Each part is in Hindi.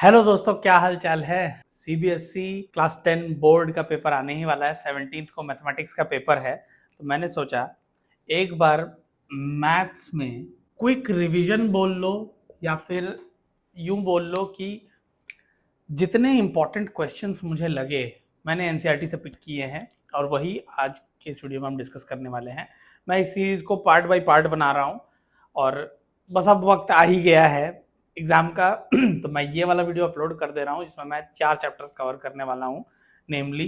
हेलो दोस्तों, क्या हाल चाल है। सीबीएसई क्लास 10 बोर्ड का पेपर आने ही वाला है। 17 को मैथमेटिक्स का पेपर है, तो मैंने सोचा एक बार मैथ्स में क्विक रिवीजन बोल लो या फिर यूं बोल लो कि जितने इंपॉर्टेंट क्वेश्चंस मुझे लगे मैंने एनसीईआरटी से पिक किए हैं और वही आज के इस वीडियो में हम डिस्कस करने वाले हैं। मैं इस सीरीज को पार्ट बाय पार्ट बना रहा हूँ और बस अब वक्त आ ही गया है एग्जाम का तो मैं ये वाला वीडियो अपलोड कर दे रहा हूँ जिसमें मैं 4 चैप्टर्स कवर करने वाला हूँ, namely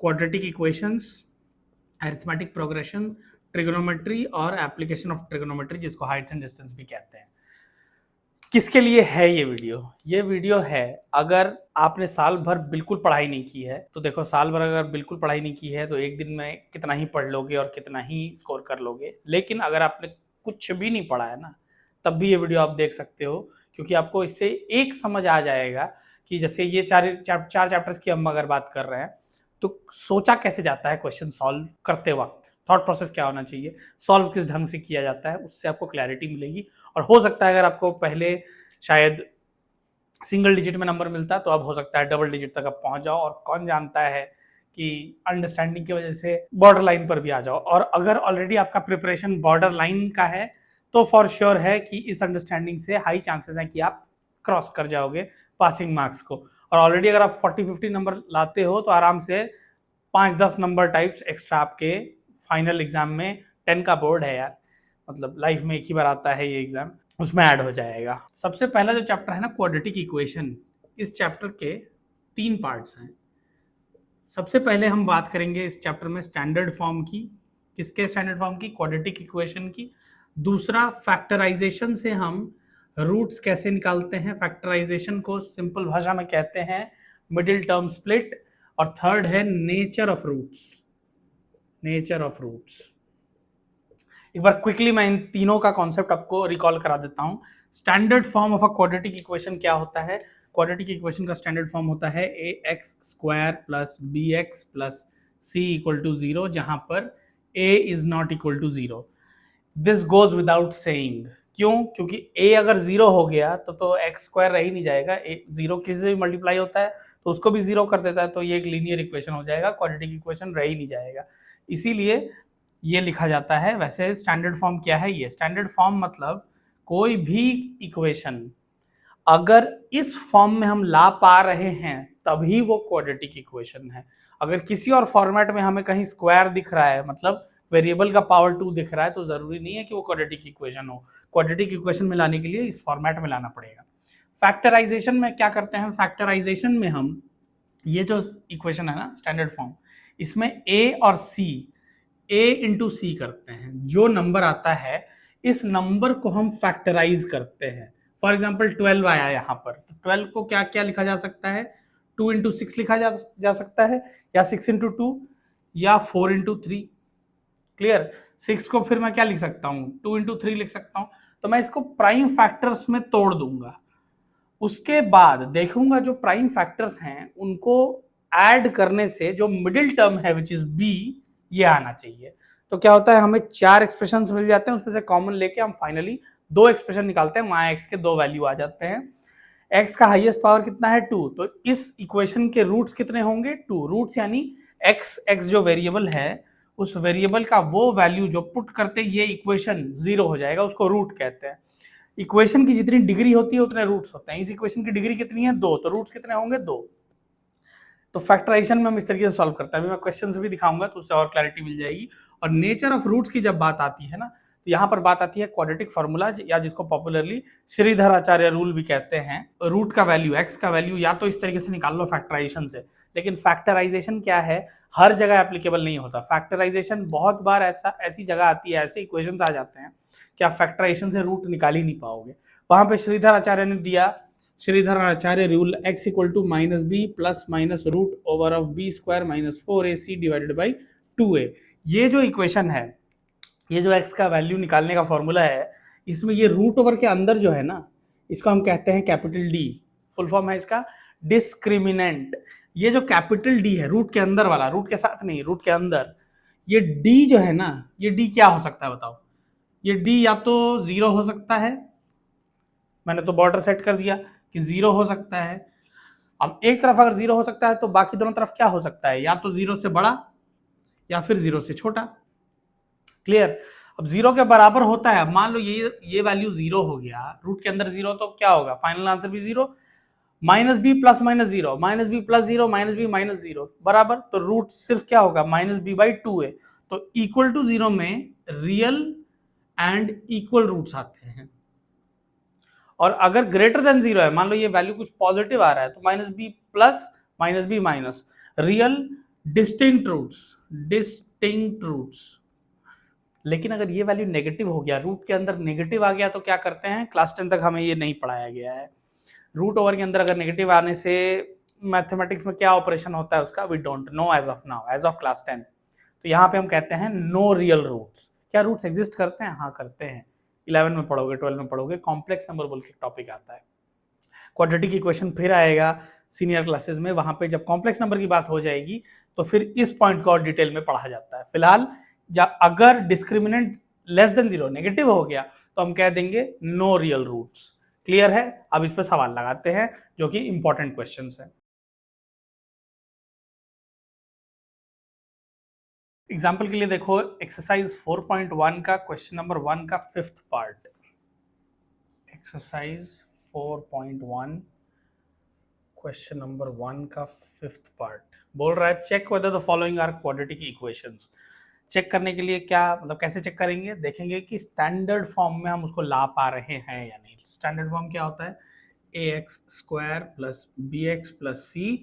quadratic equations, arithmetic progression, trigonometry और एप्लीकेशन ऑफ ट्रिग्नोमेट्री, जिसको हाइट्स एंड डिस्टेंस भी कहते हैं। किसके लिए है ये वीडियो? ये वीडियो है अगर आपने साल भर बिल्कुल पढ़ाई नहीं की है। तो देखो, साल भर अगर बिल्कुल पढ़ाई नहीं की है तो एक दिन में कितना ही पढ़ लोगे और कितना ही स्कोर कर लोगे। लेकिन अगर आपने कुछ भी नहीं पढ़ा है ना, तब भी ये वीडियो आप देख सकते हो, क्योंकि आपको इससे एक समझ आ जाएगा कि जैसे ये चार चैप्टर्स की हम अगर बात कर रहे हैं तो सोचा कैसे जाता है क्वेश्चन सॉल्व करते वक्त, थॉट प्रोसेस क्या होना चाहिए, सॉल्व किस ढंग से किया जाता है, उससे आपको क्लैरिटी मिलेगी। और हो सकता है अगर आपको पहले शायद सिंगल डिजिट में नंबर मिलता तो अब हो सकता है डबल डिजिट तक आप पहुंच जाओ, और कौन जानता है कि अंडरस्टैंडिंग की वजह से बॉर्डर लाइन पर भी आ जाओ। और अगर ऑलरेडी आपका प्रिपरेशन बॉर्डर लाइन का है तो फॉर श्योर है कि इस अंडरस्टैंडिंग से हाई चांसेस हैं कि आप क्रॉस कर जाओगे पासिंग मार्क्स को। और ऑलरेडी अगर आप 40-50 नंबर लाते हो तो आराम से 5-10 नंबर टाइप्स एक्स्ट्रा आपके फाइनल एग्जाम में, 10 का बोर्ड है यार, मतलब लाइफ में एक ही बार आता है ये एग्जाम, उसमें ऐड हो जाएगा। सबसे पहला जो चैप्टर है ना, क्वाड्रेटिक इक्वेशन, इस चैप्टर के 3 पार्ट्स हैं। सबसे पहले हम बात करेंगे इस चैप्टर में स्टैंडर्ड फॉर्म की। किसके स्टैंडर्ड फॉर्म की? क्वाड्रेटिक इक्वेशन की। दूसरा, फैक्टराइजेशन से हम रूट्स कैसे निकालते हैं, फैक्टराइजेशन को सिंपल भाषा में कहते हैं मिडिल टर्म स्प्लिट। और थर्ड है nature of roots. Nature of roots, एक बार क्विकली मैं इन तीनों का कॉन्सेप्ट आपको रिकॉल करा देता हूं। Standard form of a quadratic equation क्या होता है? क्वाड्रेटिक इक्वेशन का स्टैंडर्ड फॉर्म होता है ax² plus bx plus c equal to 0, जहां पर a is not equal to 0। This goes without saying. क्यों? क्योंकि a अगर 0 हो गया तो x² रह ही नहीं जाएगा। 0 किसी से भी मल्टीप्लाई होता है तो उसको भी 0 कर देता है, तो ये एक लीनियर इक्वेशन हो जाएगा, क्वाड्रेटिक इक्वेशन रह ही नहीं जाएगा। इसीलिए ये लिखा जाता है। वैसे स्टैंडर्ड फॉर्म क्या है? ये स्टैंडर्ड फॉर्म मतलब कोई भी इक्वेशन अगर इस फॉर्म में हम ला पा रहे हैं तभी वो क्वाड्रेटिक इक्वेशन है। अगर किसी और फॉर्मेट में हमें कहीं स्क्वायर दिख रहा है, मतलब वेरिएबल का पावर 2 दिख रहा है, तो जरूरी नहीं है कि वो क्वाड्रेटिक इक्वेशन हो। क्वाड्रेटिक इक्वेशन में लाने के लिए इस फॉर्मेट में लाना पड़ेगा। फैक्टराइजेशन में क्या करते हैं? फैक्टराइजेशन में हम ये जो इक्वेशन है ना स्टैंडर्ड फॉर्म, इसमें a और c, a इंटू सी करते हैं। जो नंबर आता है इस नंबर को हम फैक्टराइज करते हैं। फॉर एग्जाम्पल 12 आया यहाँ पर, तो 12 को क्या क्या लिखा जा सकता है? 2 इंटू 6 लिखा जा सकता है, या 6 इंटू 2, या 4 इंटू 3। क्लियर? 6 को फिर मैं क्या लिख सकता हूँ? 2 इंटू 3 लिख सकता हूँ। तो मैं इसको प्राइम फैक्टर्स में तोड़ दूंगा। उसके बाद देखूंगा जो प्राइम फैक्टर्स हैं उनको ऐड करने से जो मिडिल टर्म है विच इज बी, ये आना चाहिए। तो क्या होता है, हमें 4 एक्सप्रेशंस मिल जाते हैं, उसमें से कॉमन लेके हम फाइनली 2 एक्सप्रेशन निकालते हैं, वहां एक्स के 2 वैल्यू आ जाते हैं। एक्स का हाईएस्ट पावर कितना है? 2। तो इस इक्वेशन के रूट्स कितने होंगे? 2 रूट्स, यानी एक्स जो वेरिएबल है उस वेरिएबल का वो वैल्यू जो पुट करते ये इक्वेशन 0 हो जाएगा, उसको रूट कहते हैं। इक्वेशन की जितनी डिग्री होती है उतने रूट्स होते हैं। इस इक्वेशन की डिग्री कितनी है? 2, तो रूट्स कितने होंगे? 2। तो फैक्टराइजेशन में हम इस तरीके से सॉल्व करते हैं। अभी मैं क्वेश्चंस भी दिखाऊंगा तो उससे और क्लैरिटी मिल जाएगी। और नेचर ऑफ रूट्स की जब बात आती है ना, तो यहाँ पर बात आती है क्वाड्रेटिक फार्मूला, या जिसको पॉपुलरली श्रीधर आचार्य रूल भी कहते हैं। रूट का वैल्यू, एक्स का वैल्यू या तो इस तरीके से निकाल लो फैक्टराइजेशन से, लेकिन फैक्टराइजेशन क्या है, हर जगह एप्लीकेबल नहीं होता। फैक्टराइजेशन बहुत बार ऐसी जगह आती है, ऐसे इक्वेशंस आ जाते हैं कि आप फैक्टराइजेशन से रूट निकाल ही नहीं पाओगे। वहां पे श्रीधर आचार्य ने दिया, Shridhar Acharya rule, x equal to -b plus minus root over of b² minus 4ac divided by 2a। ये जो इक्वेशन है, ये जो x का वैल्यू निकालने का फॉर्मूला है, इसमें ये रूट ओवर के अंदर जो है ना, इसको हम कहते हैं कैपिटल D। फुल फॉर्म है इसका डिस्क्रिमिनेंट। ये जो कैपिटल D है, रूट के अंदर वाला, रूट के साथ नहीं, रूट के अंदर, ये D जो है ना, ये D क्या हो सकता है बताओ? ये D या तो 0 हो सकता है, मैंने तो बॉर्डर सेट कर दिया कि 0 हो सकता है। अब एक तरफ अगर 0 हो सकता है तो बाकी दोनों तरफ क्या हो सकता है, या तो 0 से बड़ा या फिर 0 से छोटा। क्लियर। अब 0 के बराबर होता है, मान लो ये वैल्यू 0 हो गया, रूट के अंदर 0, तो क्या होगा, फाइनल आंसर भी 0। Minus b plus minus 0, minus b plus 0, minus b minus 0 बराबर, तो रूट सिर्फ क्या होगा, माइनस बी बाई 2 है। तो इक्वल टू 0 में रियल एंड इक्वल रूट्स आते हैं। और अगर ग्रेटर देन 0 है, मान लो ये वैल्यू कुछ पॉजिटिव आ रहा है, तो minus b plus minus b minus, real distinct roots. लेकिन अगर ये वैल्यू नेगेटिव हो गया, रूट के अंदर नेगेटिव आ गया, तो क्या करते हैं, क्लास 10 तक हमें ये नहीं पढ़ाया गया है। रूट ओवर के अंदर अगर नेगेटिव आने से मैथमेटिक्स में क्या ऑपरेशन होता है उसका, we don't know as of now, as of class 10। तो यहाँ पे हम कहते हैं नो रियल रूट्स। क्या रूट्स एग्जिस्ट करते हैं, हाँ करते हैं। 11 में पढ़ोगे, 12 में पढ़ोगे, कॉम्प्लेक्स नंबर बोल के टॉपिक आता है। क्वाड्रेटिक इक्वेशन फिर आएगा सीनियर क्लासेस में, वहां पे जब कॉम्प्लेक्स नंबर की बात हो जाएगी तो फिर इस पॉइंट को और डिटेल में पढ़ा जाता है। फिलहाल जब अगर डिस्क्रिमिनेंट लेस देन 0 नेगेटिव हो गया तो हम कह देंगे नो रियल रूट्स। क्लियर है। अब इस पर सवाल लगाते हैं जो कि इंपॉर्टेंट क्वेश्चंस है। एग्जाम्पल के लिए देखो, एक्सरसाइज 4.1 का क्वेश्चन नंबर 1 का 5th part. Exercise 4.1 question number 1 का 5th पार्ट बोल रहा है, check whether the following are quadratic equations. चेक करने के लिए क्या मतलब, कैसे चेक करेंगे, देखेंगे कि स्टैंडर्ड फॉर्म में हम उसको ला पा रहे हैं या नहीं। स्टैंडर्ड फॉर्म क्या होता है, ax² plus bx plus c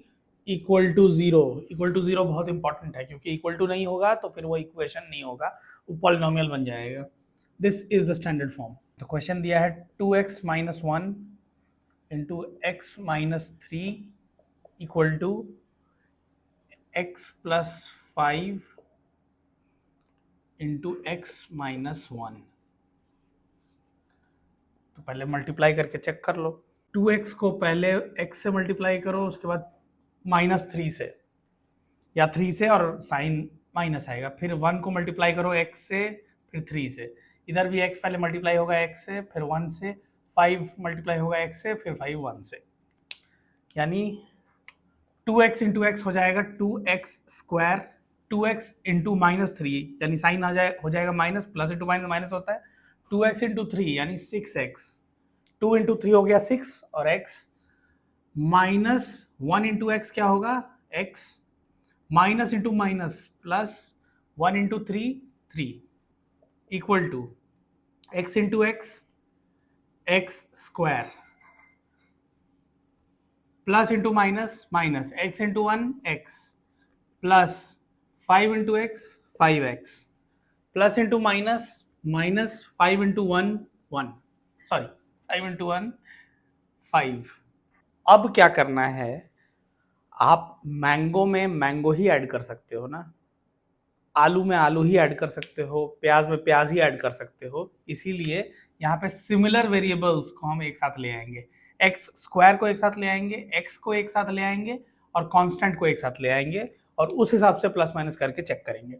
equal to 0। Equal to 0 बहुत इंपॉर्टेंट है, क्योंकि इक्वल टू नहीं होगा तो फिर वो इक्वेशन नहीं होगा, वो पॉलिनोमियल बन जाएगा। This is the standard form. तो क्वेश्चन दिया है 2x minus 1 into x minus 3 equal to x plus 5 into x minus 1। तो पहले मल्टीप्लाई करके चेक कर लो। 2x को पहले x से मल्टीप्लाई करो, उसके बाद -3 से या 3 से, और साइन माइनस आएगा। फिर 1 को मल्टीप्लाई करो x से, फिर 3 से। इधर भी x पहले मल्टीप्लाई होगा x से, फिर 1 से। 5 मल्टीप्लाई होगा x से, फिर 5 1 से। यानी 2x इंटू एक्स हो जाएगा 2x²। 2x इंटू -3 यानी साइन हो जाएगा minus, plus into minus minus होता है। 2x इंटू 3 यानी 6x। 2 इंटू 3 हो गया 6, और x माइनस 1 इंटू एक्स क्या होगा, x minus into minus plus 1 into 3 3 equal to x into x² plus into minus minus x into 1 x plus 5 into x 5x plus into minus minus 5 into 1 1, sorry 5 into 1 5। अब क्या करना है, आप मैंगो में मैंगो ही ऐड कर सकते हो ना, आलू में आलू ही ऐड कर सकते हो, प्याज में प्याज ही ऐड कर सकते हो। इसीलिए यहाँ पे सिमिलर वेरिएबल्स को हम एक साथ ले आएंगे, x² को एक साथ ले आएंगे, x को एक साथ ले आएंगे, और कांस्टेंट को एक साथ ले आएंगे, और उस हिसाब से प्लस माइनस करके चेक करेंगे।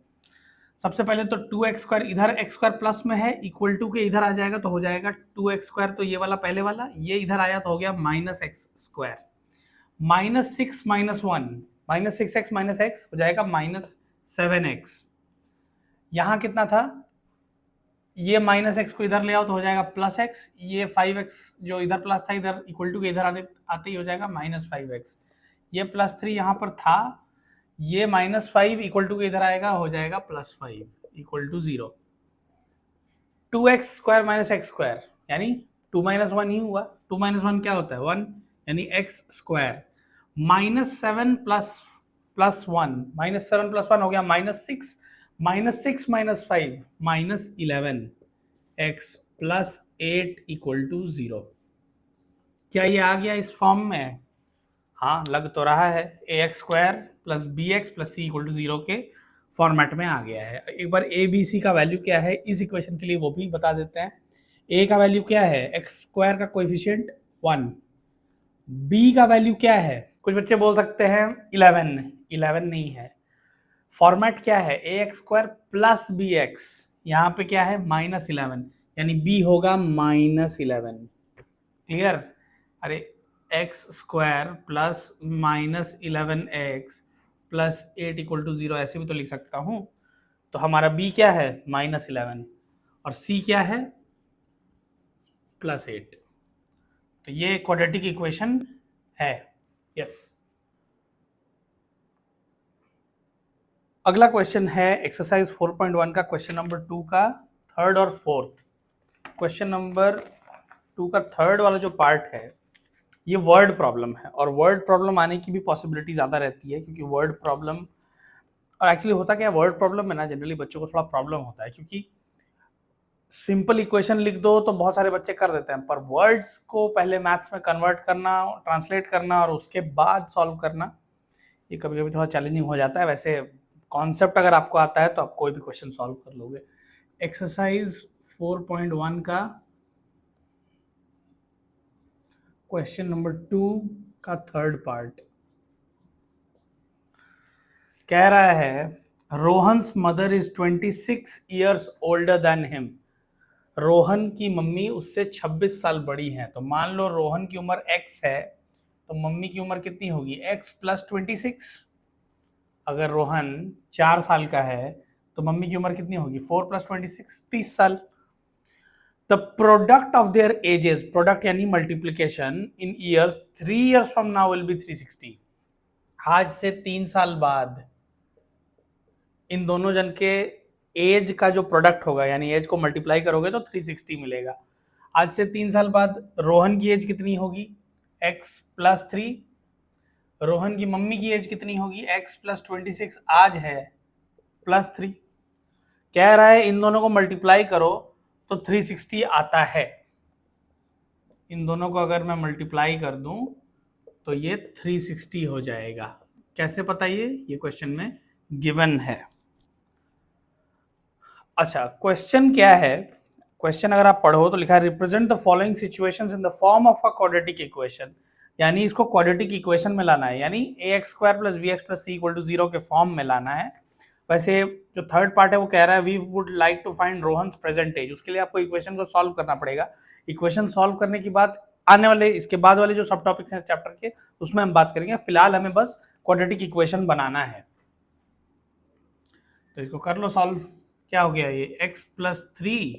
सबसे पहले तो 2x² इधर x² प्लस में है, इक्वल टू के इधर आ जाएगा तो हो जाएगा 2x², तो ये वाला पहले वाला, ये इधर आया तो हो गया -x²। -6 - 1 -6x - x हो जाएगा -7x। यहां कितना था, ये -x को इधर ले आओ तो हो जाएगा +x। ये 5x जो इधर प्लस था, इधर इक्वल टू के इधर आते ही हो जाएगा -5x। ये +3 यहाँ पर था, ये -5 इक्वल टू के इधर आएगा, हो जाएगा +5 इक्वल टू 0। 2x² - x² यानी 2 - 1 ही हुआ। 2 - 1 क्या होता है, 1, यानी x²। -7 प्लस 1, -7 प्लस 1 हो गया -6, -6 - 5 -11 x प्लस 8 इक्वल टू 0। क्या ये आ गया इस फॉर्म में, हाँ लग तो रहा है, ax² plus bx plus c equal to 0 के फॉर्मेट में आ गया है। एक बार a b c का वैल्यू क्या है इस इक्वेशन के लिए वो भी बता देते हैं। a का वैल्यू क्या है, x² का कोएफिशिएंट 1। b का वैल्यू क्या है, कुछ बच्चे बोल सकते हैं 11 नहीं है। फॉर्मेट क्या है, ax² प्लस bx, यहाँ पे क्या है -11, यानी b होगा -11। क्लियर। अरे x square plus minus 11x plus 8 equal to 0, ऐसे भी तो लिख सकता हूं। तो हमारा b क्या है, -11, और c क्या है, +8। तो ये क्वाड्रेटिक इक्वेशन है। यस। अगला क्वेश्चन है एक्सरसाइज 4.1 का क्वेश्चन नंबर 2 का थर्ड और फोर्थ। क्वेश्चन नंबर 2 का थर्ड वाला जो पार्ट है ये वर्ड प्रॉब्लम है, और वर्ड प्रॉब्लम आने की भी पॉसिबिलिटी ज़्यादा रहती है, क्योंकि वर्ड प्रॉब्लम, और एक्चुअली होता क्या है वर्ड प्रॉब्लम में ना, जनरली बच्चों को थोड़ा प्रॉब्लम होता है, क्योंकि सिंपल इक्वेशन लिख दो तो बहुत सारे बच्चे कर देते हैं, पर वर्ड्स को पहले मैथ्स में कन्वर्ट करना, ट्रांसलेट करना और उसके बाद सॉल्व करना, ये कभी कभी थोड़ा चैलेंजिंग हो जाता है। वैसे कॉन्सेप्ट अगर आपको आता है तो आप कोई भी क्वेश्चन सॉल्व कर लोगे। एक्सरसाइज 4.1 का क्वेश्चन नंबर 2 का थर्ड पार्ट कह रहा है Rohan's mother is 26 years older than him. Rohan की मम्मी उससे 26 साल बड़ी है। तो मान लो रोहन की उम्र x है, तो मम्मी की उम्र कितनी होगी, x प्लस 26। अगर रोहन 4 साल का है तो मम्मी की उम्र कितनी होगी, 4 प्लस 26, 30 साल। The product of their ages, product यानी multiplication, in years 3 years from now will be 360। आज से 3 साल बाद इन दोनों जन के एज का जो प्रोडक्ट होगा, यानी एज को मल्टीप्लाई करोगे तो 360 मिलेगा। आज से 3 साल बाद रोहन की एज कितनी होगी, x प्लस 3। रोहन की मम्मी की एज कितनी होगी, x प्लस 26, आज है +3। कह रहा है इन दोनों को मल्टीप्लाई करो तो 360 आता है। इन दोनों को अगर मैं मल्टीप्लाई कर दूं तो ये 360 हो जाएगा। कैसे पता, ये क्वेश्चन में गिवन है। अच्छा, क्वेश्चन क्या है, क्वेश्चन अगर आप पढ़ो तो लिखा है represent the following situations in the form of a quadratic equation. यानी इसको क्वाड्रेटिक इक्वेशन में लाना है, यानी ax² + bx + c = 0 के फॉर्म में लाना है। वैसे जो थर्ड पार्ट है वो कह रहा है we would like to find Rohan's present age. उसके लिए आपको इक्वेशन को सॉल्व करना पड़ेगा। इक्वेशन सॉल्व करने के बाद आने वाले, इसके बाद वाले जो सब टॉपिक्स हैं इस चैप्टर के, उसमें हम बात करेंगे। फिलहाल हमें बस क्वाड्रेटिक इक्वेशन बनाना है। तो इसको कर लो सॉल्व। क्या हो गया, ये x plus 3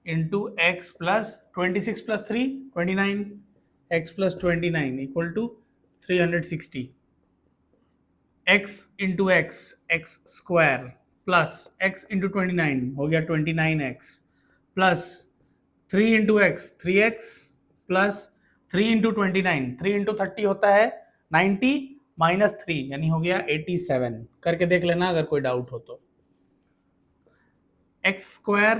into x plus 26 plus 3 29, x plus 29 equal to 360। x into x, x square plus x into 29 हो गया 29x plus 3 into x 3x plus 3 into 29, 3 into 30 होता है 90 माइनस 3 यानी हो गया 87। करके देख लेना अगर कोई डाउट हो तो। एक्स स्क्वायर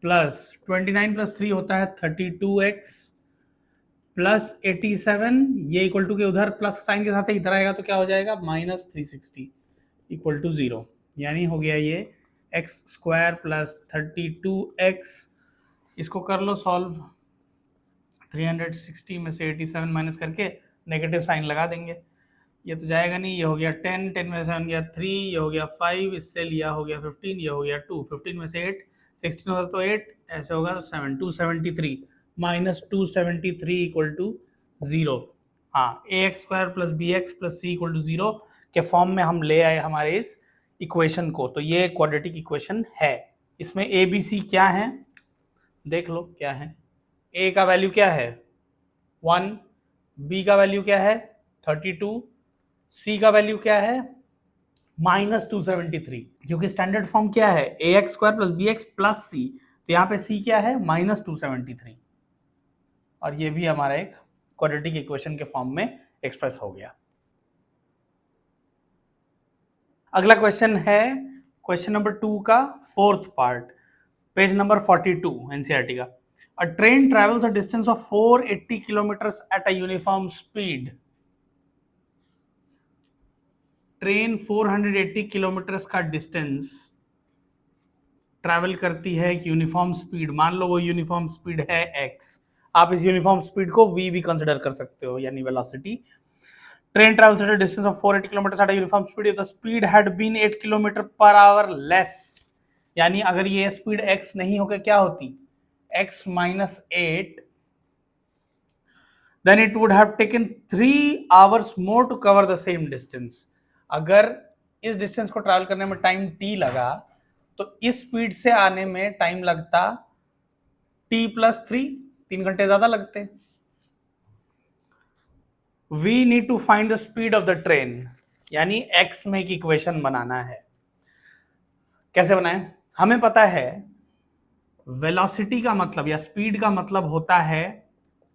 प्लस 29 प्लस 3 होता है 32x प्लस 87, ये इक्वल टू के उधर प्लस साइन के साथ इधर आएगा तो क्या हो जाएगा, -360 इक्वल टू 0। यानी हो गया ये एक्स स्क्वायर प्लस 32x। इसको कर लो सॉल्व। 360 में से 87 माइनस करके नेगेटिव साइन लगा देंगे। ये तो जाएगा नहीं, ये हो गया 10, 10 में से 7 गया 3, ये हो गया 5, इससे लिया हो गया 15, ये हो गया 2, 15 में से 8, 16 होगा तो 8, ऐसे होगा 7, 273 माइनस 273 इक्वल टू 0। हाँ, ax² + bx + c equal to 0 के फॉर्म में हम ले आए हमारे इस इक्वेशन को। तो ये क्वाड्रेटिक इक्वेशन है। इसमें a b c क्या है देख लो, क्या है। a का वैल्यू क्या है 1, b का वैल्यू क्या है 32, c का वैल्यू क्या है -273। क्योंकि स्टैंडर्ड फॉर्म क्या है ax² + bx + c, तो यहाँ पे c क्या है -273, और ये भी हमारा एक क्वाड्रेटिक इक्वेशन के फॉर्म में एक्सप्रेस हो गया। अगला क्वेश्चन है क्वेश्चन नंबर 2 का fourth part, page number 42 NCERT का। A train travels a distance of 480 kilometers at a uniform speed. Train 480 kilometres का डिस्टेंस ट्रैवल करती है एक यूनिफॉर्म स्पीड। मान लो वो यूनिफॉर्म स्पीड है x। आप इस यूनिफॉर्म स्पीड को v भी कंसिडर कर सकते हो, यानी velocity. Train travels at a distance of 480 kilometres at a uniform speed if the speed had been 8 kilometre per hour less. यानी अगर ये स्पीड x नहीं होकर क्या होती, x -8 then it would have taken 3 hours more to cover the same distance. अगर इस डिस्टेंस को ट्रैवल करने में टाइम t लगा तो इस स्पीड से आने में टाइम लगता t+3, 3 घंटे ज्यादा लगते. We need to find the speed of the train, यानी x में एक इक्वेशन बनाना है. कैसे बनाएं? हमें पता है वेलोसिटी का मतलब या स्पीड का मतलब होता है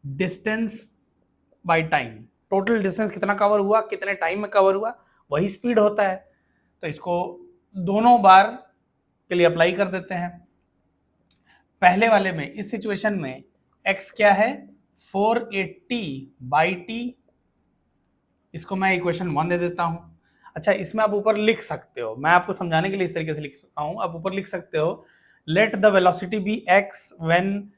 distance by time. Total distance कितना कवर हुआ, कितने टाइम में कवर हुआ, वही स्पीड होता है. तो इसको दोनों बार के लिए अप्लाई कर देते हैं. पहले वाले में, इस सिचुएशन में x क्या है, 480 बाई टी. इसको मैं इक्वेशन 1 दे देता हूं. अच्छा, इसमें आप ऊपर लिख सकते हो, मैं आपको समझाने के लिए इस तरीके से लिख रहा हूं. आप ऊपर लिख सकते हो, let the velocity be x when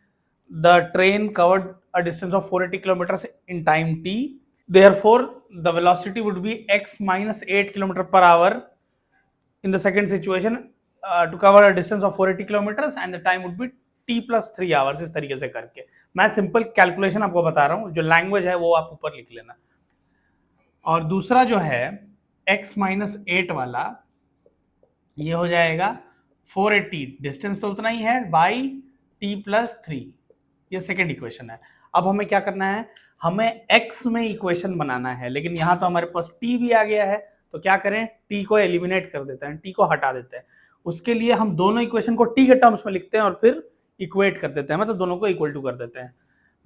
the train covered a distance of 480 kilometers in time t. Therefore, the velocity would be x minus 8 kilometer per hour in the second situation to cover a distance of 480 kilometers and the time would be t+3 hours. इस तरीके से करके मैं सिंपल कैलकुलेशन आपको बता रहा हूँ, जो लैंग्वेज है वो आप ऊपर लिख लेना. और दूसरा जो है x minus 8 वाला, ये हो जाएगा 480, डिस्टेंस तो उतना ही है, बाई t+3. ये सेकेंड इक्वेशन है. अब हमें क्या करना है, हमें x में इक्वेशन बनाना है, लेकिन यहां तो हमारे पास t भी आ गया है. तो क्या करें, t को एलिमिनेट कर देते हैं, t को हटा देते हैं. उसके लिए हम दोनों इक्वेशन को t के टर्म्स में लिखते हैं और फिर इक्वेट कर देते हैं, मतलब दोनों को इक्वल टू कर देते हैं.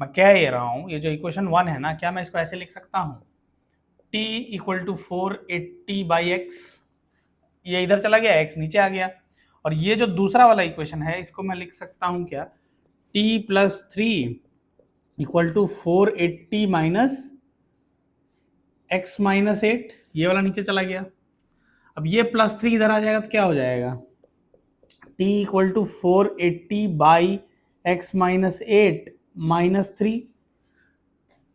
मैं कह ये रहा हूं, ये जो इक्वेशन 1 है ना, क्या मैं इसको ऐसे लिख सकता हूं, t equal to 480 by x. ये इधर चला गया, x नीचे आ गया. और ये जो दूसरा वाला इक्वेशन है, इसको मैं लिख सकता हूं क्या, t+3 equal to 480 minus x minus 8. ये वाला नीचे चला गया. अब ये +3 इधर आ जाएगा तो क्या हो जाएगा, t equal to 480 by x minus 8 minus 3.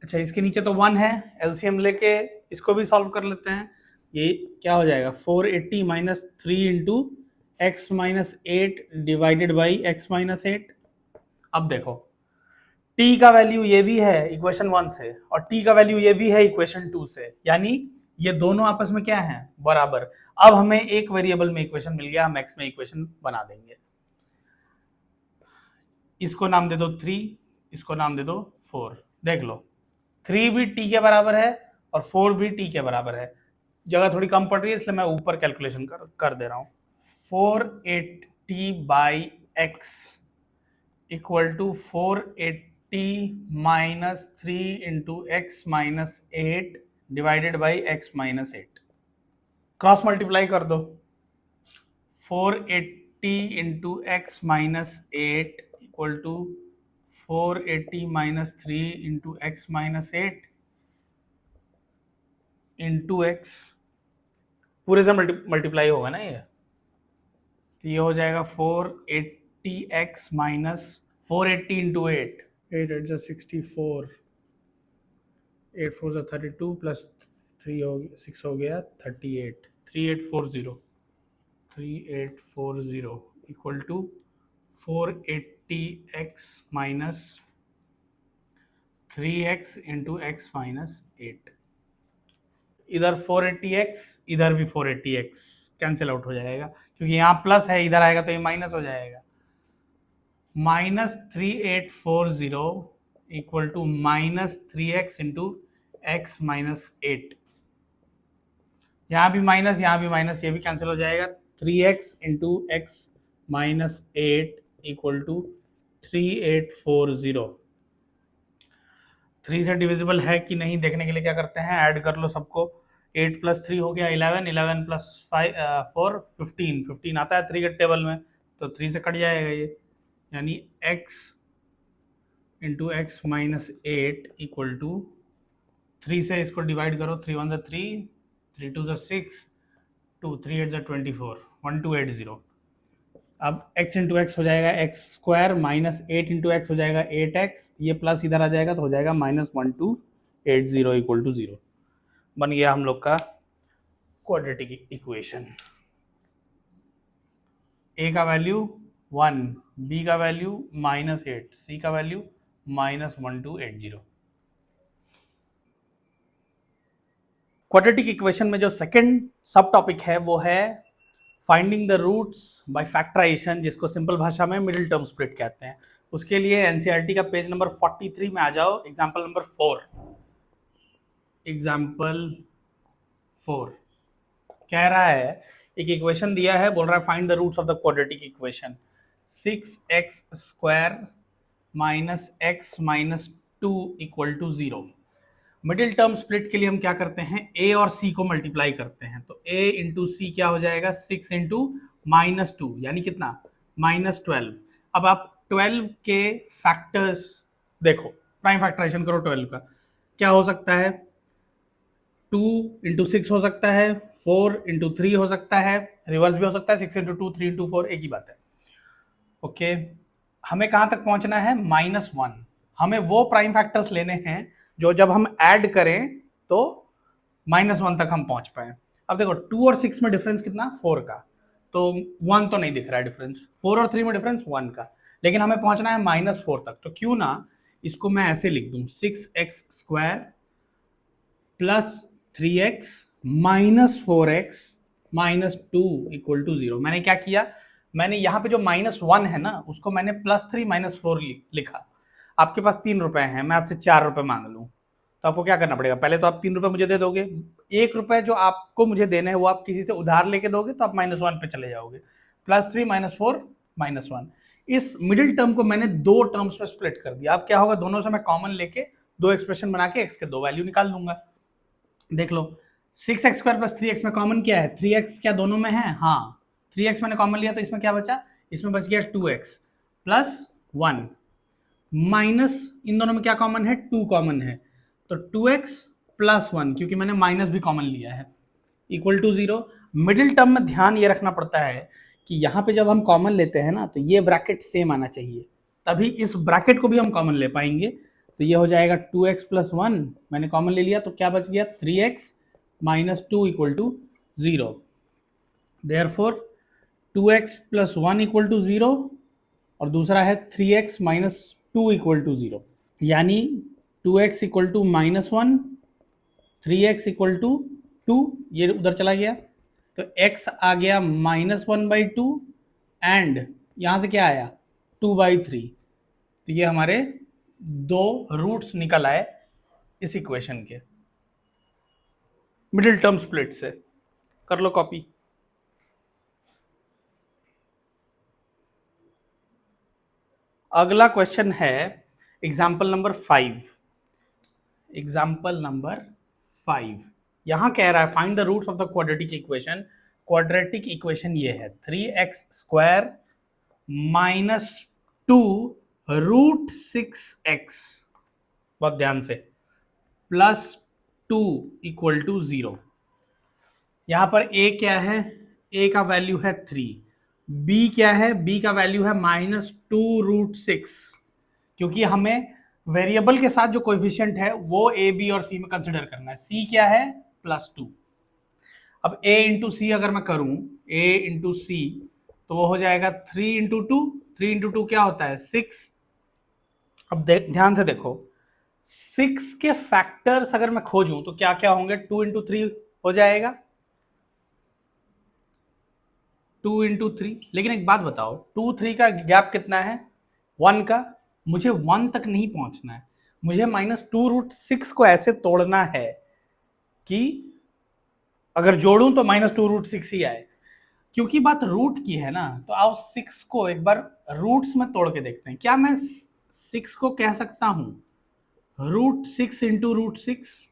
अच्छा, इसके नीचे तो 1 है, एलसीएम लेके इसको भी सॉल्व कर लेते हैं. ये क्या हो जाएगा, 480 minus 3 into x minus 8 divided by x minus 8. अब देखो, t का वैल्यू ये भी है इक्वेशन 1 से और t का वैल्यू ये भी है इक्वेशन 2 से, यानी ये दोनों आपस में क्या है, बराबर. अब हमें एक वेरिएबल में इक्वेशन मिल गया, हम x में इक्वेशन बना देंगे. इसको नाम दे दो 3, इसको नाम दे दो 4. देख लो, 3 भी t के बराबर है और 4 भी t के बराबर है. जगह थोड़ी कम पड़ रही है इसलिए मैं ऊपर कैलकुलेशन कर दे रहा हूं. 480 by x equal to 480 minus 3 into x minus 8 divided by x minus 8. Cross multiply कर दो, 480 into x minus 8 equal to 480 minus 3 into x minus 8 into x. पूरे से मल्टीप्लाई होगा ना ये, तो ये हो जाएगा 480x माइनस 480 इंटू 8, 8 8 64, 8 4 32 प्लस 3 हो गया 6 हो गया 38, 3840 equal to 480x minus 3x into x minus 8. इधर 480x, इधर भी 480x कैंसिल आउट हो जाएगा, क्योंकि यहाँ प्लस है, इधर आएगा तो ये माइनस हो जाएगा. Minus 3840 equal to minus 3x into x minus 8. यहाँ भी माइनस, यहाँ भी माइनस, ये भी कैंसिल हो जाएगा. 3x into x minus 8 equal to 3840. 3 से डिविजिबल है कि नहीं देखने के लिए क्या करते हैं, ऐड कर लो सबको. 8 प्लस 3 हो गया 11, 11 प्लस 4 15, 15 आता है 3 के टेबल में, तो 3 से कट जाएगा ये, यानी x into x minus 8 equal to 3 से इसको डिवाइड करो, 3 1 3, 3 2 6, 2 3 8 24, 1280. अब x इंटू एक्स हो जाएगा x square minus 8 into x हो जाएगा 8x, ये प्लस इधर आ जाएगा तो हो जाएगा माइनस 1280 इक्वल टू 0. बन गया हम लोग का क्वाड्रेटिक इक्वेशन. a का वैल्यू 1, b का वैल्यू -8, c का वैल्यू -1280. क्वाड्रेटिक इक्वेशन में जो सेकंड सब टॉपिक है वो है finding the roots by factorisation, जिसको सिंपल भाषा में मिडिल टर्म स्प्लिट कहते हैं। उसके लिए एनसीईआरटी का पेज नंबर 43 में आ जाओ। एग्जाम्पल नंबर 4 कह रहा है, एक इक्वेशन दिया है, बोल रहा है find the roots of the quadratic equation 6x² minus x minus 2 equal to 0। Middle term split के लिए हम क्या करते हैं, a और c को मल्टीप्लाई करते हैं, तो a इंटू सी क्या हो जाएगा, 6 इंटू माइनस 2 यानी कितना, -12। अब आप 12 के फैक्टर्स देखो, प्राइम फैक्टराइजेशन करो 12 का, क्या हो सकता है, 2 इंटू 6 हो सकता है, 4 इंटू 3 हो सकता है, रिवर्स भी हो सकता है, 6 इंटू 2, 3 इंटू 4, एक ही बात है। ओके, हमें कहां तक पहुंचना है, -1। हमें वो प्राइम फैक्टर्स लेने हैं जो जब हम ऐड करें तो -1 तक हम पहुंच पाए। अब देखो 2 और 6 में डिफरेंस कितना, 4 का, तो 1 तो नहीं दिख रहा है डिफरेंस, 4 और 3 में डिफरेंस 1 का, लेकिन हमें पहुंचना है -4 तक। तो क्यों ना इसको मैं ऐसे लिख दूं, 6x² plus 3x minus 4x minus 2 equal to 0। मैंने क्या किया, मैंने यहाँ पे जो -1 है ना, उसको मैंने +3 -4 लिखा। आपके पास 3 रुपए हैं, मैं आपसे 4 रुपए मांग लूँ, तो आपको क्या करना पड़ेगा, पहले तो आप 3 रुपए मुझे दे दोगे, 1 रुपए जो आपको मुझे देने हैं वो आप किसी से उधार लेके दोगे, तो आप -1 पे चले जाओगे। +3 -4 -1। इस मिडिल टर्म को मैंने 2 टर्म्स में स्प्लिट कर दिया। अब क्या होगा, दोनों से मैं कॉमन लेके 2 एक्सप्रेशन बना के x के 2 वैल्यू निकाल लूंगा। देख लो, 6x² प्लस 3x में कॉमन क्या है, 3x क्या दोनों में है, हाँ 3x मैंने कॉमन लिया, तो इसमें क्या बचा, इसमें बच गया 2x प्लस 1 माइनस, इन दोनों में क्या कॉमन है, 2 कॉमन है, तो 2x प्लस 1, क्योंकि मैंने माइनस भी कॉमन लिया है, इक्वल टू 0। मिडिल टर्म में ध्यान ये रखना पड़ता है कि यहाँ पे जब हम कॉमन लेते हैं ना, तो ये ब्रैकेट सेम आना चाहिए, तभी इस ब्रैकेट को भी हम कॉमन ले पाएंगे। तो ये हो जाएगा 2x प्लस 1, मैंने कॉमन ले लिया, तो क्या बच गया, 3x minus 2 equal to 0। Therefore 2x plus 1 equal to 0 और दूसरा है 3x माइनस 2 इक्वल टू 0, यानी 2x equal to -1, 3x equal to 2, ये उधर चला गया, तो x आ गया -1/2 एंड यहां से क्या आया 2/3। तो ये हमारे 2 रूट्स निकल आए इस इक्वेशन के मिडिल टर्म स्प्लिट से। कर लो कॉपी। अगला क्वेश्चन है एग्जाम्पल नंबर 5। एग्जाम्पल नंबर 5 यहां कह रहा है find the roots of the quadratic equation. Quadratic equation ये है 3x² माइनस 2 रूट 6x, बहुत ध्यान से, प्लस 2 इक्वल टू 0। यहां पर a क्या है, a का वैल्यू है 3, b क्या है, b का वैल्यू है -2 रूट 6, क्योंकि हमें वेरिएबल के साथ जो कोएफिशिएंट है वो a, b और c में कंसिडर करना है। c क्या है, +2। अब a इंटू सी अगर मैं करूं, a इंटू सी, तो वो हो जाएगा 3 इंटू 2, 3 इंटू 2 क्या होता है, 6। अब ध्यान से देखो, 6 के फैक्टर्स अगर मैं खोजूं तो क्या क्या होंगे, 2 इंटू 3 हो जाएगा, 2 इंटू 3। लेकिन एक बात बताओ, 2 3 का गैप कितना है, 1 का, मुझे 1 तक नहीं पहुंचना है, मुझे -2 रूट 6 को ऐसे तोड़ना है कि अगर जोड़ूं तो -2 रूट 6 ही आए। क्योंकि बात रूट की है ना, तो आओ 6 को एक बार रूट्स में तोड़ के देखते हैं। क्या मैं 6 को कह सकता हूं root 6 into root 6,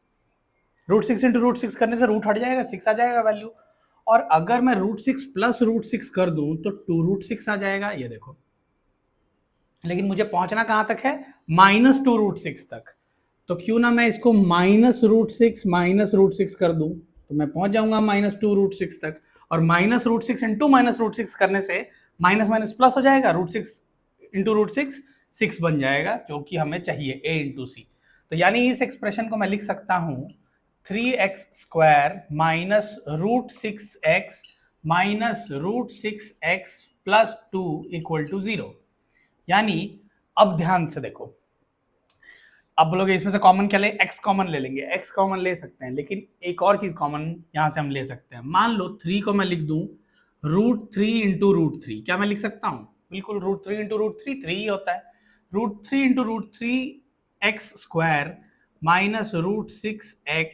root 6 into root 6 करने से रूट हट जाएगा, 6 आ जाएगा वैल्यू। और अगर मैं रूट 6 प्लस रूट 6 कर दूं तो 2 रूट 6 आ जाएगा, ये देखो। लेकिन मुझे पहुंचना कहां तक है, -2 रूट 6 तक, तो क्यों ना मैं इसको -√6 कर दूं, तो मैं पहुंच जाऊंगा -2 रूट 6 तक। और -√6 इंटू -√6 करने से माइनस माइनस प्लस हो जाएगा, √6 इंटू √6 6 बन जाएगा, जो कि हमें चाहिए a इंटू सी। तो यानी इस एक्सप्रेशन को मैं लिख सकता हूं 3x² minus √6x minus √6x plus 2 equal to 0। यानी अब ध्यान से देखो, अब बोलोगे इसमें से कॉमन क्या ले, एक्स कॉमन ले लेंगे, एक्स कॉमन ले सकते हैं, लेकिन एक और चीज कॉमन यहां से हम ले सकते हैं। मान लो 3 को मैं लिख दूं √3 इंटू √3, क्या मैं लिख सकता हूं? बिल्कुल, √3 इंटू √3 3 ही होता है। √3 into √3 x square minus √6x,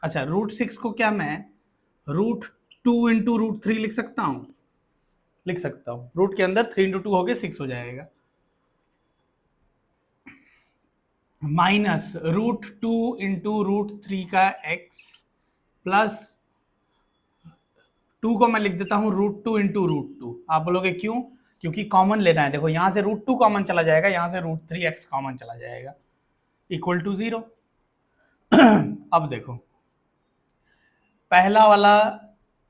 अच्छा √6 को क्या मैं √2 इंटू √3 लिख सकता हूं? लिख सकता हूं, रूट के अंदर 3 इंटू 2 हो गया 6 हो जाएगा, माइनस √2 इंटू √3 का x प्लस 2 को मैं लिख देता हूं √2 इंटू √2। आप बोलोगे क्यों? क्योंकि कॉमन लेना है। देखो यहां से √2 कॉमन चला जाएगा, यहां से √3x कॉमन चला जाएगा, इक्वल टू 0। अब देखो पहला वाला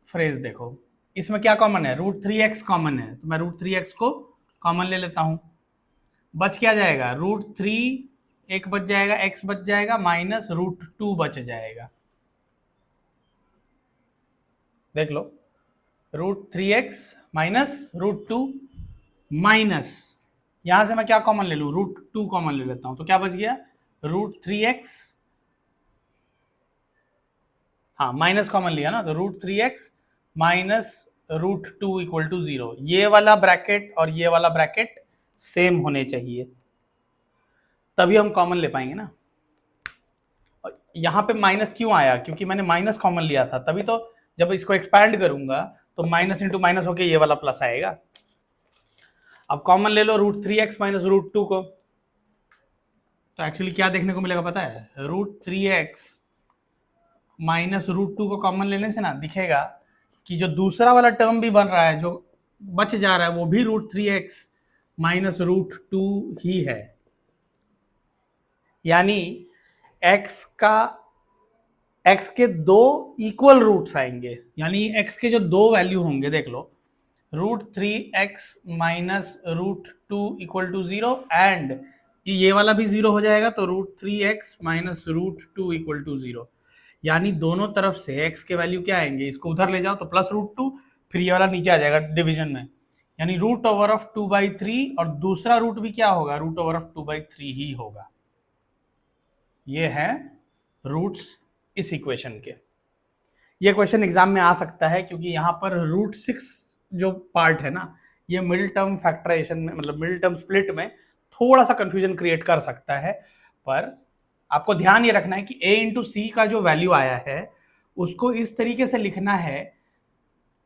फ्रेज देखो, इसमें क्या कॉमन है? √3x कॉमन है, तो मैं √3x को कॉमन ले लेता हूं, बच क्या जाएगा? √3 एक बच जाएगा, x बच जाएगा, माइनस √2 बच जाएगा। देख लो, √3x माइनस √2 माइनस, यहां से मैं क्या कॉमन ले लूं? √2 कॉमन ले लेता हूं, तो क्या बच गया? √3x, हाँ माइनस कॉमन लिया ना, तो √3x माइनस √2 इक्वल टू 0। ये वाला ब्रैकेट और ये वाला ब्रैकेट सेम होने चाहिए, तभी हम कॉमन ले पाएंगे ना। यहां पे माइनस क्यों आया? क्योंकि मैंने माइनस कॉमन लिया था, तभी तो जब इसको एक्सपैंड करूंगा तो माइनस इंटू माइनस होके ये वाला प्लस आएगा। अब कॉमन ले लो √3x माइनस √2 को, तो एक्चुअली क्या देखने को मिलेगा पता है? √3x माइनस √2 को कॉमन लेने से ना दिखेगा कि जो दूसरा वाला टर्म भी बन रहा है, जो बच जा रहा है, वो भी √3x माइनस √2 ही है। यानी x के दो इक्वल रूट्स आएंगे, यानी x के जो दो वैल्यू होंगे, देख लो, √3x minus √2 equal to 0 and ये वाला भी 0 हो जाएगा, तो √3x माइनस √2 इक्वल टू 0। यानी दोनों तरफ से x के वैल्यू क्या आएंगे? इसको उधर ले जाओ तो प्लस √2, फिर ये वाला नीचे आ जाएगा डिवीजन में, यानी √2/3, और दूसरा रूट भी क्या होगा? √2/3 ही होगा। ये है रूट्स इस इक्वेशन के। ये क्वेश्चन एग्जाम में आ सकता है क्योंकि यहाँ पर √6 जो पार्ट है ना, ये मिडिल टर्म फैक्टराइजेशन में, मतलब मिडिल टर्म स्प्लिट में थोड़ा सा कंफ्यूजन क्रिएट कर सकता है। पर आपको ध्यान ये रखना है कि a इंटू सी का जो वैल्यू आया है उसको इस तरीके से लिखना है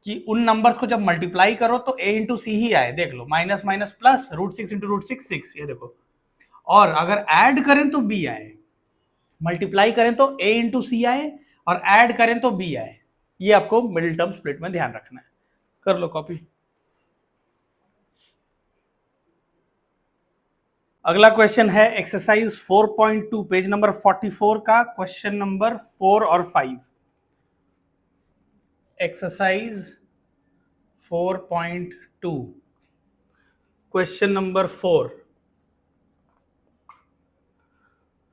कि उन नंबर्स को जब मल्टीप्लाई करो तो a इंटू सी ही आए। देख लो, माइनस माइनस प्लस, √6 इंटू √6 6, ये देखो। और अगर ऐड करें तो b आए, मल्टीप्लाई करें तो a इंटू सी आए, और ऐड करें तो b आए। ये आपको मिडिल टर्म स्प्लिट में ध्यान रखना है। कर लो कॉपी। अगला क्वेश्चन है एक्सरसाइज 4.2 पेज नंबर 44 का क्वेश्चन नंबर 4 और 5। Exercise 4.2 question number 4,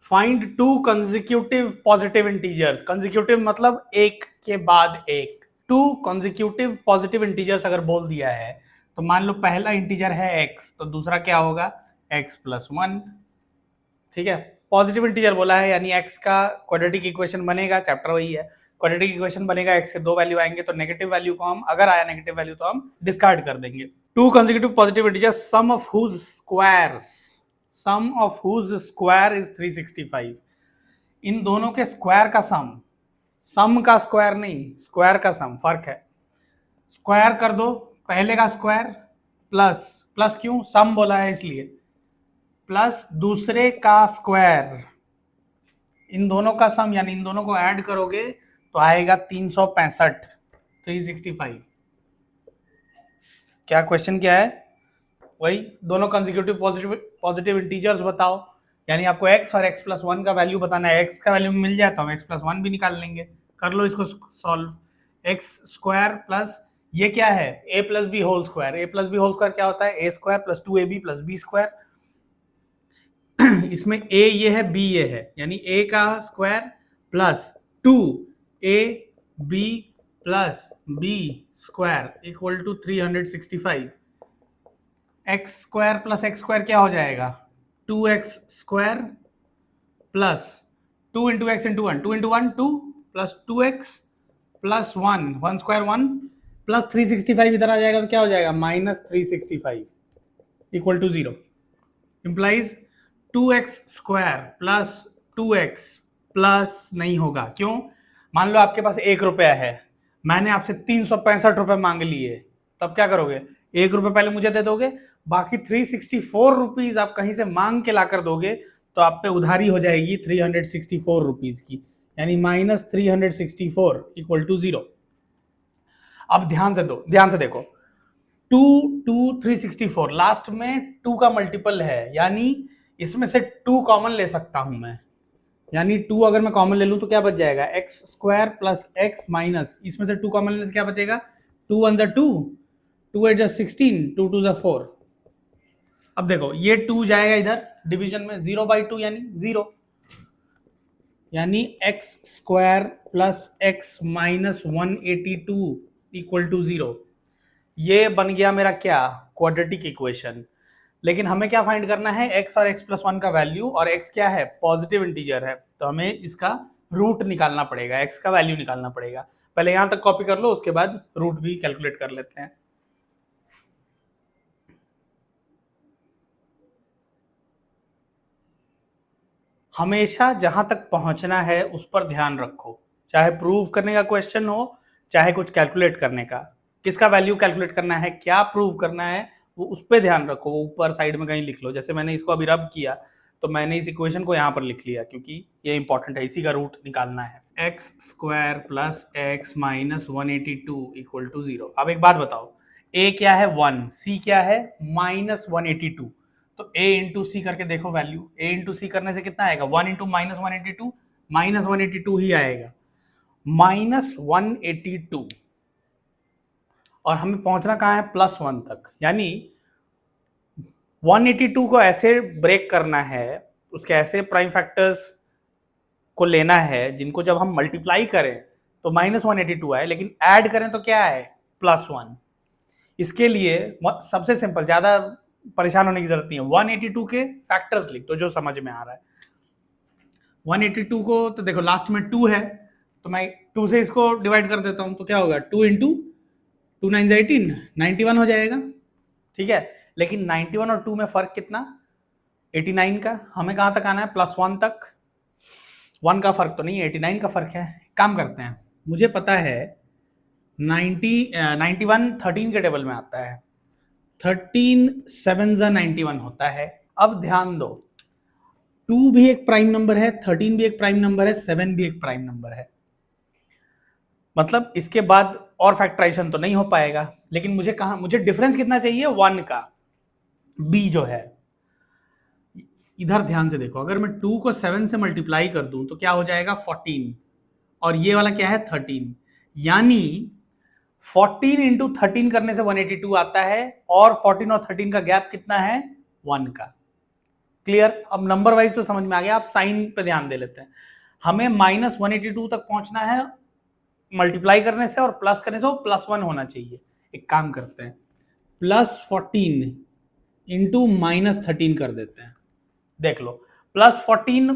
find 2 consecutive positive integers. Consecutive मतलब एक के बाद एक। 2 कंसेक्यूटिव पॉजिटिव इंटीजर्स अगर बोल दिया है तो मान लो पहला इंटीजर है x, तो दूसरा क्या होगा? x+1। ठीक है, पॉजिटिव इंटीजर बोला है यानी x का क्वाड्रेटिक इक्वेशन बनेगा, चैप्टर वही है, क्वाड्रेटिक इक्वेशन बनेगा, x के दो वैल्यू आएंगे, तो नेगेटिव वैल्यू को हम, अगर आया नेगेटिव वैल्यू तो हम डिस्कार्ड कर देंगे। 2 consecutive positive integers, sum of whose square is 365। इन दोनों के स्क्वायर का सम का स्क्वायर नहीं, स्क्वायर का सम, फर्क है। स्क्वायर कर दो पहले का स्क्वायर प्लस, प्लस क्यों? सम बोला है इसलिए, प्लस दूसरे का स्क्वायर, इन दोनों का सम, यानी इन दोनों को ऐड करोगे तो आएगा 365, 365। क्या क्वेश्चन क्या है? वही दोनों कंसेक्यूटिव पॉजिटिव इंटीजर्स बताओ, यानी आपको x और x+1 का वैल्यू बताना है। x का वैल्यू मिल जाए तो हम x+1 भी निकाल लेंगे। कर लो इसको सॉल्व। x² प्लस ये क्या है? a+b whole square. a+b whole square क्या होता है? a² + 2ab + b²। इसमें a ये है, b ये है, यानी a का square plus 2ab plus b² equal to 365। x² plus x² क्या हो जाएगा? 2x² plus 2 into x into 1, 2 into 1 2 plus 2x plus 1, 1 square 1 plus 365 इधर आ जाएगा तो क्या हो जाएगा minus 365 equal to 0 implies 2x square plus 2x plus नहीं होगा। क्यों? मान लो आपके पास 1 रुपया है, मैंने आपसे 365 रुपए मांग लिए, तब क्या करोगे? 1 रुपये पहले मुझे दे दोगे, बाकी 364 रुपीज आप कहीं से मांग के लाकर दोगे, तो आप पे उधारी हो जाएगी 364 रुपीज की, यानी माइनस 364 इक्वल टू 0। अब ध्यान से देखो 2 2 364 लास्ट में 2 का मल्टीपल है, यानी इसमें से 2 कॉमन ले सकता हूं मैं, यानी 2 अगर मैं कॉमन ले लूं तो क्या बच जाएगा x square plus x minus, इसमें से 2 कॉमन लेने से क्या बचेगा 2 1 2 2 8 16 2 2 4। अब देखो ये 2 जाएगा इधर डिवीजन में 0/2 यानी 0, यानी x square plus x minus 182 equal to 0। ये बन गया मेरा क्या क्वाड्रेटिक इक्वेशन। लेकिन हमें क्या फाइंड करना है x और x प्लस 1 का वैल्यू, और x क्या है पॉजिटिव इंटीजर है, तो हमें इसका रूट निकालना पड़ेगा, x का वैल्यू निकालना पड़ेगा। पहले यहां तक कॉपी कर लो, उसके बाद रूट भी कैलकुलेट कर लेते हैं। हमेशा जहां तक पहुंचना है उस पर ध्यान रखो, चाहे प्रूव करने का क्वेश्चन हो चाहे कुछ कैलकुलेट करने का। किसका वैल्यू कैलकुलेट करना है, क्या प्रूव करना है, वो उस पर ध्यान रखो, वो ऊपर साइड में कहीं लिख लो। जैसे मैंने इसको अभी रब किया तो मैंने इस इक्वेशन को यहाँ पर लिख लिया, क्योंकि ये इंपॉर्टेंट है, इसी का रूट निकालना है। X square plus x minus 182 equal to 0। अब एक बात बताओ, ए क्या है 1, सी क्या है माइनस 182, तो a इंटू सी करके देखो वैल्यू, a इंटू सी करने से कितना आएगा 1 इंटू माइनस 182, माइनस 182 ही आएगा, माइनस 182। और हमें पहुंचना कहां है प्लस 1 तक, यानी 182 को ऐसे ब्रेक करना है, उसके ऐसे प्राइम फैक्टर्स को लेना है जिनको जब हम मल्टीप्लाई करें तो माइनस 182 आए, लेकिन ऐड करें तो क्या आए प्लस 1। इसके लिए सबसे सिंपल, ज्यादा परेशान होने की जरूरत नहीं है, 182 के फैक्टर्स लिख दो जो समझ में आ रहा है। 182 को तो देखो लास्ट में 2 है, तो मैं 2 से इसको डिवाइड कर देता हूं, तो क्या होगा 2 इंटू 2 9 18 91 हो जाएगा, ठीक है। लेकिन 91 और 2 में फर्क कितना 89 का, हमें कहां तक आना है प्लस 1 तक, 1 का फर्क तो नहीं है 89 का फर्क है। काम करते हैं, मुझे पता है 91 13 के टेबल में आता है, 13 7 91 होता है। अब ध्यान दो 2 भी एक प्राइम नंबर है, 13 भी एक प्राइम नंबर है, 7 भी एक प्राइम नंबर है, मतलब इसके बाद और फैक्टराइजेशन तो नहीं हो पाएगा। लेकिन मुझे डिफरेंस कितना चाहिए 1 का, b जो है। इधर ध्यान से देखो, अगर मैं 2 को 7 से मल्टीप्लाई कर दूं तो क्या हो जाएगा 14, और ये वाला क्या है 13, यानी 14 इंटू 13 करने से 182 आता है, और 14 और 13 का गैप कितना है 1 का। क्लियर? अब नंबर वाइज तो समझ में आ गया, आप साइन पे ध्यान दे लेते हैं। हमें माइनस 182 तक पहुंचना है मल्टीप्लाई करने से, और प्लस करने से वो प्लस 1 होना चाहिए। एक काम करते हैं, प्लस 14 इंटू माइनस 13 कर देते हैं, देख लो प्लस 14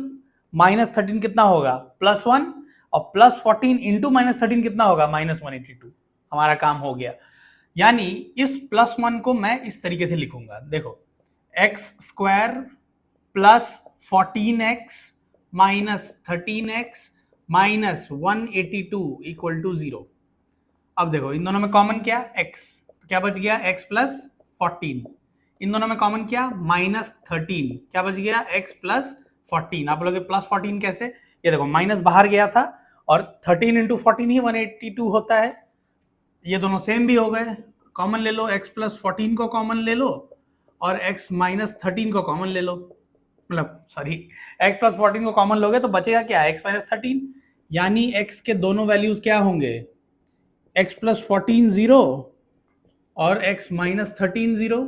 माइनस 13 कितना होगा प्लस 1, और प्लस 14 इंटू माइनस 13 कितना होगा माइनस 182। हमारा काम हो गया। यानी इस प्लस 1 को मैं इस तरीके से लिखूंगा, देखो x square plus 14x minus 13x minus 182 equal to 0। अब देखो इन दोनों में कॉमन क्या x, तो क्या बच गया x प्लस 14, इन दोनों में कॉमन क्या माइनस 13, क्या बच गया x प्लस 14। आप लोग प्लस 14 कैसे, ये देखो माइनस बाहर गया था, और 13 इंटू 14 ही 182 होता है, ये दोनों सेम भी हो गए, कॉमन ले लो, x प्लस 14 को कॉमन ले लो और x माइनस 13 को कॉमन ले लो, मतलब सॉरी x प्लस 14 को कॉमन लोगे तो बचेगा क्या x माइनस 13, यानी x के दोनों वैल्यूज क्या होंगे x प्लस 14 0 और x माइनस 13 0,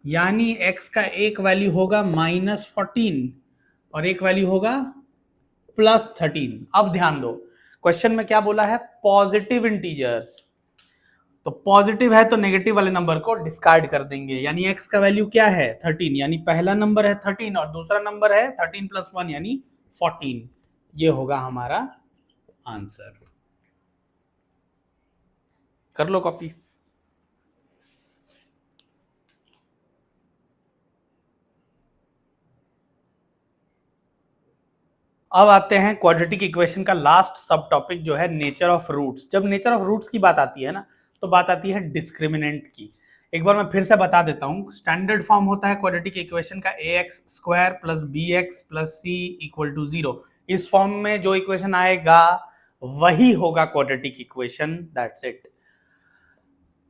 यानी x का एक वैल्यू होगा माइनस 14 और एक वैल्यू होगा प्लस 13। अब ध्यान दो क्वेश्चन में क्या बोला है पॉजिटिव इंटीजर्स, तो पॉजिटिव है तो नेगेटिव वाले नंबर को डिस्कार्ड कर देंगे, यानी x का वैल्यू क्या है 13, यानी पहला नंबर है 13 और दूसरा नंबर है 13 + 1 यानी 14। ये होगा हमारा आंसर। कर लो कॉपी। अब आते हैं क्वाड्रेटिक इक्वेशन का लास्ट सब टॉपिक जो है नेचर ऑफ रूट्स। जब नेचर ऑफ रूट्स की बात आती है ना, तो बात आती है डिस्क्रिमिनेंट की। एक बार मैं फिर से बता देता हूं, स्टैंडर्ड फॉर्म होता है क्वाड्रेटिक इक्वेशन का ax² + bx + c = 0। इस फॉर्म में जो इक्वेशन आएगा वही होगा quadratic equation, that's it.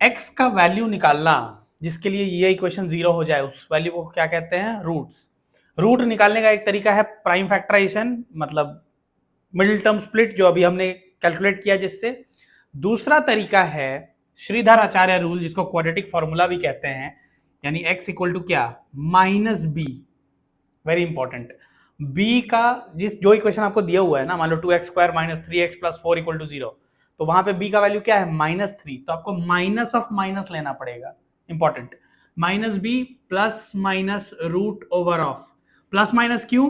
x का वैल्यू निकालना जिसके लिए ये इक्वेशन 0 हो जाए, उस वैल्यू को क्या कहते हैं, रूट्स। रूट निकालने का एक तरीका है प्राइम फैक्टराइजेशन, मतलब मिडिल टर्म स्प्लिट, जो अभी हमने कैलकुलेट किया जिससे। दूसरा तरीका है श्रीधर आचार्य रूल, जिसको क्वाड्रेटिक फॉर्मूला भी कहते हैं, यानी x = क्या, -b। वेरी इंपॉर्टेंट, b का जो इक्वेशन आपको दिया हुआ है ना, मान लो 2x² - 3x + 4 = 0, तो वहां पे b का वैल्यू क्या है, -3, तो आपको माइनस ऑफ माइनस लेना पड़ेगा। Important, -b ± √/। प्लस माइनस क्यों,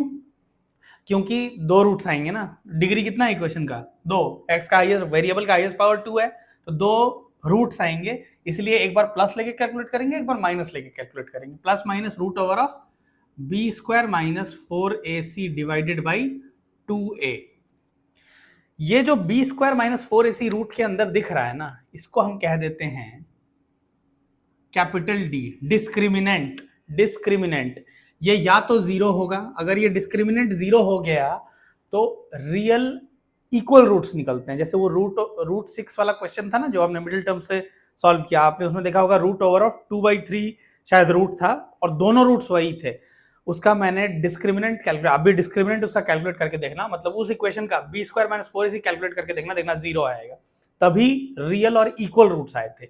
क्योंकि दो रूट्स आएंगे ना। डिग्री कितना है इक्वेशन का, 2। x का हाईएस्ट, वेरिएबल का हाईएस्ट पावर 2 है, तो 2 रूट्स आएंगे, इसलिए एक बार प्लस लेके कैलकुलेट करेंगे, एक बार माइनस लेके कैलकुलेट करेंगे। Plus minus √/b² - 4ac / 2a। ये जो b² - 4ac रूट के अंदर दिख रहा है ना, इसको हम कह देते हैं कैपिटल D, डिस्क्रिमिनेंट। डिस्क्रिमिनेंट ये या तो 0 होगा, अगर ये डिस्क्रिमिनेंट 0 हो गया तो रियल इक्वल रूट्स निकलते हैं। जैसे वो रूट 6 वाला क्वेश्चन था ना, जो हमने मिडिल टर्म से सॉल्व किया, आपने उसमें देखा होगा √/2/3 शायद रूट था और दोनों रूट्स वही थे। उसका मैंने डिस्क्रिमिनेंट कैलकुलेट, अभी डिस्क्रिमिनेंट उसका कैलकुलेट करके देखना, मतलब उस इक्वेशन का b² - 4ac कैलकुलेट करके देखना, 0 आएगा, तभी रियल और इक्वल रूट्स आए थे।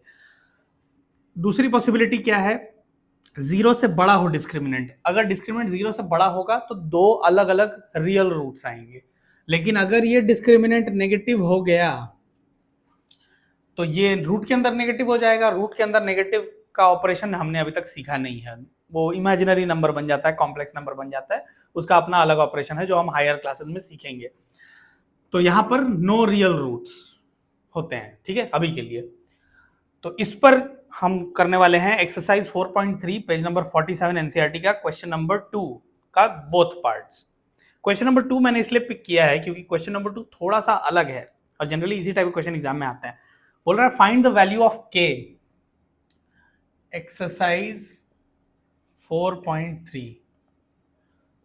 दूसरी पॉसिबिलिटी क्या है, 0 से बड़ा हो डिस्क्रिमिनेंट। अगर डिस्क्रिमिनेंट 0 से बड़ा होगा तो दो अलग अलग रियल रूट्स आएंगे, लेकिन अगर ये डिस्क्रिमिनेंट नेगेटिव हो गया तो ये रूट के अंदर नेगेटिव हो जाएगा। रूट के अंदर नेगेटिव का ऑपरेशन हमने अभी तक सीखा नहीं है, वो इमेजिनरी नंबर बन जाता है, कॉम्प्लेक्स नंबर बन जाता है, उसका अपना अलग ऑपरेशन है जो हम हायर क्लासेस में सीखेंगे। तो यहां पर नो रियल रूट्स होते हैं, ठीक है, अभी के लिए। तो इस पर हम करने वाले हैं एक्सरसाइज 4.3 पेज नंबर 47 एनसीईआरटी का क्वेश्चन नंबर 2 का बोथ पार्ट्स। क्वेश्चन नंबर 2 मैंने इसलिए पिक किया है क्योंकि क्वेश्चन नंबर 2 थोड़ा सा अलग है और जनरली इसी टाइप के क्वेश्चन एग्जाम में आते हैं। बोल रहा है find the value of k। Exercise 4.3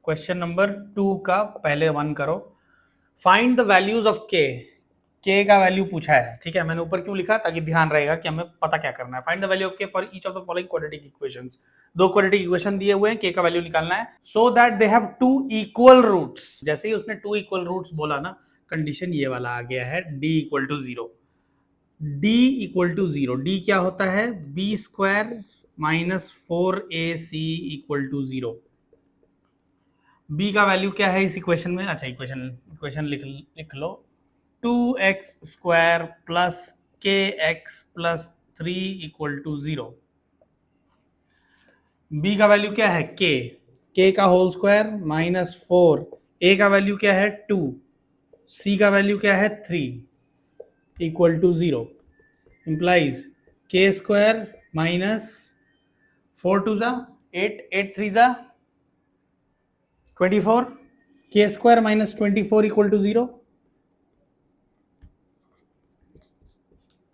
question number 2 का पहले 1 करो। Find the values of k का वैल्यू पूछा है, ठीक है। मैंने ऊपर क्यों लिखा, ताकि ध्यान रहेगा कि हमें पता क्या करना है। Find the value of k for each of the following quadratic equations. दो क्वाड्रेटिक इक्वेशन दिए हुए हैं, k का वैल्यू निकालना है, so that they have 2 equal roots. जैसे ही उसने 2 इक्वल रूट्स बोला ना, कंडीशन ये वाला आ गया है, d = 0। d = 0, d क्या होता है, b² - 4ac = 0। b का वैल्यू क्या है इस इक्वेशन में, अच्छा इक्वेशन लिख लो, 2x² + kx + 3 = 0। b का वैल्यू क्या है, k का होल स्क्वायर -4, a का वैल्यू क्या है 2, c का वैल्यू क्या है 3 = 0। implies k² - 4 2 8, 8 3 24, k² - 24 = 0,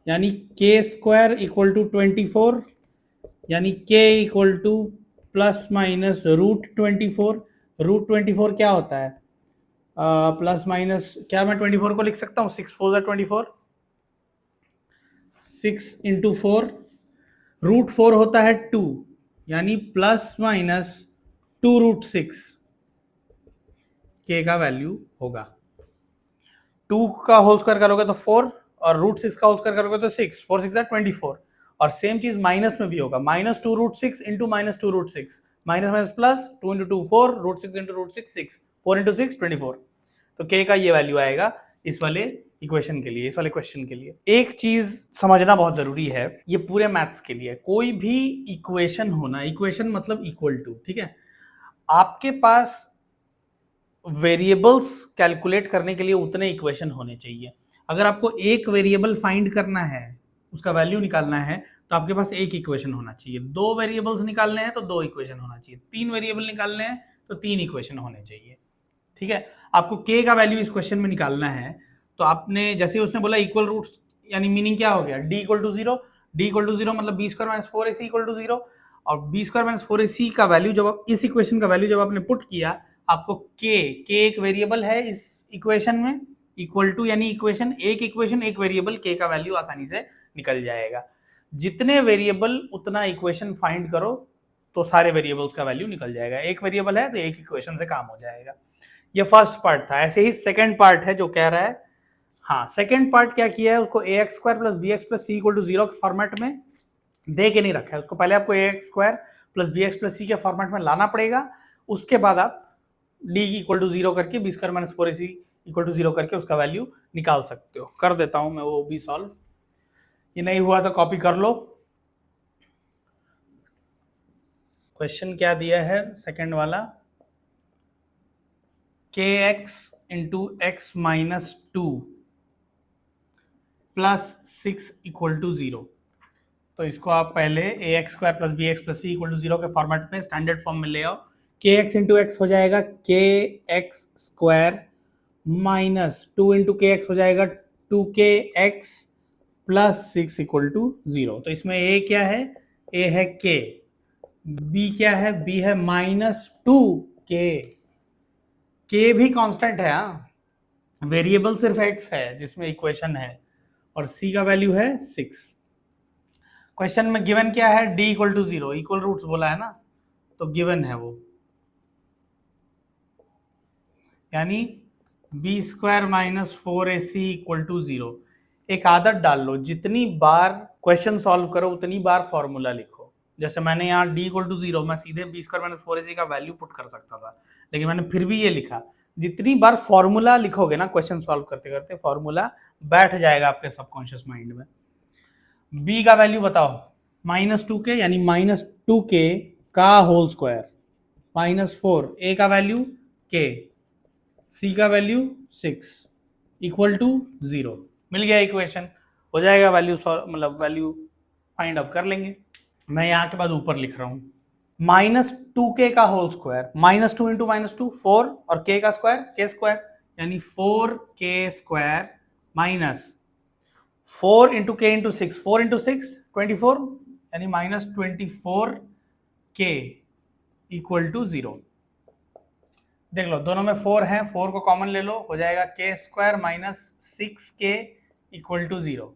यानी k² = 24, यानी k = ± √24। √24 क्या होता है, प्लस माइनस, क्या मैं 24 को लिख सकता हूँ, 6 4 24, 6 × 4, √4 होता है 2, यानी ±2√6 k का वैल्यू होगा। 2 का होल स्क्वायर करोगे तो 4 और √6 का होल स्क्वायर करोगे तो 6, 4 6 24। और सेम चीज माइनस में भी होगा, -2√6 × -2√6, माइनस माइनस प्लस, 2 × 2 4, √6 × √6 6, 4 × 6 24। तो k का ये वैल्यू आएगा, इस वाले इक्वेशन के लिए, इस वाले क्वेश्चन के लिए। एक चीज समझना बहुत जरूरी है, ये पूरे मैथ्स के लिए, कोई भी इक्वेशन होना, इक्वेशन मतलब इक्वल टू, ठीक है, आपके पास वेरिएबल्स कैलकुलेट करने के लिए उतने इक्वेशन होने चाहिए। अगर आपको एक वेरिएबल फाइंड करना है, उसका वैल्यू निकालना है, तो आपके पास एक इक्वेशन होना चाहिए। दो वेरिएबल्स निकालने हैं तो दो इक्वेशन होना चाहिए। तीन वेरिएबल निकालने हैं तो तीन इक्वेशन होने चाहिए, ठीक है। आपको k का वैल्यू इस क्वेश्चन में निकालना है, तो आपने जैसे उसने बोला इक्वल रूट्स, यानी मीनिंग क्या हो गया, d equal to zero, d equal to zero मतलब B square minus four A C equal to zero. और बी स्क्वायर माइनस फोर ए सी का वैल्यू जब आप इस इक्वेशन का वैल्यू जब आपने पुट किया, आपको k एक वेरिएबल है इस इक्वेशन में, इक्वल टू यानी इक्वेशन एक वेरिएबल k का वैल्यू आसानी से निकल जाएगा। जितने वेरिएबल उतना इक्वेशन फाइंड करो तो सारे वेरिएबल्स का वैल्यू निकल जाएगा। एक वेरिएबल है तो एक इक्वेशन से काम हो जाएगा। ये फर्स्ट पार्ट था। ऐसे ही सेकंड पार्ट है जो कह रहा है, हाँ सेकंड पार्ट क्या किया है, उसको ax square plus B x plus C equal to zero के फॉर्मेट में दे के नहीं रखा है उसको। पहले आपको ax square plus B x plus C के फॉर्मेट में लाना पड़ेगा, उसके बाद आप d इक्वल टू जीरो करके B square minus four A C equal to zero करके उसका वैल्यू निकाल सकते हो। कर देता हूं मैं वो भी सॉल्व, ये नहीं हुआ तो कॉपी कर लो। क्वेश्चन क्या दिया है सेकंड वाला, kx into x minus two plus six equal to zero. तो इसको आप पहले A X square plus B x plus C equal to zero के फॉर्मेट में स्टैंडर्ड फॉर्म में ले आओ। के एक्स इंटू एक्स हो जाएगा k x square minus two into k x हो जाएगा two k x plus six equal to zero. तो इसमें ए क्या है, ए है के, बी क्या है, बी है माइनस टू के भी कांस्टेंट है, हाँ वेरिएबल सिर्फ एक्स है जिसमें इक्वेशन है, और सी का वैल्यू है सिक्स। क्वेश्चन में गिवन क्या है, d इक्वल टू जीरो, इक्वल रूट्स बोला है ना, तो गिवन है वो, यानी b square minus four A C equal to zero. एक आदत डाल लो, जितनी बार क्वेश्चन सॉल्व करो उतनी बार फॉर्मूला लिखो। जैसे मैंने यहाँ d इक्वल टू जीरो, मैं सीधे बी स्क्वायर माइनस फोर ए सी का वैल्यू पुट कर सकता था, लेकिन मैंने फिर भी ये लिखा। जितनी बार फॉर्मूला लिखोगे ना क्वेश्चन सॉल्व करते करते, फॉर्मूला बैठ जाएगा आपके सबकॉन्शियस माइंड में। b का वैल्यू बताओ, माइनस टू के यानी माइनस टू के का whole square minus four, a का वैल्यू k, c का value six equal to zero. मिल गया इक्वेशन, हो जाएगा वैल्यू मतलब वैल्यू फाइंड आउट कर लेंगे। मैं यहाँ के बाद ऊपर लिख रहा हूँ माइनस टू के का whole square, minus two into minus two four, और k का स्क्वायर के स्क्वायर, यानी four k square minus four into k into six, four into six 24, यानी माइनस 24 के इक्वल टू जीरो। देख लो दोनों में फोर है, फोर को कॉमन ले लो, हो जाएगा के स्क्वायर माइनस सिक्स के इक्वल टू जीरो।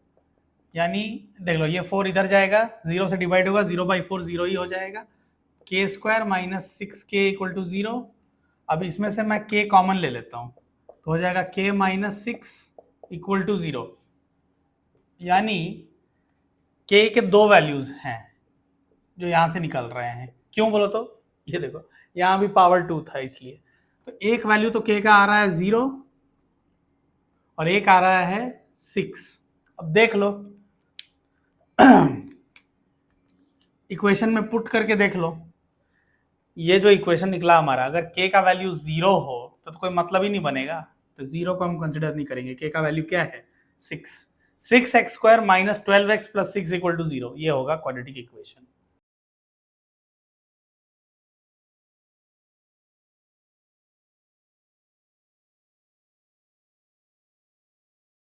यानी देख लो ये फोर इधर जाएगा, जीरो से डिवाइड होगा, जीरो बाई फोर जीरो ही हो जाएगा, के स्क्वायर माइनस सिक्स के इक्वल टू जीरो। अब इसमें से मैं के कॉमन ले लेता हूँ, तो हो जाएगा k minus six equal to zero. यानी k के दो वैल्यूज हैं जो यहां से निकल रहे हैं। क्यों बोलो तो ये देखो, यहां भी पावर टू था इसलिए, तो एक वैल्यू तो k का आ रहा है जीरो और एक आ रहा है सिक्स। अब देख लो इक्वेशन में पुट करके देख लो, ये जो इक्वेशन निकला हमारा, अगर k का वैल्यू जीरो हो तो कोई मतलब ही नहीं बनेगा, तो जीरो को हम कंसिडर नहीं करेंगे। k का वैल्यू क्या है, six, six x square minus twelve x plus six equal to zero, ये होगा क्वाड्रेटिक इक्वेशन।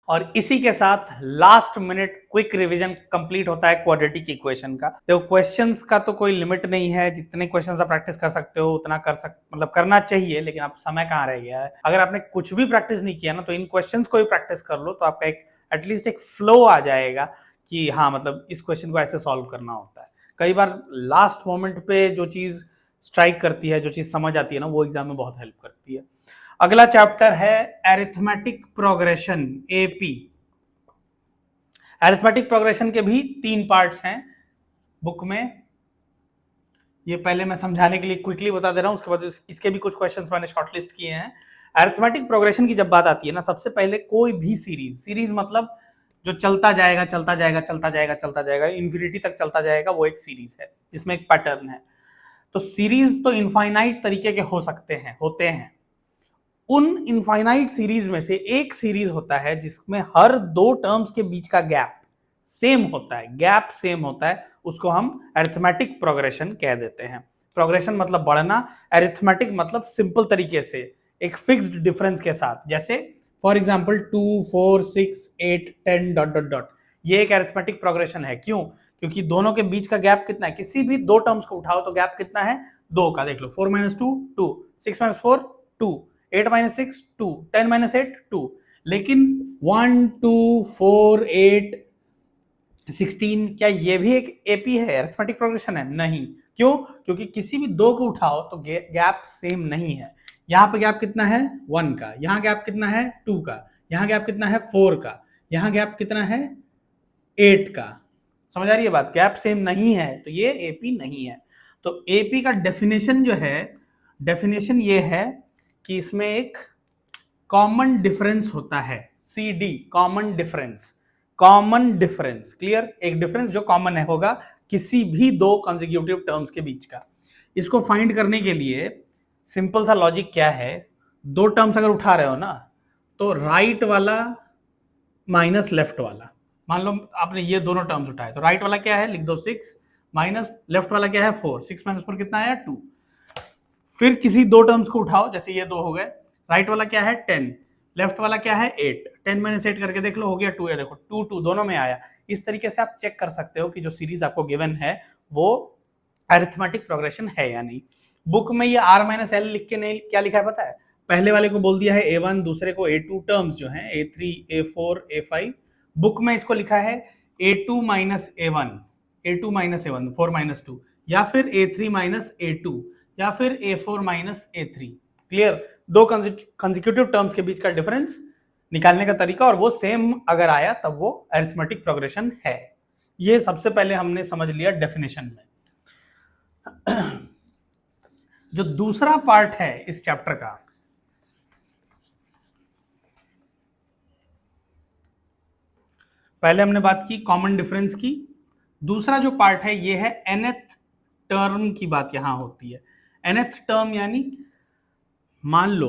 और इसी के साथ last minute quick revision complete होता है क्वाड्रेटिक इक्वेशन का। देखो क्वेश्चंस का तो कोई लिमिट नहीं है, जितने क्वेश्चंस आप प्रैक्टिस कर सकते हो उतना मतलब करना चाहिए, लेकिन आप समय कहाँ रह गया है। अगर आपने कुछ भी प्रैक्टिस नहीं किया ना, तो इन क्वेश्चंस को भी प्रैक्टिस कर लो, तो आपका एक एटलीस्ट एक फ्लो आ जाएगा कि हाँ मतलब इस क्वेश्चन को ऐसे सॉल्व करना होता है। कई बार लास्ट मोमेंट पे जो चीज स्ट्राइक करती है, जो चीज समझ आती है ना, वो एग्जाम में बहुत हेल्प करती है। अगला चैप्टर है arithmetic progression, AP. Arithmetic progression के भी तीन पार्ट्स हैं बुक में, ये पहले मैं समझाने के लिए क्विकली बता दे रहा हूं, उसके बाद इसके भी कुछ क्वेश्चंस मैंने शॉर्टलिस्ट किए हैं। अरिथमेटिक प्रोग्रेशन की जब बात आती है ना, सबसे पहले कोई भी सीरीज मतलब जो चलता जाएगा चलता जाएगा चलता जाएगा चलता जाएगा इंफिनिटी तक चलता जाएगा, वो एक सीरीज है जिसमें एक पैटर्न है। तो सीरीज तो इनफाइनाइट तरीके के हो सकते हैं, होते हैं। उन इनफाइनाइट सीरीज में से एक सीरीज होता है जिसमें हर दो टर्म्स के बीच का गैप सेम होता है, गैप सेम होता है, उसको हम अरिथमेटिक प्रोग्रेशन कह देते हैं। प्रोग्रेशन मतलब बढ़ना, अरिथमेटिक मतलब सिंपल तरीके से एक फिक्स्ड डिफरेंस के साथ, जैसे for example 2 4 6 8 10 dot dot dot, ये एक अरिथमेटिक प्रोग्रेशन है। क्यों? क्योंकि दोनों के बीच का गैप कितना है, किसी भी दो टर्म्स को उठाओ तो गैप कितना है, 2 का। देख लो 4 - 2 2, 6 - 4 2, 8 - 6 2, 10 - 8 2। लेकिन 1 2 4 8 16 क्या ये भी एक एपी है, अरिथमेटिक प्रोग्रेशन है? नहीं। क्यों? क्योंकि किसी भी दो को उठाओ तो गैप सेम नहीं है। यहाँ पे गैप कितना है, 1 का, यहाँ गैप कितना है, 2 का, यहाँ गैप कितना है, 4 का, यहाँ गैप कितना है, 8 का। समझ आ रही है बात? गैप सेम नहीं है तो ये एपी नहीं है। तो एपी का डेफिनेशन जो है, डेफिनेशन ये है कि इसमें एक कॉमन डिफरेंस होता है, CD common difference. Common difference clear, एक डिफरेंस जो कॉमन है होगा किसी भी दो कंसेक्यूटिव टर्म्स के बीच का। इसको फाइंड करने के लिए सिंपल सा लॉजिक क्या है, दो टर्म्स अगर उठा रहे हो ना तो राइट वाला माइनस लेफ्ट वाला, मान लो आपने ये दोनों टर्म्स उठाए तो राइट वाला क्या है, लिख दो 6 माइनस लेफ्ट वाला क्या है 4, 6 - 4 कितना आया 2। फिर किसी दो टर्म्स को उठाओ, जैसे ये दो हो गए, राइट वाला क्या है 10, लेफ्ट वाला क्या है 8, 10 - 8 करके देख लो, हो गया 2 है, देखो 2 2 दोनों में आया। इस तरीके से आप चेक कर सकते हो कि जो सीरीज आपको गिवन है वो अरिथमेटिक प्रोग्रेशन है या नहीं। बुक में ये R - L लिख के नहीं, क्या लिखा है पता है? पहले वाले को बोल दिया है A1, दूसरे को A2, टर्म्स जो हैं A3 A4 A5। बुक में इसको लिखा है A2 - A1, A2 - A1 4 - 2, या फिर A3 - A2, या फिर A4 - A3। क्लियर? दो कंसेक्यूटिव टर्म्स के बीच का डिफरेंस निकालने का तरीका, और वो सेम अगर आया तब वो अरिथमेटिक प्रोग्रेशन है। ये सबसे पहले हमने समझ लिया डेफिनेशन में। जो दूसरा पार्ट है इस चैप्टर का, पहले हमने बात की कॉमन डिफरेंस की, दूसरा जो पार्ट है ये है nth टर्म की बात यहां होती है। nth टर्म यानी मान लो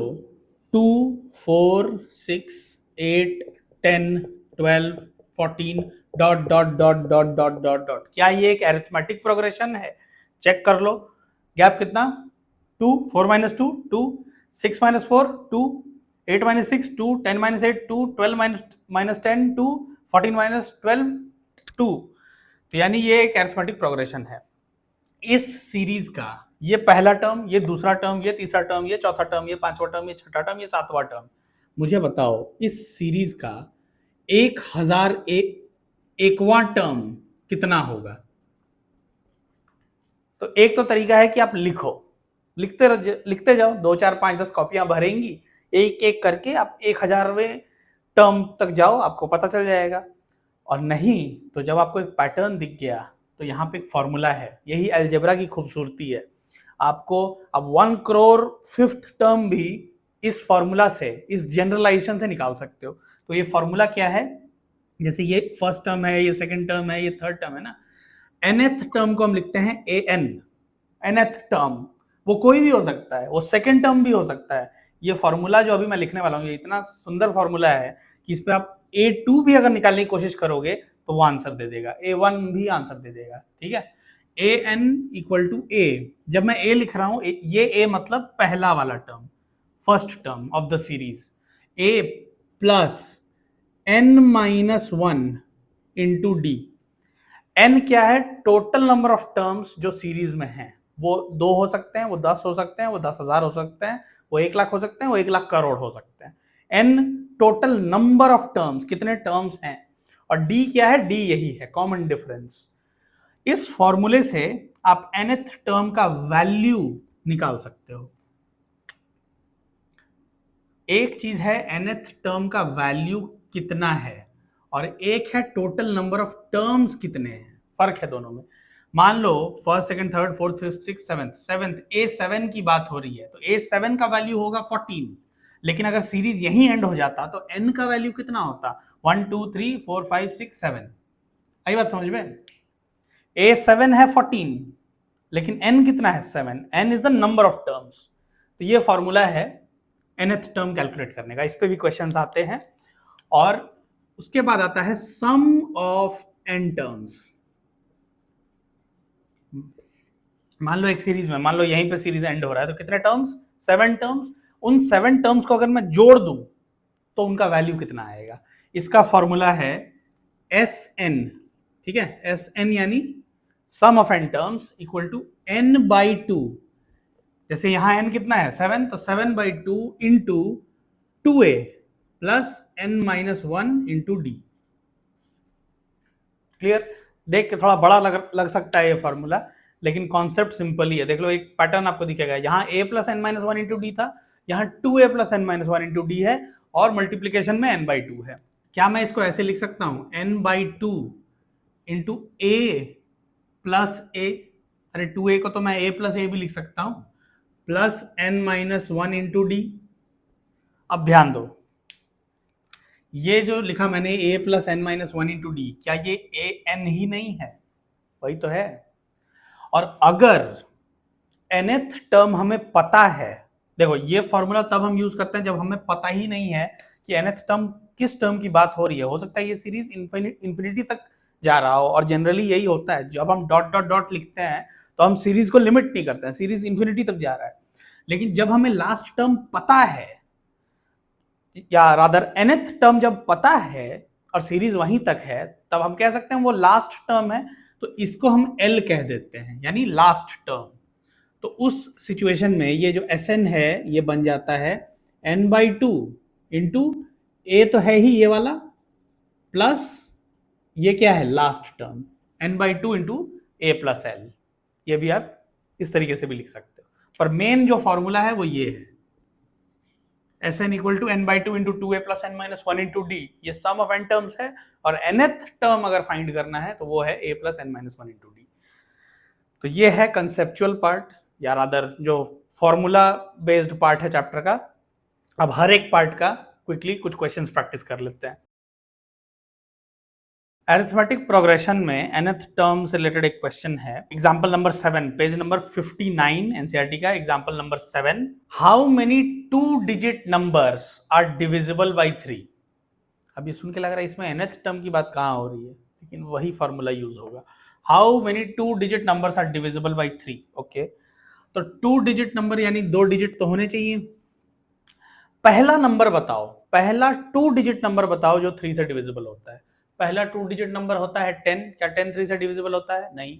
2 4 6 8 10 12 14 dot dot dot dot dot dot dot, क्या ये एक अरिथमेटिक प्रोग्रेशन है? चेक कर लो, गैप कितना, 2 4 - 2 2, 6 - 4 2, 8 - 6 2, 10 - 8 2, 12 - 10 2, 14 - 12 2। तो यानी ये एक अरिथमेटिक प्रोग्रेशन है। इस सीरीज का ये पहला टर्म, ये दूसरा टर्म, ये तीसरा टर्म, ये चौथा टर्म, ये पांचवा टर्म, ये छठा टर्म, ये सातवां टर्म, मुझे बताओ इस सीरीज का 1001वां टर्म कितना होगा? तो एक तो तरीका है कि आप लिखते जाओ, 2 4 5 10 कॉपियां भरेंगी, एक एक करके आप 1000वें टर्म तक जाओ, आपको पता चल जाएगा। और नहीं तो जब आपको एक पैटर्न दिख गया तो यहाँ पे एक फॉर्मूला है, यही अलजेब्रा की खूबसूरती है। आपको अब 1 करोड़ 5th टर्म भी इस फॉर्मूला से, इस जनरलाइजेशन से निकाल सकते हो। तो ये फॉर्मूला क्या है, जैसे ये फर्स्ट टर्म है, ये सेकंड टर्म है, ये थर्ड टर्म है ना, nth टर्म को हम लिखते हैं an। nth टर्म वो कोई भी हो सकता है, वो सेकंड टर्म भी हो सकता है। ये फॉर्मूला जो अभी मैं लिखने वाला हूँ, ये इतना सुंदर फॉर्मूला है कि इस पे आप A2 भी अगर निकालने की कोशिश करोगे तो वो आंसर दे देगा, A1 भी आंसर दे देगा। ठीक है, an = A। जब मैं A लिख रहा हूं, ये A मतलब पहला वाला term, first term of the series, A plus n-1 into D। n क्या है, टोटल नंबर ऑफ टर्म्स जो सीरीज में हैं। वो 2 हो सकते हैं, वो 10 हो सकते हैं, वो 10,000 हो सकते हैं, वो 1 लाख हो सकते हैं, वो 1 लाख करोड़ हो सकते हैं। n total number of terms, कितने टर्म्स हैं। और d क्या है, d यही है कॉमन डिफरेंस। इस फॉर्मूले से आप nth टर्म का वैल्यू निकाल सकते हो। एक चीज है nth टर्म का वैल्यू कितना है, और एक है टोटल नंबर ऑफ टर्म्स कितने हैं, फर्क है दोनों में। मान लो first second third fourth fifth six seventh A7 की बात हो रही है तो A7 का वैल्यू होगा 14, लेकिन अगर सीरीज यहीं एंड हो जाता तो n का वैल्यू कितना होता? 1 2 3 4 5 6 7। आई बात समझ में? A7 है 14, लेकिन n कितना है? 7। n is the number of terms. तो ये फॉर्मूला है nth टर्म कैलकुलेट करने का। इस पे भी क्वेश्चंस आते हैं। और उसके बाद आता है सम ऑफ n टर्म्स। मान लो एक सीरीज में, मान लो यहीं पे सीरीज एंड हो रहा है, तो कितने टर्म्स? 7 टर्म्स। उन 7 टर्म्स को अगर मैं जोड़ दूं तो उनका वैल्यू कितना आएगा? इसका फॉर्मूला है Sn। ठीक है, Sn यानी sum of n terms equal to n/2। जैसे यहां n कितना है? 7, तो 7/2 into 2a plus n-1 into d। Clear? देख के थोड़ा बड़ा लग सकता है ये फॉर्मूला, लेकिन कॉन्सेप्ट सिंपल ही है। देख लो, एक पैटर्न आपको दिखेगा। यहाँ a plus n-1 into D था, यहाँ 2a plus n-1 into D है, और मल्टीप्लीकेशन में n/2 है। क्या मैं इसको ऐसे लिख सकता हूं? n/2 into a plus a। अरे 2a को तो मैं a प्लस a भी लिख सकता हूं, प्लस n-1 इंटू डी। अब ध्यान दो, ये जो लिखा मैंने a plus n-1 into D, क्या ये a n ही नहीं है? वही तो है। और अगर nth टर्म हमें पता है, देखो ये फॉर्मूला तब हम यूज करते हैं जब हमें पता ही नहीं है कि nth टर्म किस टर्म की बात हो रही है। हो सकता है ये सीरीज इंफिनिटी तक जा रहा हो, और जनरली यही होता है, जब हम डॉट डॉट डॉट लिखते हैं तो हम सीरीज को लिमिट नहीं करते हैं, सीरीज इंफिनिटी तक जा रहा है। लेकिन जब हमें लास्ट टर्म पता है, या रादर nth टर्म जब पता है और सीरीज वहीं तक है, तब हम कह सकते हैं वो लास्ट टर्म है, तो इसको हम L कह देते हैं, यानी लास्ट टर्म। तो उस सिचुएशन में ये जो Sn है ये बन जाता है n/2 इंटू a तो है ही ये वाला, प्लस ये क्या है? Last term, n/2 into a plus l। ये भी आप इस तरीके से भी लिख सकते हो, पर मेन जो फॉर्मूला है वो ये है, Sn equal to n/2 into 2a plus n-1 into d। ये सम ऑफ n टर्म्स है, और nth टर्म अगर फाइंड करना है तो वो है a plus n-1 into d। तो ये है कंसेप्चुअल पार्ट, या रादर जो फॉर्मूला बेस्ड पार्ट है चैप्टर का। अब हर एक पार्ट का क्विकली कुछ क्वेश्चंस प्रैक्टिस कर लेते हैं। अरिथमेटिक प्रोग्रेशन में nth टर्म से रिलेटेड एक क्वेश्चन है, example number 7, page number 59 NCERT का, example number 7। How many 2 digit numbers are divisible by 3? अब ये सुन के लग रहा है इसमें nth टर्म की बात कहां हो रही है, लेकिन वही फॉर्मूला यूज होगा। How many 2 digit numbers are divisible by 3? Okay, तो 2 डिजिट नंबर यानी 2 डिजिट तो होने चाहिए। पहला नंबर बताओ, पहला 2 डिजिट नंबर बताओ जो 3 से डिविजिबल होता है। पहला 2 डिजिट नंबर होता है 10, क्या 10 3 से डिविजिबल होता है? नहीं।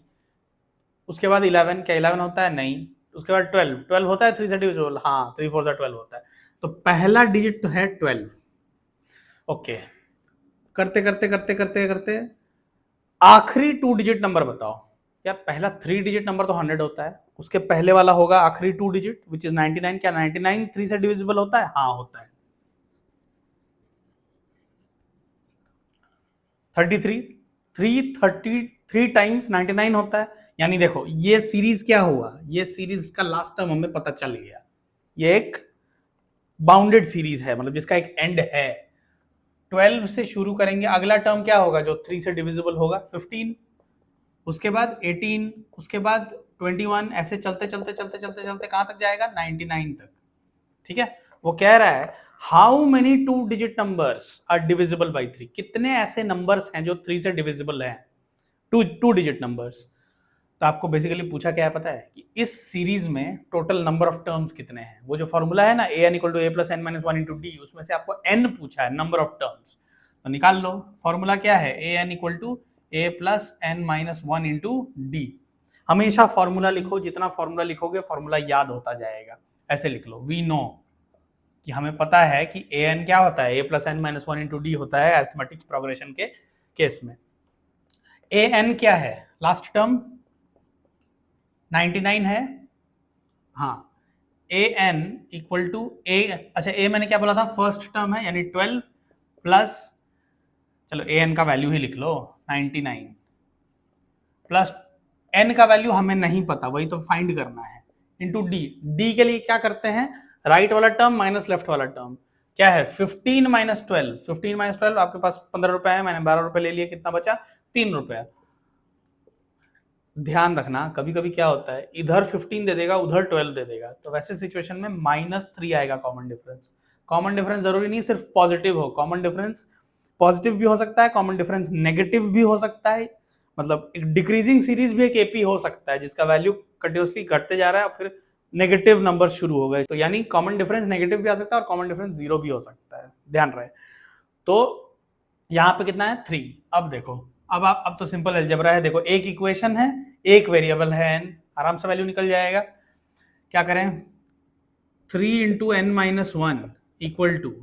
उसके बाद 11, क्या 11 होता है? नहीं। उसके बाद 12, 12 होता है 3 से डिविजिबल? हाँ, 3 4 से 12 होता है। तो पहला डिजिट तो है 12। ओके, करते करते करते करते करते आखिरी 2 डिजिट नंबर बताओ। यार पहला 3 डिजिट नंबर तो 100 होता है, उसके पहले वाला होगा आखिरी 2 डिजिट विच इज 99। क्या 99 3 से डिविजिबल होता है? हाँ होता है। 33, 333 टाइम्स 99 होता है। यानी देखो ये सीरीज क्या हुआ, ये सीरीज का लास्ट टर्म हमें पता चल गया। ये एक बाउंडेड सीरीज है, मतलब जिसका एक एंड है। 12 से शुरू करेंगे, अगला टर्म क्या होगा जो 3 से डिविजिबल होगा? 15, उसके बाद 18, उसके बाद 21, ऐसे चलते चलते चलते चलते चलते कहां तक जाएगा? 99 तक। ठीक है, वो कह रहा है how many 2 digit numbers are divisible by 3? कितने ऐसे नंबर्स हैं जो 3 से डिविजिबल हैं, 2 डिजिट नंबर्स। तो आपको बेसिकली पूछा क्या है पता है, कि इस सीरीज में टोटल नंबर ऑफ टर्म्स कितने हैं। वो जो फॉर्मूला है ना an equal to a plus n-1 into d, उसमें से आपको n पूछा है, नंबर ऑफ टर्म्स। तो निकाल लो, फॉर्मूला क्या है? an equal to a plus n-1 into d. हमेशा फॉर्मूला लिखो, जितना फॉर्मूला लिखोगे फॉर्मूला याद होता जाएगा। ऐसे लिख लो, वी नो, कि हमें पता है कि an क्या होता है? a plus n-1 into D होता है अरिथमेटिक प्रोग्रेशन के केस में। an क्या है? लास्ट टर्म 99 है। हाँ, an इक्वल टू a, अच्छा a मैंने क्या बोला था? फर्स्ट टर्म है, यानी 12 प्लस, चलो an का वैल्यू ही लिख लो 99, प्लस n का वैल्यू हमें नहीं पता, वही तो फाइंड करना है, इंटू d। d के लिए क्या करते हैं? राइट वाला टर्म माइनस लेफ्ट वाला टर्म क्या है, 15 माइनस 12, 15 माइनस 12, आपके पास 15 रुपए है, मैंने 12 रुपए ले लिए, कितना बचा, 3 रुपए। ध्यान रखना कभी कभी क्या होता है, इधर 15 दे देगा उधर 12 दे देगा, तो वैसे सिचुएशन में -3 आएगा कॉमन डिफरेंस। कॉमन डिफरेंस जरूरी नहीं सिर्फ पॉजिटिव हो, कॉमन डिफरेंस पॉजिटिव भी हो सकता है, कॉमन डिफरेंस नेगेटिव भी हो सकता है, मतलब एक डिक्रीजिंग सीरीज भी एक एपी हो सकता है जिसका वैल्यू कंटिन्यूअसली घटते जा रहा है और फिर नेगेटिव नंबर शुरू हो गए, तो यानी कॉमन डिफरेंस नेगेटिव भी आ सकता है और कॉमन डिफरेंस 0 भी हो सकता है, ध्यान रहे। तो यहाँ पे कितना है 3। अब देखो, अब तो सिंपल अलजेब्रा है, देखो एक इक्वेशन है, एक वेरिएबल है n, आराम से वैल्यू निकल जाएगा। क्या करें, 3 into n minus 1 equal to,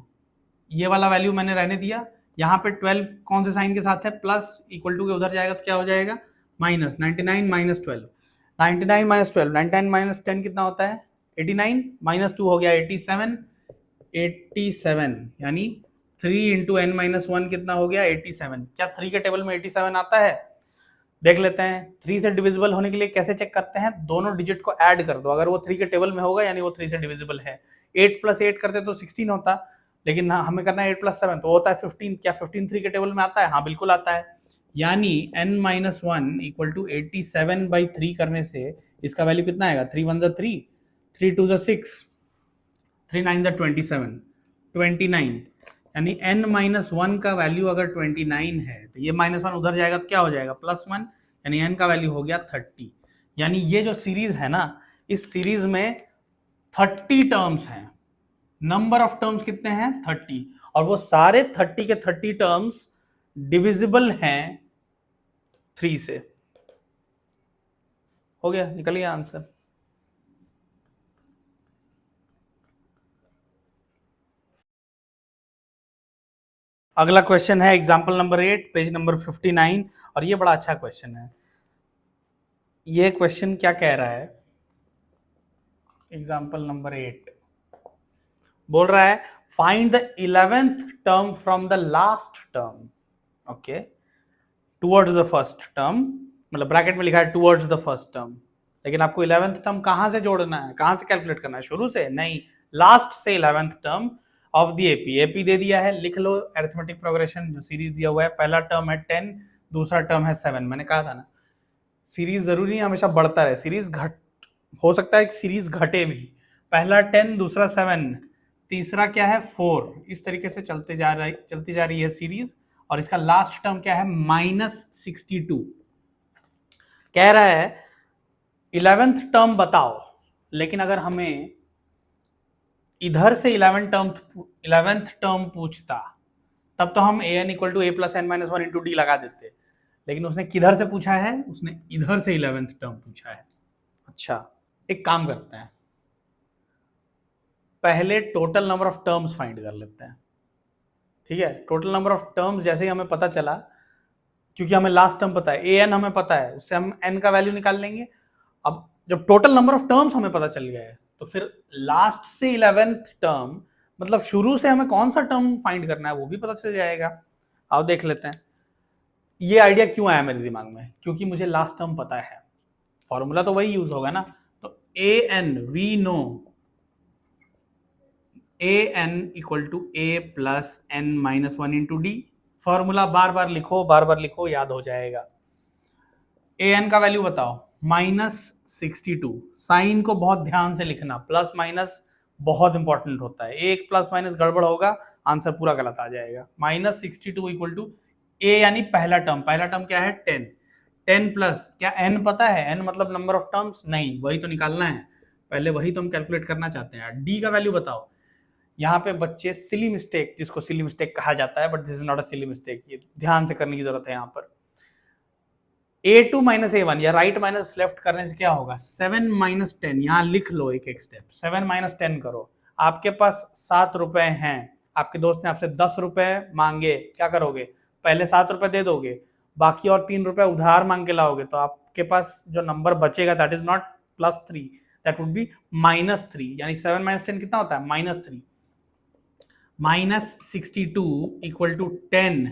ये वाला वैल्यू मैंने रहने दिया, यहाँ पे 12 कौन से साइन के साथ है, प्लस, इक्वल टू के उधर जाएगा तो क्या हो जाएगा, माइनस, 99 माइनस 12, 99 माइनस 12, 99 माइनस 10 कितना होता है, 89, माइनस 2 हो गया 87, 87 यानी 3 इंटू एन माइनस 1 कितना हो गया, 87। क्या 3 के टेबल में 87 आता है, देख लेते हैं। 3 से डिविजिबल होने के लिए कैसे चेक करते हैं, दोनों डिजिट को ऐड कर दो, अगर वो 3 के टेबल में होगा यानी वो 3 से डिविजिबल है। 8 प्लस 8 करते तो 16 होता, लेकिन हमें करना है 8 प्लस 7 तो होता है 15। क्या 15 3 के टेबल में आता है, हाँ बिल्कुल आता है, यानी n minus 1 equal to 87 by 3 करने से इसका वैल्यू कितना आएगा, 3 1 3, 3 2 6, 3 9 27, 29, यानी n माइनस 1 का वैल्यू अगर 29 है तो ये माइनस 1 उधर जाएगा तो क्या हो जाएगा, +1, यानी n का वैल्यू हो गया 30। यानी ये जो सीरीज है ना, इस सीरीज में 30 टर्म्स हैं, नंबर ऑफ टर्म्स कितने हैं 30, और वो सारे 30 के 30 टर्म्स डिविजिबल हैं 3 से। हो गया, निकल गया आंसर। अगला क्वेश्चन है एग्जाम्पल नंबर 8, पेज नंबर 59, और ये बड़ा अच्छा क्वेश्चन है। ये क्वेश्चन क्या कह रहा है, एग्जाम्पल नंबर 8 बोल रहा है find the 11th term from the last term, okay, towards the first term, मतलब ब्रैकेट में लिखा है टुवर्ड्स द फर्स्ट टर्म, लेकिन आपको 11th टर्म कहां से जोड़ना है, कहां से कैलकुलेट करना है, शुरू से नहीं, लास्ट से 11th term of the AP. AP दे दिया है, लिख लो अरिथमेटिक प्रोग्रेशन जो सीरीज दिया हुआ है, पहला टर्म है 10, दूसरा टर्म है 7। मैंने कहा था ना सीरीज जरूरी नहीं हमेशा बढ़ता रहे, सीरीज घट हो सकता है, सीरीज घटे भी, पहला 10 दूसरा 7 तीसरा क्या है 4, इस तरीके से चलती जा रही है सीरीज, और इसका लास्ट टर्म क्या है -62। कह रहा है 11th टर्म बताओ, लेकिन अगर हमें इधर से 11th टर्म पूछता तब तो हम an equal to a plus N minus 1 into d लगा देते, लेकिन उसने किधर से पूछा है, उसने इधर से 11th टर्म पूछा है। अच्छा, एक काम करते हैं, पहले total number of terms find कर लेते हैं, ठीक है। टोटल नंबर ऑफ टर्म्स जैसे ही हमें पता चला, क्योंकि हमें लास्ट टर्म पता है, an हमें पता है, उससे हम n का वैल्यू निकाल लेंगे। अब जब टोटल नंबर ऑफ टर्म्स हमें पता चल गया है तो फिर लास्ट से 11th टर्म, मतलब शुरू से हमें कौन सा टर्म फाइंड करना है वो भी पता चल जाएगा। आओ देख लेते हैं। ये आइडिया क्यों आया मेरे दिमाग में, क्योंकि मुझे लास्ट टर्म पता है, फॉर्मूला तो वही यूज होगा ना, तो an we know an equal to a plus N minus 1 into D. Formula बार बार लिखो, याद हो जाएगा। an का वैल्यू बताओ, -62, साइन को बहुत ध्यान से लिखना, प्लस माइनस बहुत इंपॉर्टेंट होता है, एक प्लस माइनस गड़बड़ होगा आंसर पूरा गलत आ जाएगा। -62 इक्वल टू a यानी पहला टर्म क्या है 10, 10 प्लस, क्या n पता है, n मतलब नंबर ऑफ टर्म्स, नहीं, वही तो निकालना है, पहले वही तो हम कैलकुलेट करना चाहते हैं। d का वैल्यू बताओ। यहाँ पे बच्चे सिली मिस्टेक, जिसको सिली मिस्टेक कहा जाता है, but this is not a silly mistake, ये ध्यान से करने की जरूरत है। यहाँ पर a2 माइनस a1 या राइट माइनस लेफ्ट करने से क्या होगा, 7 माइनस 10, यहाँ लिख लो एक स्टेप, 7 माइनस 10 करो। आपके पास 7 रुपए हैं, आपके दोस्त ने आपसे 10 रुपए मांगे, क्या करोगे, पहले 7 रुपए दे दोगे, बाकी और 3 रुपए उधार मांग के लाओगे, तो आपके पास जो नंबर बचेगा that is not +3, that would be -3, यानी 7 माइनस 10 कितना होता है -3। -62 equal to 10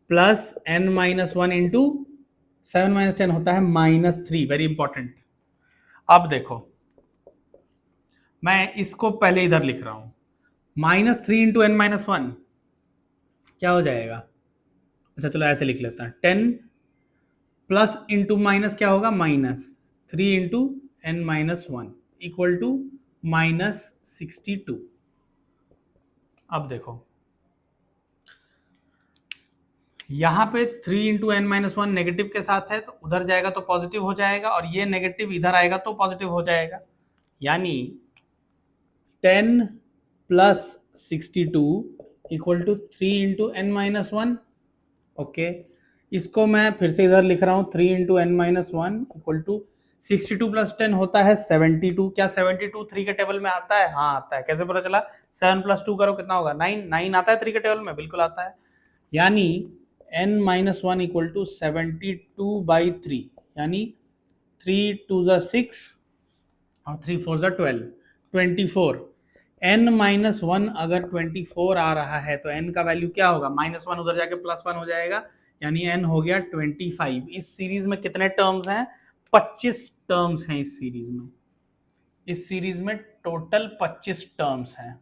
plus n minus 1 into 7 minus 10 होता है -3, वेरी इंपॉर्टेंट। अब देखो मैं इसको पहले इधर लिख रहा हूं, -3 इंटू n माइनस वन क्या हो जाएगा? अच्छा चलो ऐसे लिख लेता है, 10 प्लस इंटू माइनस क्या होगा, -3 into n minus one equal to -62। अब देखो यहां पे 3 into n minus one negative के साथ है, तो उधर जाएगा तो पॉजिटिव हो जाएगा, और ये नेगेटिव इधर आएगा तो पॉजिटिव हो जाएगा। यानी 10 plus 62 equal to 3 into n minus one. Okay, इसको मैं फिर से इधर लिख रहा हूं, 3 into n minus one equal to 62 plus 10 होता है 72। क्या 72 3 के टेबल में आता है? हाँ आता है। कैसे पता चला? 7 प्लस 2 करो कितना होगा? 9। 9 आता है 3 के टेबल में? बिल्कुल आता है। यानी n minus one equal to 72/3, यानी 3 2 ज़ा 6 और 3 4 ज़ा 12, 24। n माइनस वन अगर 24 आ रहा है तो n का वैल्यू क्या होगा? माइनस वन उधर जाके प्लस वन हो जाएगा, यानी n हो गया 25। इस सीरीज में कितने टर्म्स हैं? 25 टर्म्स हैं इस सीरीज में। इस सीरीज में टोटल 25 टर्म्स हैं।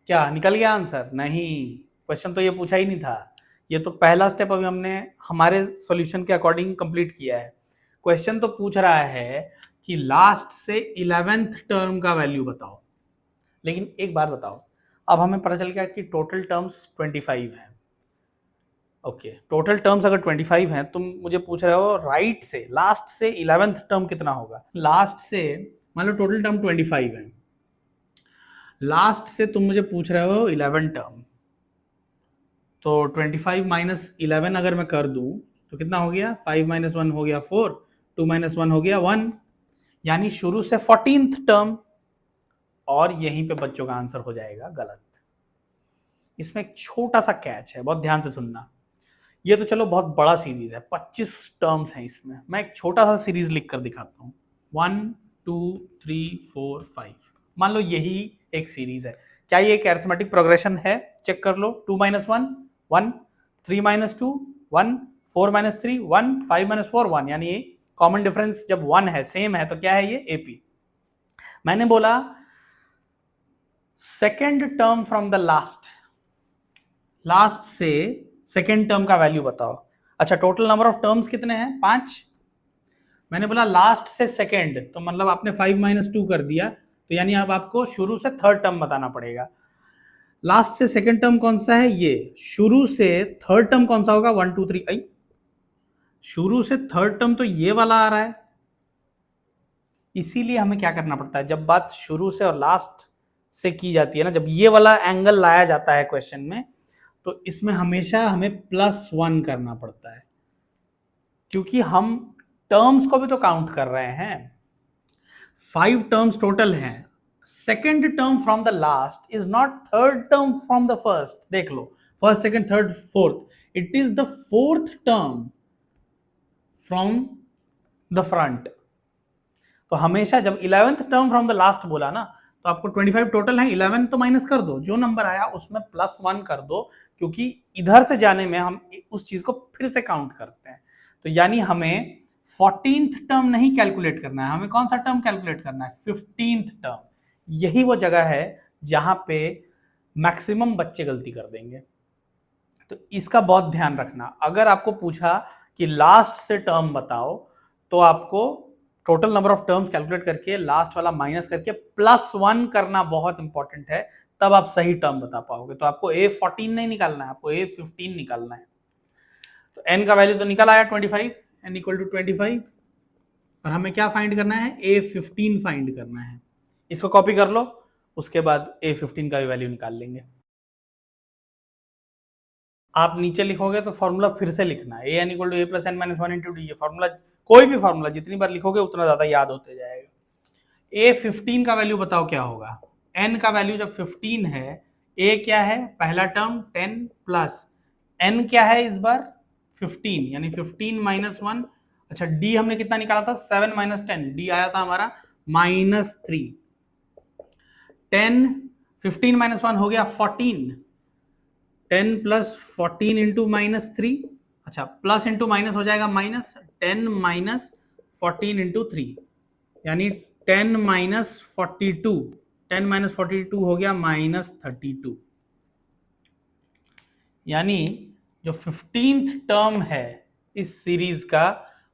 क्या निकल गया आंसर? नहीं, क्वेश्चन तो ये पूछा ही नहीं था। ये तो पहला स्टेप अभी हमने हमारे सॉल्यूशन के अकॉर्डिंग कंप्लीट किया है। क्वेश्चन तो पूछ रहा है कि लास्ट से 11th टर्म का वैल्यू बताओ। लेकिन एक बात बताओ, अब हमें पता चल गया कि टोटल टर्म्स 25 हैं। ओके, टोटल टर्म्स अगर 25 हैं, तुम मुझे पूछ रहे हो राइट से लास्ट से 11th टर्म कितना होगा। लास्ट से मान लो टोटल टर्म 25 है, लास्ट से तुम मुझे पूछ रहे हो 11 टर्म, तो 25 माइनस 11 अगर मैं कर दूं तो कितना हो गया? 5 माइनस वन हो गया 4, 2 माइनस वन हो गया 1, यानी शुरू से 14th टर्म। और यहीं पे बच्चों का आंसर हो जाएगा गलत। इसमें एक छोटा सा कैच है, बहुत ध्यान से सुनना। ये तो चलो बहुत बड़ा सीरीज है, 25 टर्म्स हैं इसमें। मैं एक छोटा सा सीरीज लिख कर दिखाता हूँ। 1 2 3 4 5, मान लो यही एक सीरीज है। क्या ये एक अरिथमेटिक प्रोग्रेशन है? चेक कर लो। 2 minus one 1, 3 minus two 1, 4 minus three 1, 5 minus four 1, यानी ये कॉमन डिफरेंस जब 1 है, सेम है, तो क्या है ये? एपी। मैंने बोला second term from the last, last से सेकेंड टर्म का वैल्यू बताओ। अच्छा, टोटल नंबर ऑफ टर्म्स कितने हैं? 5। मैंने बोला लास्ट से सेकेंड, तो मतलब आपने 5 माइनस टू कर दिया, तो यानी अब आपको शुरू से थर्ड टर्म बताना पड़ेगा। लास्ट से सेकेंड टर्म कौन सा है? ये। शुरू से थर्ड टर्म कौन सा होगा? 1 2 3। आई, शुरू से थर्ड टर्म तो ये वाला आ रहा है। इसीलिए हमें क्या करना पड़ता है, जब बात शुरू से और लास्ट से की जाती है ना, जब ये वाला एंगल लाया जाता है क्वेश्चन में, तो इसमें हमेशा हमें +1 करना पड़ता है, क्योंकि हम टर्म्स को भी तो काउंट कर रहे हैं। 5 टर्म्स टोटल हैं। Second term from the last is not third term from the first. देख लो, first second third fourth, it is the fourth term from the front. तो हमेशा जब 11th term from the last बोला ना, तो आपको 25 टोटल है, 11 तो माइनस कर दो, जो नंबर आया उसमें +1 कर दो, क्योंकि इधर से जाने में हम उस चीज को फिर से काउंट करते हैं। तो यानी हमें 14th टर्म नहीं कैलकुलेट करना है, हमें कौन सा टर्म कैलकुलेट करना है? 15th term. यही वो जगह है जहां पे मैक्सिमम बच्चे गलती कर देंगे। तो इसका बहुत ध्यान रखना। अगर आपको पूछा कि लास्ट से टर्म बताओ, तो आपको total number of terms calculate करके लास्ट वाला माइनस करके +1 करना बहुत इंपॉर्टेंट है, तब आप सही टर्म बता पाओगे। तो आपको A14 नहीं निकालना है, आपको A15 निकालना है। तो n का वैल्यू तो निकल आया 25, n इक्वल टू 25, और हमें क्या फाइंड करना है? A15 फाइंड करना है। इसको कॉपी कर लो, उसके बाद A15 का भी वैल्यू निकाल लेंगे। आप नीचे लिखोगे तो फॉर्मूला फिर से लिखना है, an equal to a plus N minus one into d. ये फॉर्मूला, कोई भी फॉर्मूला जितनी बार लिखोगे उतना ज्यादा याद होते जाएगा। A15 का वैल्यू बताओ क्या होगा? n का वैल्यू जब 15 है, a क्या है? पहला टर्म 10 प्लस n क्या है इस बार? 15, यानी 15 माइनस वन। अच्छा, d हमने कितना निकाला था? 7 माइनस 10, d आया था हमारा -3। 10 15 माइनस वन हो गया 14, 10 प्लस 14 इंटू -3। अच्छा, प्लस इंटू माइनस हो जाएगा माइनस, 10 माइनस 14 इंटू 3, यानी 10 माइनस 42, 10 माइनस 42 हो गया -32, यानी जो 15th टर्म है इस सीरीज का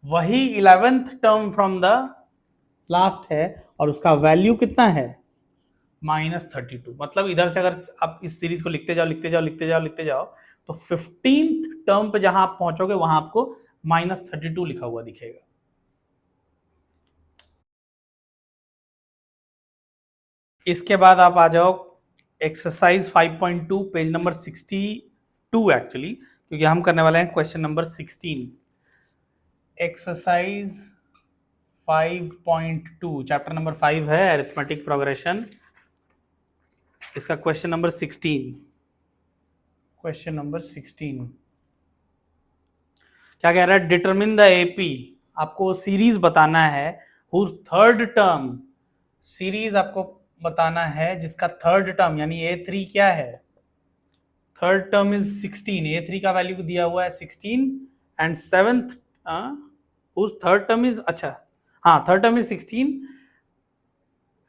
वही 11th term from the last है, और उसका वैल्यू कितना है -32। मतलब इधर से अगर आप इस सीरीज को लिखते जाओ लिखते जाओ लिखते जाओ लिखते जाओ तो 15th टर्म पे जहां आप पहुंचोगे वहां आपको -32 लिखा हुआ दिखेगा। इसके बाद आप आ जाओ एक्सरसाइज 5.2 पेज नंबर 62 एक्चुअली, क्योंकि हम करने वाले हैं question number 16। Exercise 5.2 chapter number 5 है अरिथमेटिक प्रोग्रेशन, इसका क्वेश्चन नंबर 16। क्वेश्चन नंबर 16 क्या कह रहा है, डिटरमिन द एपी, आपको सीरीज बताना है हुज थर्ड टर्म, सीरीज आपको बताना है जिसका थर्ड टर्म यानी A3 क्या है, थर्ड टर्म इज 16, A3 का वैल्यू दिया हुआ है 16 and seventh whose third term is, अच्छा हाँ third term is 16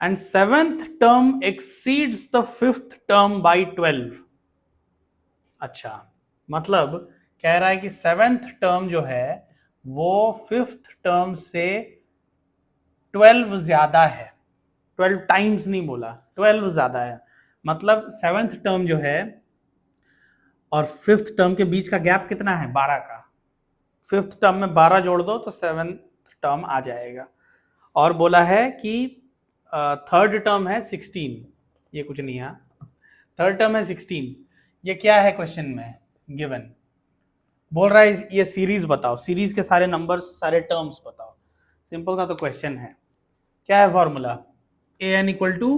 and seventh term exceeds the fifth term by 12। अच्छा, मतलब कह रहा है कि सेवेंथ टर्म जो है वो फिफ्थ टर्म से 12 ज्यादा है, 12 टाइम्स नहीं बोला, 12 ज्यादा है। मतलब सेवेंथ टर्म जो है और फिफ्थ टर्म के बीच का गैप कितना है 12 का, फिफ्थ टर्म में 12 जोड़ दो तो सेवेंथ टर्म आ जाएगा। और बोला है कि थर्ड टर्म है 16, ये कुछ नहीं है, थर्ड टर्म है 16, ये क्या है क्वेश्चन में गिवन, बोल रहा है ये सीरीज बताओ, सीरीज के सारे नंबर्स सारे टर्म्स बताओ। सिंपल सा तो क्वेश्चन है, क्या है formula, a N equal to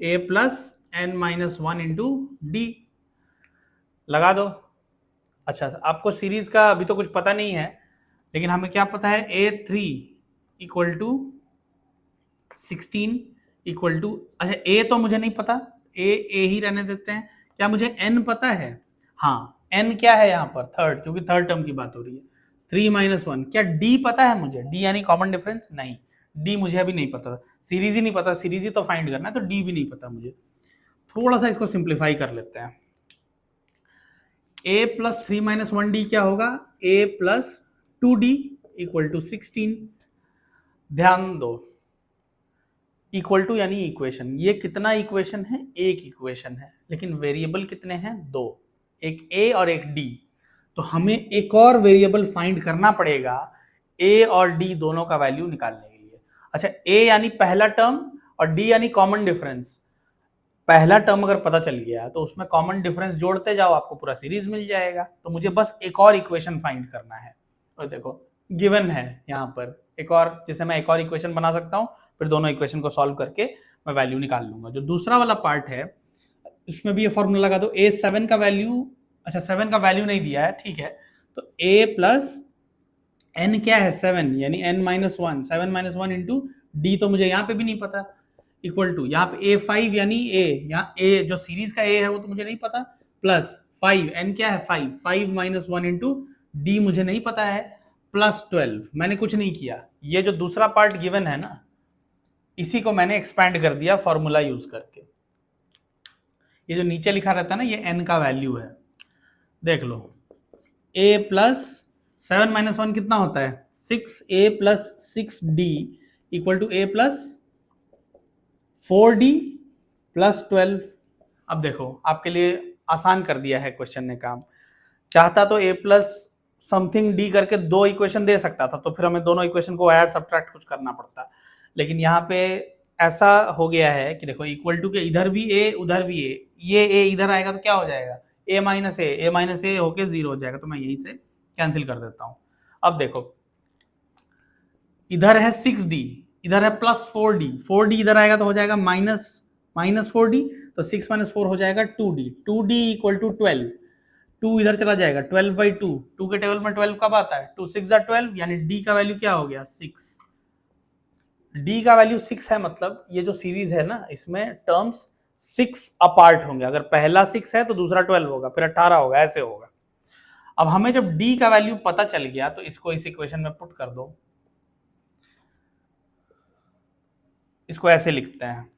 A plus N minus one into d, लगा दो। अच्छा, आपको सीरीज का अभी तो कुछ पता नहीं है, लेकिन हमें क्या पता है, A3 equal to 16 equal to, अच्छा ए तो मुझे नहीं पता, ए ही रहने देते हैं। क्या मुझे n पता है, हाँ n क्या है यहाँ पर थर्ड, क्योंकि थर्ड टर्म की बात हो रही है, 3 माइनस वन। क्या d पता है मुझे, d यानी कॉमन डिफरेंस, नहीं d मुझे अभी नहीं पता, सीरीज ही नहीं पता, सीरीज ही तो फाइंड करना है, तो d भी नहीं पता मुझे। थोड़ा सा इसको सिंप्लीफाई कर लेते हैं, a plus 3 minus one D क्या होगा, a plus 2d equal to 16। ध्यान दो, इक्वल टू यानी इक्वेशन, ये कितना इक्वेशन है, एक इक्वेशन है, लेकिन वेरिएबल कितने हैं, दो, एक a और एक d। तो हमें एक और वेरिएबल फाइंड करना पड़ेगा a और d दोनों का वैल्यू निकालने के लिए। अच्छा, a यानी पहला टर्म और d यानी कॉमन डिफरेंस, पहला टर्म अगर पता चल गया तो उसमें कॉमन डिफरेंस जोड़ते जाओ, आपको पूरा सीरीज मिल जाएगा। तो मुझे बस एक और इक्वेशन फाइंड करना है, और देखो गिवन है यहाँ पर एक और, जिसे मैं एक और इक्वेशन बना सकता हूँ, फिर दोनों इक्वेशन को सॉल्व करके मैं वैल्यू निकाल लूंगा। जो दूसरा वाला पार्ट है इसमें भी ये फॉर्मूला लगा दो, A7 का वैल्यू, अच्छा 7 का वैल्यू नहीं दिया है, ठीक है, तो A प्लस n क्या है 7, यानी n minus one, 7 minus one into d, तो मुझे यहाँ पे भी नहीं पता, इक्वल टू यहाँ पे A5 यानी A, यहाँ A जो सीरीज का A है वो तो मुझे नहीं पता, प्लस 5, n क्या है 5, 5 माइनस वन इंटू डी मुझे नहीं पता है, प्लस 12। मैंने कुछ नहीं किया, ये जो दूसरा पार्ट गिवन है ना, इसी को मैंने एक्सपैंड कर दिया फॉर्मूला यूज करके। ये जो नीचे लिखा रहता है ना, ये n का वैल्यू है, देख लो, a प्लस 7 माइनस वन कितना होता है 6, a plus 6d equal to a plus 4d plus 12। अब देखो आपके लिए आसान कर दिया है क्वेश्चन ने काम, चाहता तो a प्लस समथिंग d करके दो इक्वेशन दे सकता था, तो फिर हमें दोनों इक्वेशन को ऐड सब्ट्रैक्ट कुछ करना पड़ता, लेकिन यहाँ पे ऐसा हो गया है कि देखो इक्वल टू के इधर भी a उधर भी a, ये a इधर आएगा तो क्या हो जाएगा, a माइनस ए होके 0 हो जाएगा, तो मैं यहीं से कैंसिल कर देता हूं। अब देखो इधर है 6d, इधर है प्लस 4d, 4d इधर आएगा तो हो जाएगा माइनस 4d, तो 6 माइनस 4 हो जाएगा 2d, 2d इक्वल टू 12, 2 इधर चला जाएगा, 12 बाई 2, 2 के टेबल में 12 कब आता है, 2 6 12, यानी d का वैल्यू क्या हो गया 6, d का वैल्यू 6 है, मतलब ये जो सीरीज है ना इसमें टर्म्स 6 अपार्ट होंगे, अगर पहला 6 है तो दूसरा 12 होगा, फिर 18 होगा, ऐसे होगा। अब हमें जब d का वैल्यू पता चल गया तो इसको इस इक्वेशन में पुट कर दो, इसको ऐसे लिखते हैं,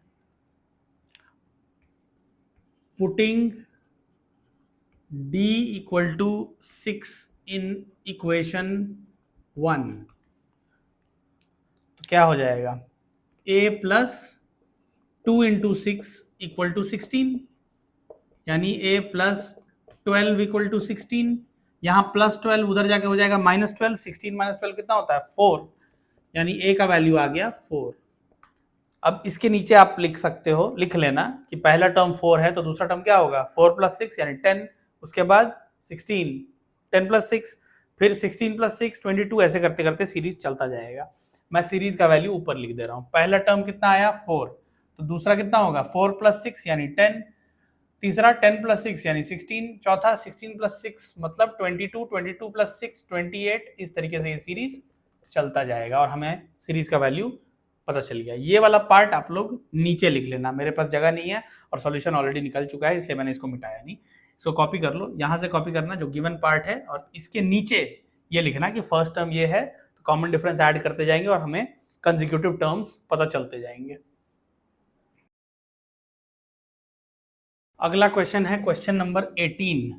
putting d equal to 6 in equation 1, तो क्या हो जाएगा, a plus 2 into 6 equal to 16, यानी a प्लस 12 इक्वल टू 16। यहाँ प्लस 12 उधर जाके हो जाएगा माइनस 12, 16 माइनस 12 कितना होता है 4, यानी a का वैल्यू आ गया 4। अब इसके नीचे आप लिख सकते हो, लिख लेना कि पहला टर्म 4 है तो दूसरा टर्म क्या होगा 4 प्लस 6 यानी 10, उसके बाद 16, 10 प्लस 6, फिर 16 प्लस 6 22, ऐसे करते करते सीरीज चलता जाएगा। मैं सीरीज का वैल्यू ऊपर लिख दे रहा हूँ। पहला टर्म कितना आया 4, तो दूसरा कितना होगा 4 प्लस 6 यानी 10, तीसरा 10 प्लस 6 यानी 16, चौथा 16 प्लस 6 मतलब 22, 22 प्लस 6 28। इस तरीके से ये सीरीज चलता जाएगा और हमें सीरीज का वैल्यू पता चल गया। ये वाला पार्ट आप लोग नीचे लिख लेना, मेरे पास जगह नहीं है और सॉल्यूशन ऑलरेडी निकल चुका है इसलिए मैंने इसको मिटाया नहीं। इसको कॉपी कर लो, यहां से कॉपी करना जो गिवन पार्ट है और इसके नीचे ये लिखना कि फर्स्ट टर्म ये है, तो कॉमन डिफरेंस ऐड करते जाएंगे और हमें कंसेक्यूटिव टर्म्स पता चलते जाएंगे। अगला क्वेश्चन है question number 18,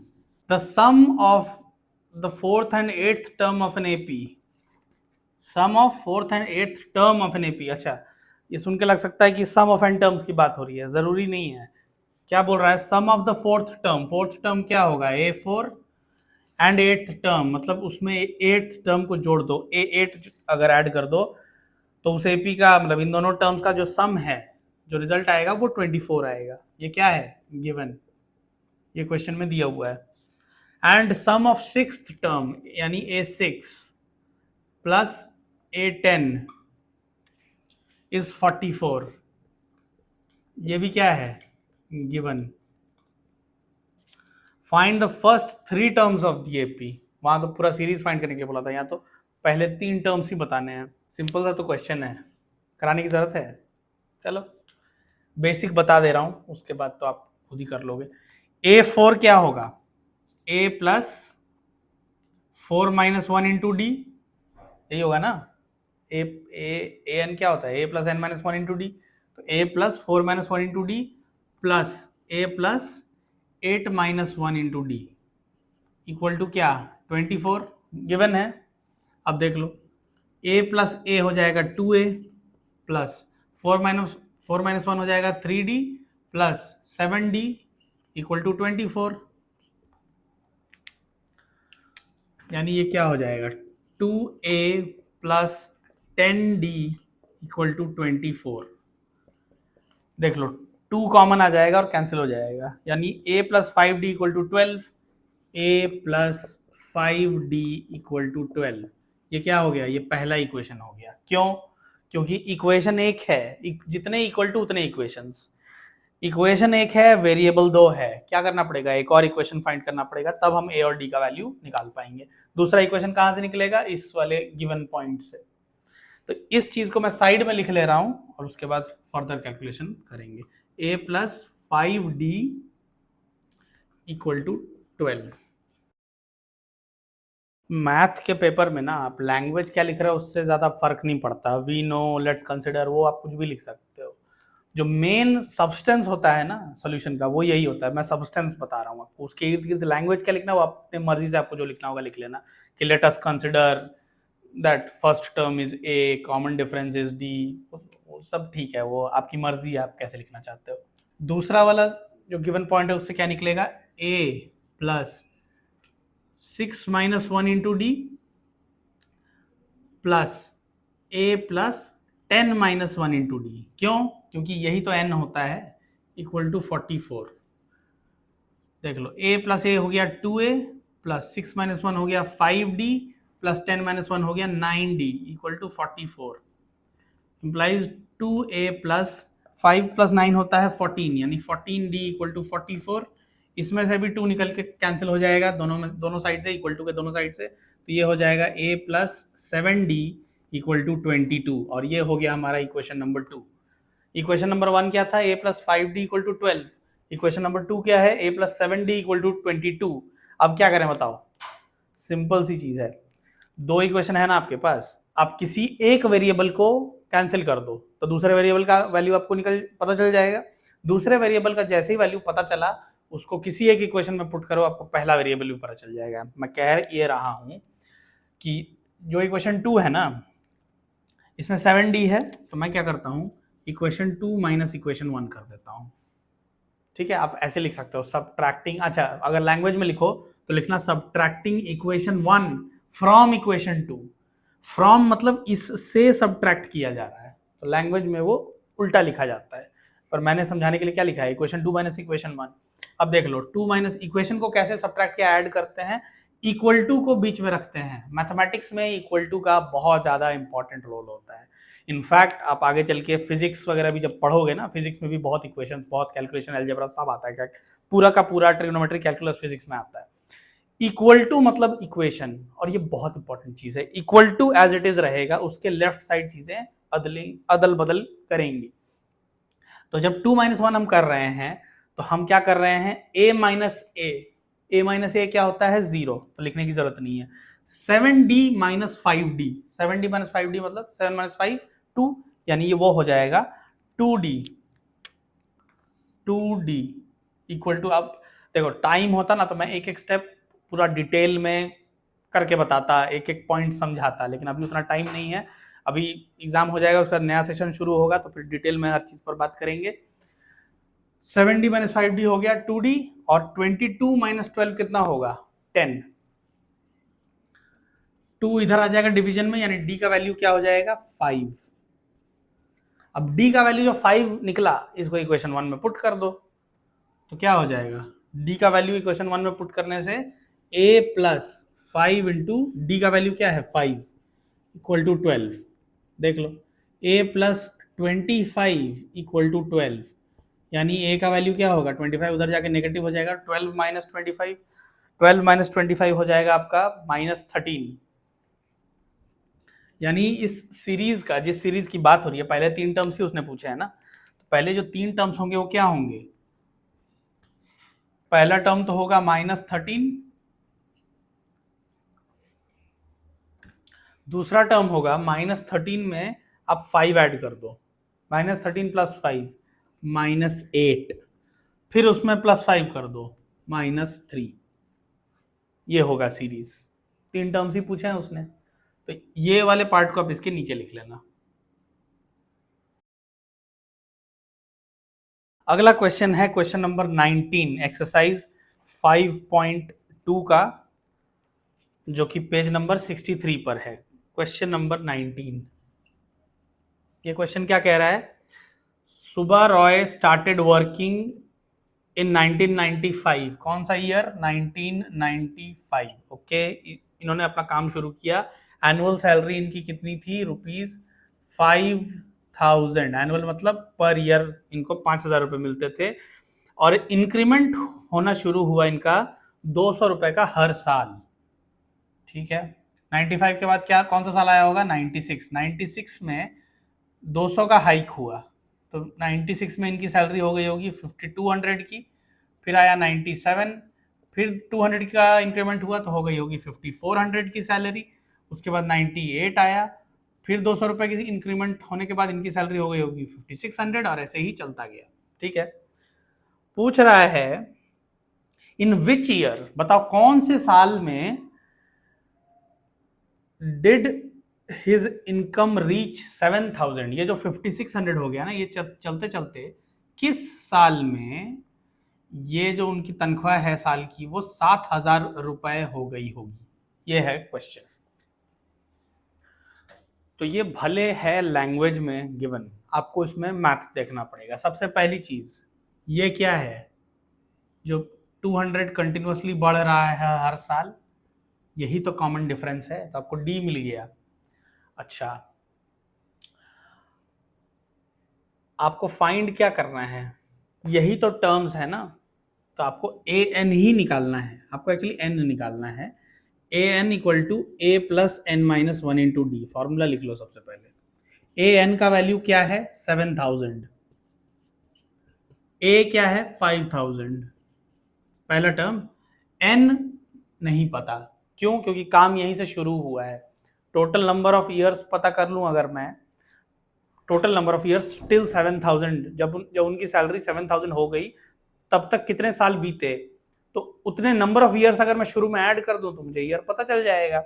the sum of the fourth and eighth term of an AP, sum of fourth and eighth term of an AP. अच्छा, ये सुन के लग सकता है कि सम ऑफ एन टर्म्स की बात हो रही है, जरूरी नहीं है। क्या बोल रहा है, sum of the fourth term, fourth term क्या होगा A4 एंड एट्थ टर्म, मतलब उसमें एट्थ टर्म को जोड़ दो, A8 अगर ऐड कर दो तो उस एपी का मतलब इन दोनों टर्म्स का जो सम है, जो रिजल्ट आएगा वो 24 आएगा। ये क्या है गिवन, ये क्वेश्चन में दिया हुआ है। And sum of sixth term यानी A6 प्लस A10 इज 44, ये भी क्या है given. Find the first 3 terms of the AP, वहां तो पूरा सीरीज फाइंड करने के लिए बोला था, यहाँ तो पहले 3 टर्म्स ही बताने हैं। सिंपल सा तो क्वेश्चन है, कराने की जरूरत है। चलो बेसिक बता दे रहा हूं, उसके बाद तो आप खुद ही कर लोगे। A4 क्या होगा, A plus 4 minus 1 into d, यही होगा ना। ए एन क्या होता है A plus N minus 1 into d, तो A plus 4 minus 1 into d plus A plus 8 minus 1 into d equal to क्या 24 गिवन है। अब देख लो A प्लस ए हो जाएगा 2A प्लस 4 माइनस 1 हो जाएगा 3D plus 7D equal to 24, यानी ये क्या हो जाएगा 2A plus 10D equal to 24। देख लो 2 कॉमन आ जाएगा और कैंसिल हो जाएगा, यानी A plus 5D equal to 12, A plus 5D equal to 12। ये क्या हो गया, ये पहला इक्वेशन हो गया। क्यों, क्योंकि इक्वेशन एक है, जितने इक्वल टू उतने इक्वेशंस। इक्वेशन एक है, वेरिएबल 2 है, क्या करना पड़ेगा एक और इक्वेशन फाइंड करना पड़ेगा, तब हम ए और डी का वैल्यू निकाल पाएंगे। दूसरा इक्वेशन कहां से निकलेगा, इस वाले गिवन पॉइंट से। तो इस चीज को मैं साइड में लिख ले रहा हूं और उसके बाद फर्दर कैलकुलेशन करेंगे। A plus 5D equal to 12। Math के पेपर में ना आप लैंग्वेज क्या लिख रहे हो उससे ज्यादा फर्क नहीं पड़ता, वी नो, लेट्स कंसिडर, वो आप कुछ भी लिख सकते हो। जो मेन सब्सटेंस होता है ना सॉल्यूशन का, वो यही होता है। मैं सब्सटेंस बता रहा हूँ आपको, उसके इर्द गिर्द लैंग्वेज क्या लिखना है वो अपने मर्जी से आपको जो लिखना होगा लिख लेना, कि let us consider that first term is A, common difference is D, वो सब ठीक है, वो आपकी मर्जी है आप कैसे लिखना चाहते हो। दूसरा वाला जो गिवन पॉइंट है उससे क्या निकलेगा, A plus 6 minus 1 into d plus A plus 10 minus 1 into D. क्यों, क्योंकि यही तो n होता है, इक्वल टू 44। देख लो A प्लस ए हो गया 2A प्लस 6 माइनस 1 हो गया 5D प्लस 10 माइनस 1 हो गया 9D equal to 44। Implies 2A plus 5 plus 9 होता है 14, यानी 14D इक्वल टू 44। इसमें से भी 2 निकल के कैंसिल हो जाएगा, दोनों साइड से, इक्वल टू के दोनों साइड से, तो ये हो जाएगा A plus 7D equal to 22, और ये हो गया हमारा इक्वेशन नंबर 2। इक्वेशन नंबर 1 क्या था, A plus 5D equal to 12। Equation number 2 क्या है, A plus 7D equal to 22। अब क्या करें बताओ, सिंपल सी चीज है, 2 इक्वेशन है ना आपके पास, आप किसी एक वेरिएबल को कैंसिल कर दो तो दूसरे वेरिएबल का वैल्यू आपको पता चल जाएगा। दूसरे वेरिएबल का जैसे ही वैल्यू पता चला उसको किसी एक इक्वेशन में पुट करो, आपको पहला वेरिएबल भी पता चल जाएगा। मैं कह ये रहा हूं कि जो इक्वेशन 2 है ना, इसमें 7d है, तो मैं क्या करता हूं, इक्वेशन 2 माइनस इक्वेशन 1 कर देता हूं। ठीक है, आप ऐसे लिख सकते हो सबट्रैक्टिंग, अच्छा अगर लैंग्वेज में लिखो तो लिखना subtracting equation 1 from equation 2। From मतलब इससे सबट्रैक्ट किया जा रहा है, तो लैंग्वेज में वो उल्टा लिखा जाता है, पर मैंने समझाने के लिए क्या लिखा है, इक्वेशन 2 माइनस इक्वेशन 1। अब देख लो 2 माइनस इक्वेशन को कैसे सबट्रैक्ट किया, ऐड करते हैं, इक्वल टू को बीच में रखते हैं। मैथमेटिक्स में इक्वल टू का बहुत ज्यादा इंपॉर्टेंट रोल होता है। इनफैक्ट आप आगे चल के फिजिक्स वगैरह भी जब पढ़ोगे ना, फिजिक्स में भी बहुत इक्वेशंस, बहुत कैलकुलेशन, अलजेब्रा सब आता है, क्या पूरा का पूरा ट्रिग्नोमेट्री कैलकुलस फिजिक्स में आता है। इक्वल टू मतलब इक्वेशन, और ये बहुत इंपॉर्टेंट चीज है, equal to as it is रहेगा, उसके लेफ्ट साइड चीजें अदल बदल करेंगी। तो जब 2 माइनस 1 हम कर रहे हैं तो हम क्या कर रहे हैं, a माइनस ए क्या होता है, 0, तो लिखने की जरूरत नहीं है। 7d minus 5d, 7d minus 5d मतलब 7 माइनस 5 2, यानी ये वो हो जाएगा 2d इक्वल टू, अब देखो टाइम होता ना तो मैं एक एक स्टेप पूरा डिटेल में करके बताता, एक एक पॉइंट समझाता, लेकिन अभी उतना टाइम नहीं है, अभी एग्जाम हो जाएगा, उसके बाद नया सेशन शुरू होगा तो फिर डिटेल में हर चीज पर बात करेंगे। 7d माइनस 5d हो गया 2d, और 22 माइनस 12 कितना होगा, 10। 2 इधर आ जाएगा डिवीजन में, यानी d का वैल्यू क्या हो जाएगा, 5। अब d का वैल्यू जो 5 निकला, इसको इक्वेशन 1 में पुट कर दो, तो क्या हो जाएगा, d का वैल्यू इक्वेशन 1 में पुट करने से a प्लस 5 इंटू डी का वैल्यू क्या है 5 इक्वल टू 12। देख लो a प्लस 25 इक्वल टू 12, यानी a का वैल्यू क्या होगा 25, उधर जाके नेगेटिव हो जाएगा, 12 माइनस 25, 12 माइनस 25 हो जाएगा आपका माइनस 13। यानी इस सीरीज का, जिस सीरीज की बात हो रही है, पहले 3 टर्म्स ही उसने पूछे है ना, तो पहले जो 3 टर्म्स होंगे वो क्या होंगे, पहला टर्म तो होगा माइनस 13, दूसरा टर्म होगा माइनस 13 में आप 5 ऐड कर दो, माइनस 13 प्लस 5 माइनस 8, फिर उसमें प्लस 5 कर दो माइनस 3, ये होगा सीरीज। 3 टर्म्स ही पूछे हैं उसने, तो ये वाले पार्ट को आप इसके नीचे लिख लेना। अगला क्वेश्चन है क्वेश्चन नंबर 19, एक्सरसाइज 5.2 का, जो कि पेज नंबर 63 पर है। क्वेश्चन नंबर 19, ये क्वेश्चन क्या कह रहा है, सुबा रॉय स्टार्टेड वर्किंग इन 1995, कौन सा ईयर, 1995। ओके, इन्होंने अपना काम शुरू किया, एनुअल सैलरी इनकी कितनी थी, ₹5000, एनुअल मतलब पर ईयर इनको 5000 रुपये मिलते थे, और इंक्रीमेंट होना शुरू हुआ इनका 200 रुपए का हर साल। ठीक है, 95 के बाद क्या, कौन सा साल आया होगा, 96 में 200 का हाइक हुआ, तो 96 में इनकी सैलरी हो गई होगी 5200 की, फिर आया 97, फिर 200 का इंक्रीमेंट हुआ तो हो गई होगी 5400 की सैलरी, उसके बाद 98 आया, फिर 200 रुपए की इंक्रीमेंट होने के बाद इनकी सैलरी हो गई होगी 5600, और ऐसे ही चलता गया। ठीक है, पूछ रहा है इन विच ईयर, बताओ कौन से साल में डिड हिज इनकम रीच 7000, ये जो 5600 हो गया ना, ये चलते चलते किस साल में ये जो उनकी तनख्वाह है साल की वो 7000 रुपए हो गई होगी, ये है क्वेश्चन। तो ये भले है लैंग्वेज में गिवन, आपको इसमें मैथ्स देखना पड़ेगा। सबसे पहली चीज ये क्या है, जो 200 कंटिन्यूअसली बढ़ रहा है हर साल, यही तो कॉमन डिफरेंस है, तो आपको डी मिल गया। अच्छा, आपको फाइंड क्या करना है, यही तो टर्म्स है ना, तो आपको ए एन ही निकालना है, आपको एक्चुअली एन निकालना है, A N equal to A plus N minus 1 into D, formula लिख लो सबसे पहले। ए एन का वैल्यू क्या है 7000, ए क्या है 5000, पहला टर्म, एन नहीं पता, क्यों, क्योंकि काम यहीं से शुरू हुआ है। टोटल नंबर ऑफ ईयर्स पता कर लूं अगर मैं, total number of years till 7,000, जब उनकी सैलरी 7,000 हो गई तब तक कितने साल बीते, तो उतने नंबर ऑफ ईयर्स अगर मैं शुरू में ऐड कर दूं तो मुझे ईयर पता चल जाएगा।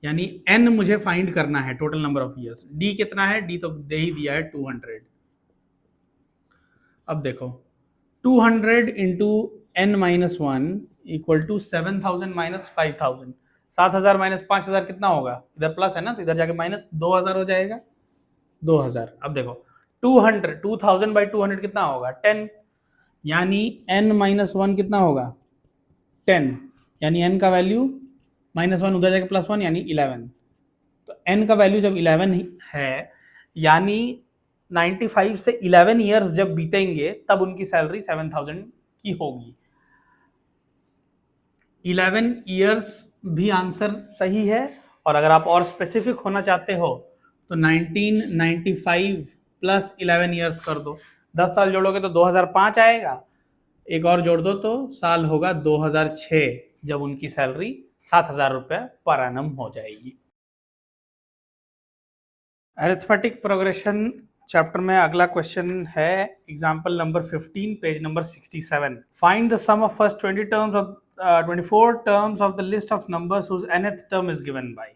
यानी n मुझे फाइंड करना है total number of years. d कितना है, d तो दे ही दिया है 200। अब देखो 200 into n minus one equal to 7,000 minus 5,000। 7,000 minus 5,000 कितना होगा, इधर प्लस है ना तो इधर जाके माइनस 2,000 हो जाएगा। 2,000। अब देखो 200 2,000 बाई 200 कितना होगा 10, यानी n माइनस वन कितना होगा 10, यानी n का वैल्यू माइनस वन उधर जाके प्लस वन यानी 11। तो n का वैल्यू जब 11 है यानी 95 से 11 ईयर्स जब बीतेंगे तब उनकी सैलरी 7,000 की होगी। 11 ईयर्स भी आंसर सही है, और अगर आप और स्पेसिफिक होना चाहते हो तो 1995 प्लस 11 ईयर्स कर दो, 10 साल जोड़ोगे तो 2005 आएगा, एक और जोड़ दो तो साल होगा 2006 जब उनकी सैलरी 7,000 रुपये पर एनम हो जाएगी। अरिथमेटिक प्रोग्रेशन चैप्टर में अगला क्वेश्चन है example number 15 page number 67। Find the sum of first 20 terms of 24 terms of the list of numbers whose nth term is given by.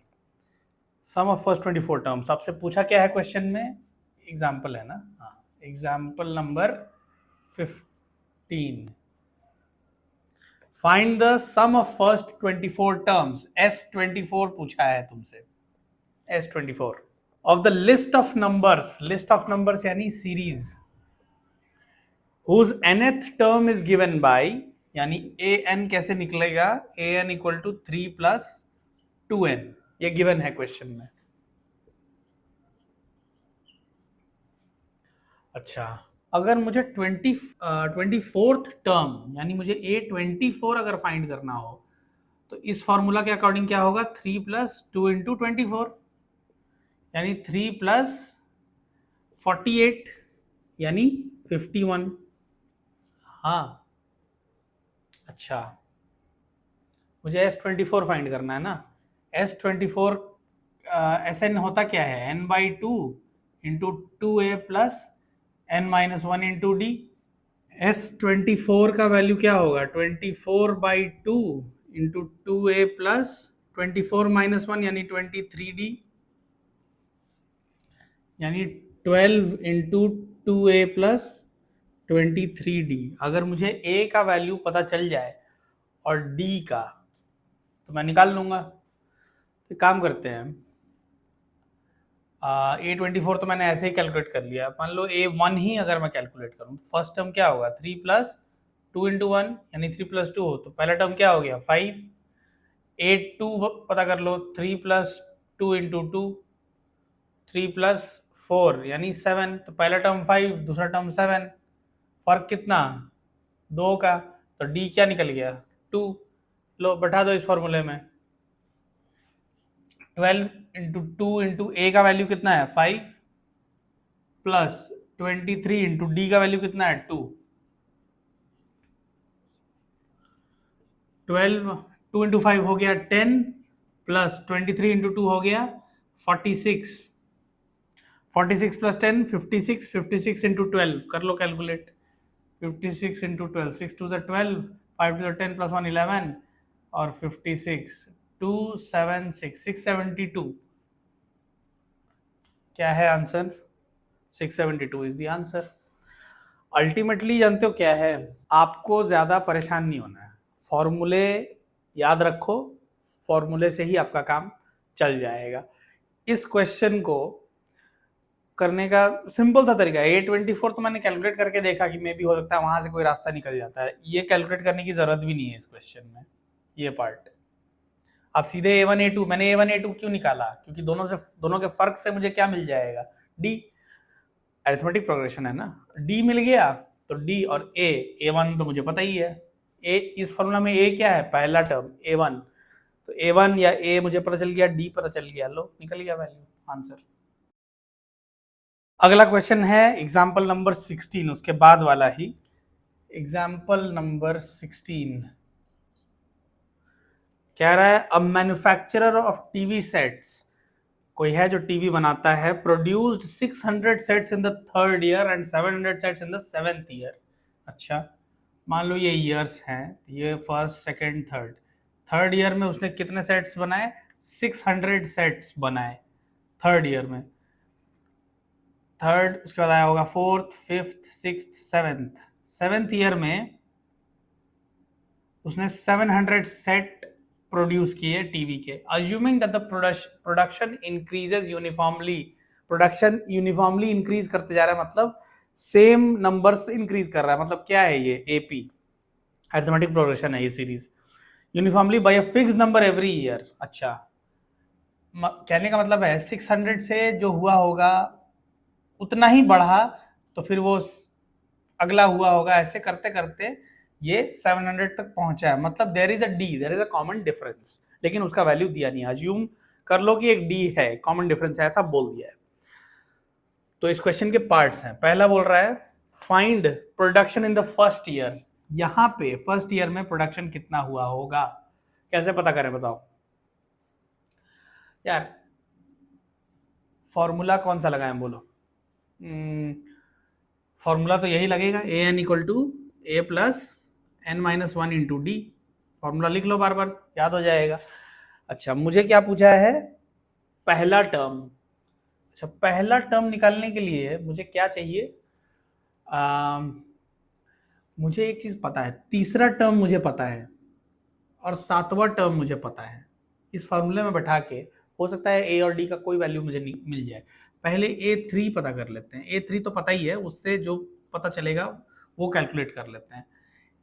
Sum of first 24 terms आपसे पूछा क्या है क्वेश्चन में, एग्जाम्पल है ना, हाँ example number 15। Find the sum of first 24 terms, S24 पूछा है तुमसे, S24 of the list of numbers यानी series whose nth term is given by, यानी an कैसे निकलेगा, an equal to 3 plus 2n, ये गिवन है क्वेश्चन में। अच्छा, अगर मुझे 24th टर्म यानी मुझे A24 अगर फाइंड करना हो तो इस फॉर्मूला के अकॉर्डिंग क्या होगा, 3 प्लस 2 इंटू 24 यानी 3 प्लस 48 यानी 51। हाँ अच्छा, मुझे S24 फाइंड करना है ना। S24 Sn होता क्या है, n by two into 2a plus n minus one into D. S24 का वैल्यू क्या होगा, 24 by two into 2a plus 24 minus one यानी 23d, यानी 12 इंटू 2a प्लस 23d। अगर मुझे a का वैल्यू पता चल जाए और d का तो मैं निकाल लूंगा। तो काम करते हैं, A24 तो मैंने ऐसे ही कैलकुलेट कर लिया, मान लो A1 ही अगर मैं कैलकुलेट करूं तो फर्स्ट टर्म क्या होगा, 3 प्लस 2 इंटू वन यानी 3 प्लस 2 हो, तो पहला टर्म क्या हो गया 5। A2 पता कर लो, 3 प्लस 2 इंटू 2, 3 प्लस 4 यानी 7, तो पहला टर्म 5 दूसरा टर्म 7, फर्क कितना 2 का, तो D क्या निकल गया 2। लो बैठा दो इस फॉर्मूले में, 12 इंटू 2 इंटू ए का वैल्यू कितना है 5 प्लस 23 इंटू डी का वैल्यू कितना है 2। 12 2 इंटू 5 हो गया 10 प्लस 23 इंटू 2 हो गया 46, 46 प्लस 10 56, 56 इंटू 12 कर लो calculate, 56 into 12, 6 two 12, 5 two 10 plus 1 11 और 56 276 672 क्या है answer, 672 is the answer. Ultimately जानते हो क्या है, आपको ज्यादा परेशान नहीं होना है, फॉर्मूले याद रखो, फॉर्मूले से ही आपका काम चल जाएगा। इस क्वेश्चन को करने का सिंपल सा तरीका है, A24 तो मैंने कैलकुलेट करके देखा कि मे भी हो सकता है वहां से कोई रास्ता निकल जाता है, ये कैलकुलेट करने की जरूरत भी नहीं है इस क्वेश्चन में, ये पार्ट आप सीधे A1 A2, मैंने A1 A2 क्यों निकाला, क्योंकि दोनों के फर्क से मुझे क्या मिल जाएगा D, अरिथमेटिक प्रोग्रेशन है ना, D मिल गया तो D और A1 तो मुझे पता ही है, A इस फॉर्मूला में A क्या है पहला टर्म A1, तो A1 या A मुझे पता चल गया, D पता चल गया, लो निकल गया वैल्यू आंसर। अगला क्वेश्चन है एग्जाम्पल नंबर 16, उसके बाद वाला ही एग्जाम्पल नंबर 16 कह रहा है a manufacturer of TV sets कोई है जो टीवी बनाता है, produced 600 sets in the third year and 700 sets in the seventh year. अच्छा, मान लो ये ईयर्स हैं, ये first second third, third year में उसने कितने सेट्स बनाए? 600 सेट्स बनाए थर्ड ईयर में। थर्ड, उसके बाद आया होगा fourth, fifth, sixth, seventh. Seventh year में उसने 700 सेट प्रोड्यूस किए टीवी के। Assuming that the production increases uniformly, production uniformly increase करते जा रहा है, मतलब सेम नंबर्स इंक्रीज कर रहा है। मतलब क्या है ये? एपी, अरिथमेटिक प्रोग्रेशन है ये series. Uniformly by a fix number every year. अच्छा, कहने का मतलब है 600 से जो हुआ होगा उतना ही बढ़ा, तो फिर वो अगला हुआ होगा, ऐसे करते करते ये 700 तक पहुंचा है। मतलब there is a common difference, लेकिन उसका वैल्यू दिया नहीं है। अज्यूम कर लो कि एक डी है, कॉमन डिफरेंस है, ऐसा बोल दिया है। तो इस क्वेश्चन के पार्ट्स हैं। पहला बोल रहा है find production in the first year. यहां पे फर्स्ट ईयर में प्रोडक्शन कितना हुआ होगा, कैसे पता करें बताओ यार? फॉर्मूला कौन सा लगाएं बोलो? फॉर्मूला तो यही लगेगा, A N equal to A plus N minus one into D. Formula लिख लो, बार बार याद हो जाएगा। अच्छा, मुझे क्या पूछा है? पहला टर्म। अच्छा, पहला टर्म निकालने के लिए मुझे क्या चाहिए? मुझे एक चीज पता है, तीसरा टर्म मुझे पता है और सातवां टर्म मुझे पता है। इस फॉर्मूले में बैठा के हो सकता है ए और डी का कोई वैल्यू मुझे मिल जाए। पहले A3 पता कर लेते हैं। A3 तो पता ही है, उससे जो पता चलेगा वो कैलकुलेट कर लेते हैं।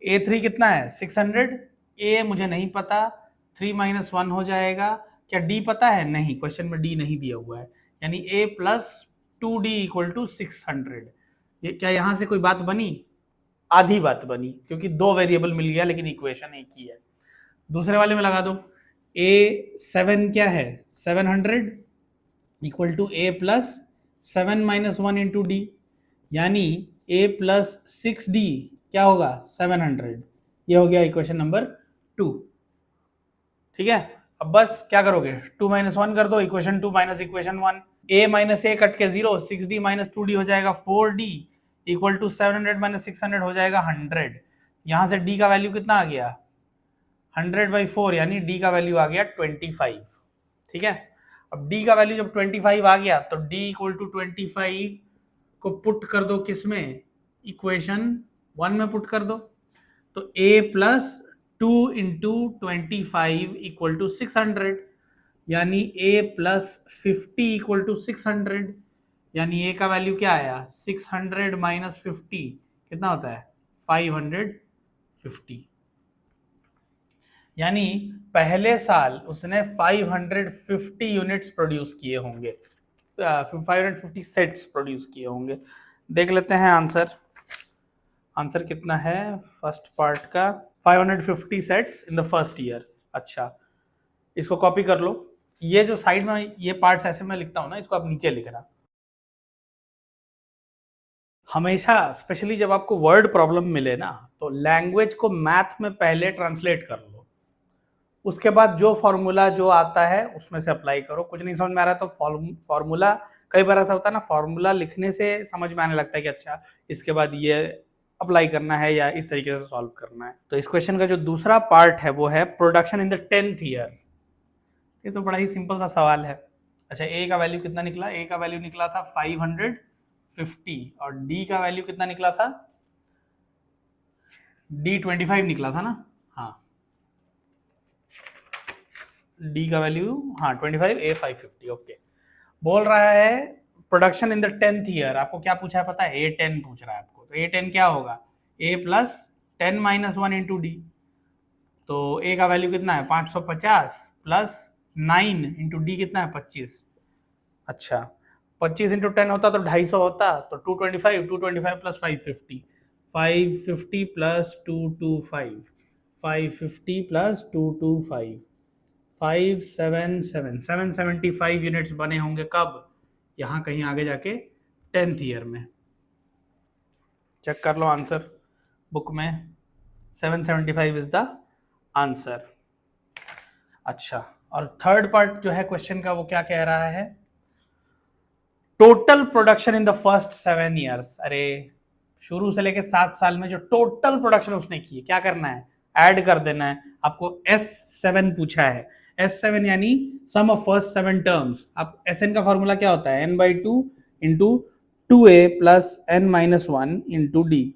A3 कितना है? 600। A मुझे नहीं पता, 3 माइनस 1 हो जाएगा। क्या D पता है? नहीं, क्वेश्चन में D नहीं दिया हुआ है, यानी A plus 2D equal to 600। ये क्या यहाँ से कोई बात बनी? आधी बात बनी, क्योंकि दो वेरिएबल मिल गया लेकिन इक्वेशन एक ही है। दूसरे वाले में लगा दो, A7 क्या है? 700 equal to A plus 7 minus 1 into D, यानी A प्लस 6D क्या होगा? 700। ये हो गया इक्वेशन नंबर 2। ठीक है, अब बस क्या करोगे? 2 माइनस 1 कर दो, equation 2 minus equation 1। A minus A cut के 0, 6D माइनस 2D हो जाएगा 4D इक्वल टू 700 माइनस 600 हो जाएगा 100। यहां से D का वैल्यू कितना आ गया? 100/4, यानी D का वैल्यू आ गया 25। ठीक है, अब D का वैल्यू जब 25 आ गया तो D इक्वल टू 25 को पुट कर दो किसमें? इक्वेशन 1 में पुट कर दो। तो A plus 2 into 25 equal to 600, यानी A प्लस 50 इक्वल टू 600, यानी A का वैल्यू क्या आया? 600 माइनस 50 कितना होता है? 550। यानी पहले साल उसने 550 यूनिट्स प्रोड्यूस किए होंगे, 550 सेट्स प्रोड्यूस किए होंगे। देख लेते हैं आंसर। आंसर कितना है फर्स्ट पार्ट का? 550 sets in the first year. अच्छा, इसको कॉपी कर लो। ये जो साइड में ये पार्ट्स ऐसे मैं लिखता हूं ना, इसको आप नीचे लिखना। हमेशा स्पेशली जब आपको वर्ड प्रॉब्लम मिले ना, तो लैंग्वेज को मैथ में पहले ट्रांसलेट कर लो, उसके बाद जो फॉर्मूला जो आता है उसमें से अप्लाई करो। कुछ नहीं समझ में आ रहा है तो फॉर्मूला, कई बार ऐसा होता है ना, फॉर्मूला लिखने से समझ में आने लगता है कि अच्छा इसके बाद ये अप्लाई करना है या इस तरीके से सॉल्व करना है। तो इस क्वेश्चन का जो दूसरा पार्ट है वो है production in the 10th year. ये तो बड़ा ही सिंपल सा सवाल है। अच्छा, ए का वैल्यू कितना निकला? ए का वैल्यू निकला था 550 और डी का वैल्यू कितना निकला था? डी 25 निकला था ना? हाँ, डी का वैल्यू, हाँ 25, ए 550। ओके, बोल रहा है production in the 10th year. आपको क्या पूछा है पता है? A10 पूछ रहा है आपको। तो A10 क्या होगा? A plus 10 minus 1 into d. तो A का वैल्यू कितना है? 550 प्लस 9 इंटू डी कितना है? 25। अच्छा, 25 इंटू 10 होता तो 250 होता, तो 225, 225 प्लस 550, 550 प्लस 225, 550 प्लस 225, 577, 775 यूनिट्स बने होंगे। कब? यहाँ कहीं आगे जाके 10th ईयर में। चेक कर लो आंसर बुक में, 775 इज द आंसर। अच्छा, और थर्ड पार्ट जो है क्वेश्चन का वो क्या कह रहा है? Total production in the first 7 years, अरे शुरू से लेके 7 साल में जो टोटल प्रोडक्शन उसने की, क्या करना है, ऐड कर देना है। आपको S7 पूछा है, S7 यानी सम ऑफ फर्स्ट 7 टर्म्स। आप Sn का फॉर्मूला क्या होता है, n/2 into 2a plus n-1 into D,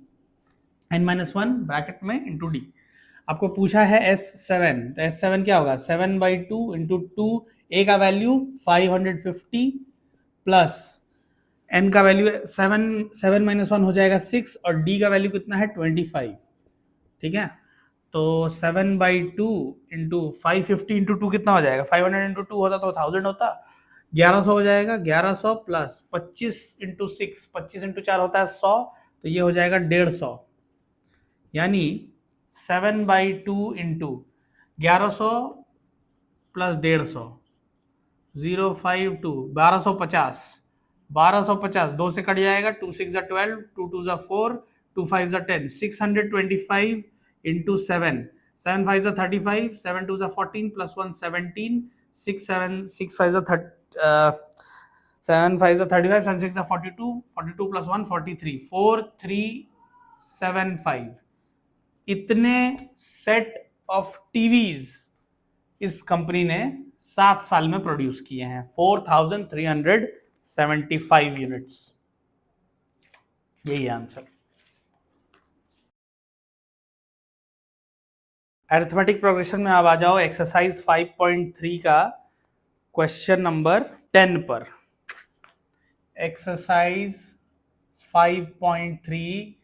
n-1 bracket में इंटू डी। आपको पूछा है S7, तो S7 क्या होगा, 7/2 इंटू 2, a का वैल्यू 550 प्लस n का वैल्यू 7 हो जाएगा 6 और d का वैल्यू कितना है 25। ठीक है, तो 7/2 इंटू 550 इंटू 2 कितना हो जाएगा, 500 इंटू 2 होता तो 1000 होता, 1100 हो जाएगा। 1100 प्लस 25 इंटू 6, 25 इंटू 4 होता है 100, तो ये हो जाएगा 150। यानी 7/2 इंटू 1100 प्लस 150, 052, 1250, 1250 2 से कट जाएगा, 2 6 12, 2 2 4, 2 5 10, 625 इंटू 7, 7 5 35, 7 2 14 प्लस 1 17, 6 7 6 5 7 5 35, 7 6 42, 42 प्लस 1 43, 4375। इतने सेट ऑफ टीवीज इस कंपनी ने 7 साल में प्रोड्यूस किए हैं, 4375 यूनिट्स। यही आंसर। अरिथमेटिक प्रोग्रेशन में आप आ जाओ एक्सरसाइज 5.3 का क्वेश्चन नंबर 10 पर। Exercise 5.3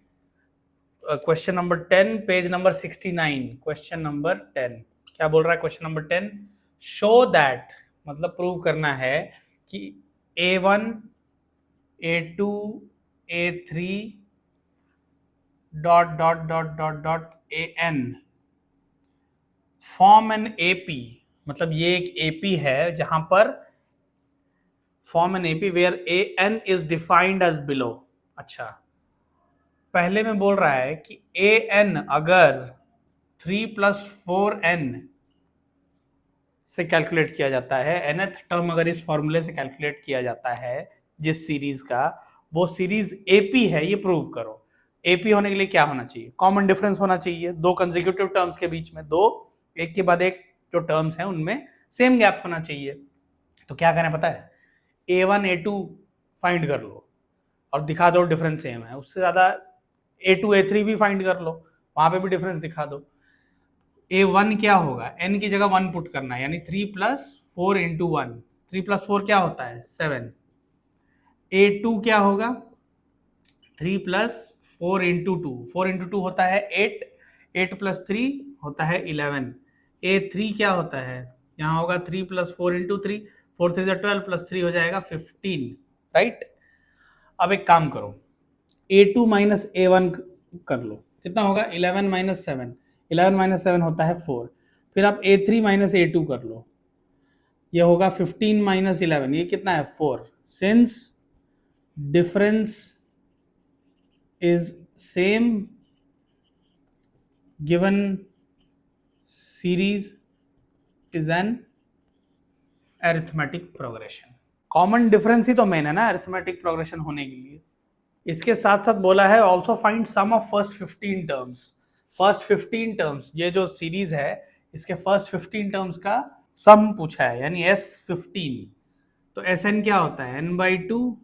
question number 10, page number 69। Question number 10 क्या बोल रहा है, क्वेश्चन नंबर 10, शो दैट, मतलब प्रूव करना है कि A1 A2 A3 dot dot dot dot dot AN form an AP, मतलब ये एक AP है जहां पर form an AP where AN is defined as below. अच्छा, पहले में बोल रहा है कि AN अगर 3 + 4n से कैलकुलेट किया जाता है, nth टर्म अगर इस फॉर्मूले से कैलकुलेट किया जाता है जिस सीरीज का, वो सीरीज AP है, ये प्रूव करो। AP होने के लिए क्या होना चाहिए, कॉमन डिफरेंस होना चाहिए दो कंसेक्यूटिव टर्म्स के बीच में, दो एक के बाद एक जो टर्म्स हैं उनमें सेम गैप होना चाहिए। तो क्या करें पता है, A1 A2 फाइंड कर लो और दिखा दो डिफरेंस सेम है, उससे ज्यादा A2 A3 भी फाइंड कर लो, वहां पे भी डिफरेंस दिखा दो। A1 क्या होगा, n की जगह 1 पुट करना है, यानी 3 + 4 इंटू 1, 3 + 4 क्या होता है 7। A2 क्या होगा, 3 + 4 इंटू 2, 4 इंटू 2 होता है 8, 8 + 3 होता है 11। A3 क्या होता है, यहाँ होगा 3 + 4 इंटू 3, 4 3 12 प्लस 3 हो जाएगा 15, राइट। अब एक काम करो, A2 माइनस A1 कर लो, कितना होगा 11 - 7, 11 - 7 होता है 4। फिर आप A3 माइनस A2 कर लो, ये होगा 15 - 11, ये कितना है 4। Since difference is same given series is an arithmetic progression. Common difference ही तो मेन है ना अरिथमेटिक प्रोग्रेशन होने के लिए। इसके साथ साथ बोला है also find sum of first 15 terms. First 15 terms, ये जो सीरीज है इसके फर्स्ट 15 टर्म्स का सम पूछा है, यानी S15। तो Sn क्या होता है, n/2,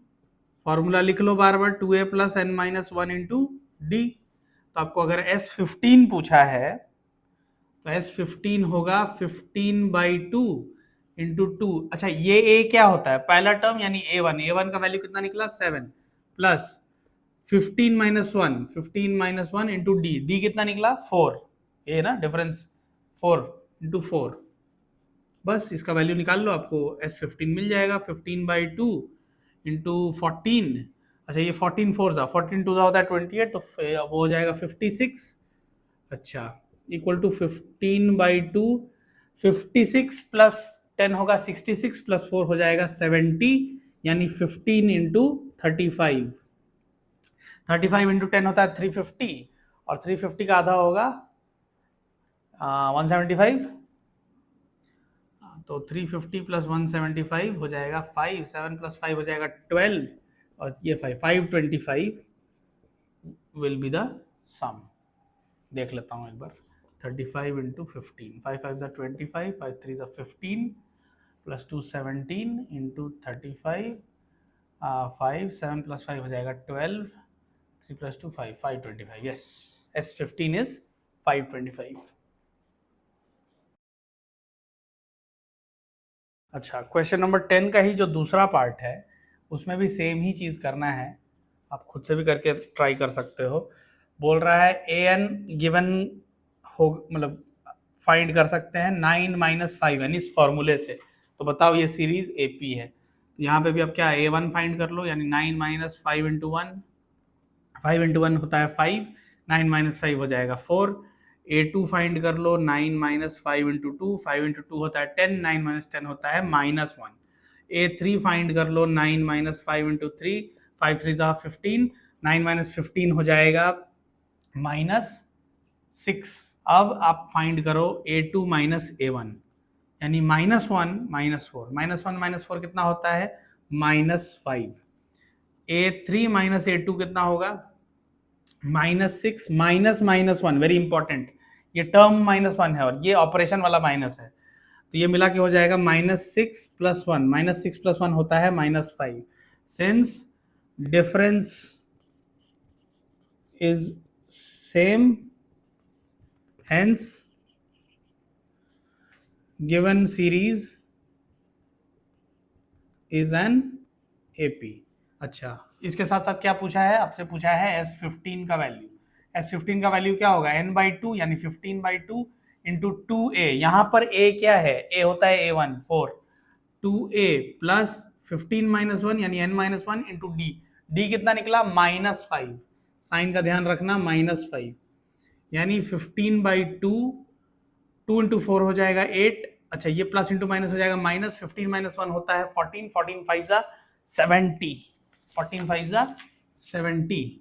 फॉर्मूला लिख लो बार बार, 2a + n-1 इंटू डी। तो आपको अगर S15 पूछा है तो S15 होगा 15/2 इंटू 2। अच्छा, ये a क्या होता है, पहला टर्म यानी A1, A1 का वैल्यू कितना निकला 7, प्लस 15 - 1, 15 - 1 इंटू डी, डी कितना निकला 4, ये ना डिफरेंस 4 इंटू 4, बस इसका वैल्यू निकाल लो, आपको S15 मिल जाएगा। 15/2 इंटू 14, अच्छा ये 14 4 14 2 होता है 28, तो वो हो जाएगा 56। अच्छा, इक्वल टू 15/2, 56 प्लस 10 होगा 66, प्लस 4 हो जाएगा 70, यानी 15 इंटू 35। 35 इंटू 10 होता है 350, और 350 का आधा होगा 175, तो 350 प्लस 175 हो जाएगा 5, 7 प्लस 5 हो जाएगा 12, और ये 525 विल बी द सम। देख लेता हूँ एक बार, 35 इंटू 15, 5 5 25, 5 3 15, प्लस 2 17 इंटू 35, 5 7 प्लस 5 हो जाएगा 12, 3 प्लस 2 5, 525, यस, S15 इज 525। अच्छा, क्वेश्चन नंबर 10 का ही जो दूसरा पार्ट है उसमें भी सेम ही चीज़ करना है, आप खुद से भी करके ट्राई कर सकते हो। बोल रहा है ए एन गिवन हो, मतलब फाइंड कर सकते हैं 9 माइनस 5n इस फॉर्मूले से, तो बताओ ये सीरीज ए पी है। तो यहाँ पे भी अब क्या, A1 फाइंड कर लो, यानी 9 माइनस 5 इंटू 1, 5 इंटू 1 होता है 5, 9 माइनस 5 हो जाएगा 4। A2 फाइंड कर लो, 9 माइनस 5 इंटू 2, 5 इंटू 2 होता है 10, 9 माइनस 10 होता है -1। A3 फाइंड कर लो, 9 माइनस 5 इंटू 3, 5 3 ज़ा 15, 9 माइनस 15 हो जाएगा -6। अब आप फाइंड करो A2 माइनस A1, यानी -1 -4, -1 -4 कितना होता है -5। A3 माइनस A2 कितना होगा -6 माइनस -1, वेरी इंपॉर्टेंट, ये टर्म -1 है और ये ऑपरेशन वाला माइनस है, तो ये मिला के हो जाएगा -6 प्लस 1, -6 प्लस 1 होता है -5। Since difference is same, hence given series is N AP. अच्छा, इसके साथ साथ क्या पूछा है, आपसे पूछा है S15 का वैल्यू। S15 का वैल्यू क्या होगा, n/2 यानी 15/2 इंटू 2a। यहाँ पर a क्या है, a होता है A1 4, 2a प्लस 15 माइनस 1 यानी n-1 इंटू d कितना निकला -5, साइन का ध्यान रखना -5, यानी 15/2, 2 इंटू 4 हो जाएगा 8। अच्छा, ये प्लस इंटू माइनस हो जाएगा माइनस, 15 माइनस 1 होता है 14, 14 5 ज़ा 70, 14 5 ज़ा 70,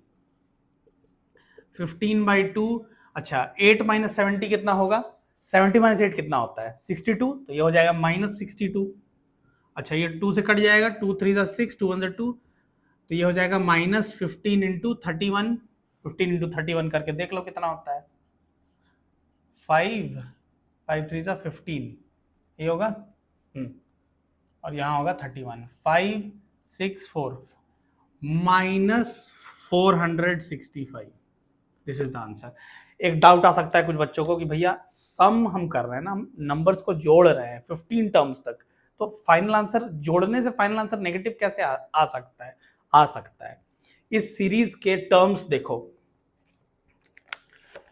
15/2। अच्छा, 8 माइनस 70 कितना होगा, 70 माइनस 8 कितना होता है 62, तो ये हो जाएगा -62। अच्छा, ये 2 से कट जाएगा, 2 3 ज़ा 6, 2 1 ज़ा 2, तो ये हो जाएगा -15 इंटू 31, 15 इंटू 31 करके देख लो कितना होता है 5, 5 3 ज़ा 15, ये होगा और यहाँ होगा 31, 5 6 4 -465, दिस इज द आंसर। एक डाउट आ सकता है कुछ बच्चों को कि भैया सम हम कर रहे हैं ना, हम नंबर्स को जोड़ रहे हैं 15 टर्म्स तक, तो फाइनल आंसर जोड़ने से फाइनल आंसर नेगेटिव कैसे आ सकता है? आ सकता है। इस सीरीज के टर्म्स देखो,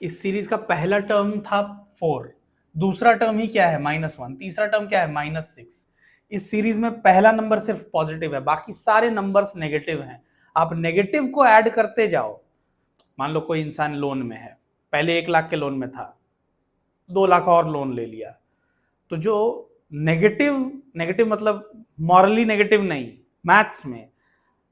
इस सीरीज का पहला टर्म था 4, दूसरा टर्म ही क्या है -1, तीसरा टर्म क्या है -6। इस सीरीज में पहला नंबर सिर्फ पॉजिटिव है, बाकी सारे नंबर्स नेगेटिव हैं। आप नेगेटिव को ऐड करते जाओ। मान लो कोई इंसान लोन में है, पहले 1 लाख के लोन में था, 2 लाख और लोन ले लिया, तो जो नेगेटिव मतलब मॉरली नेगेटिव नहीं, मैथ्स में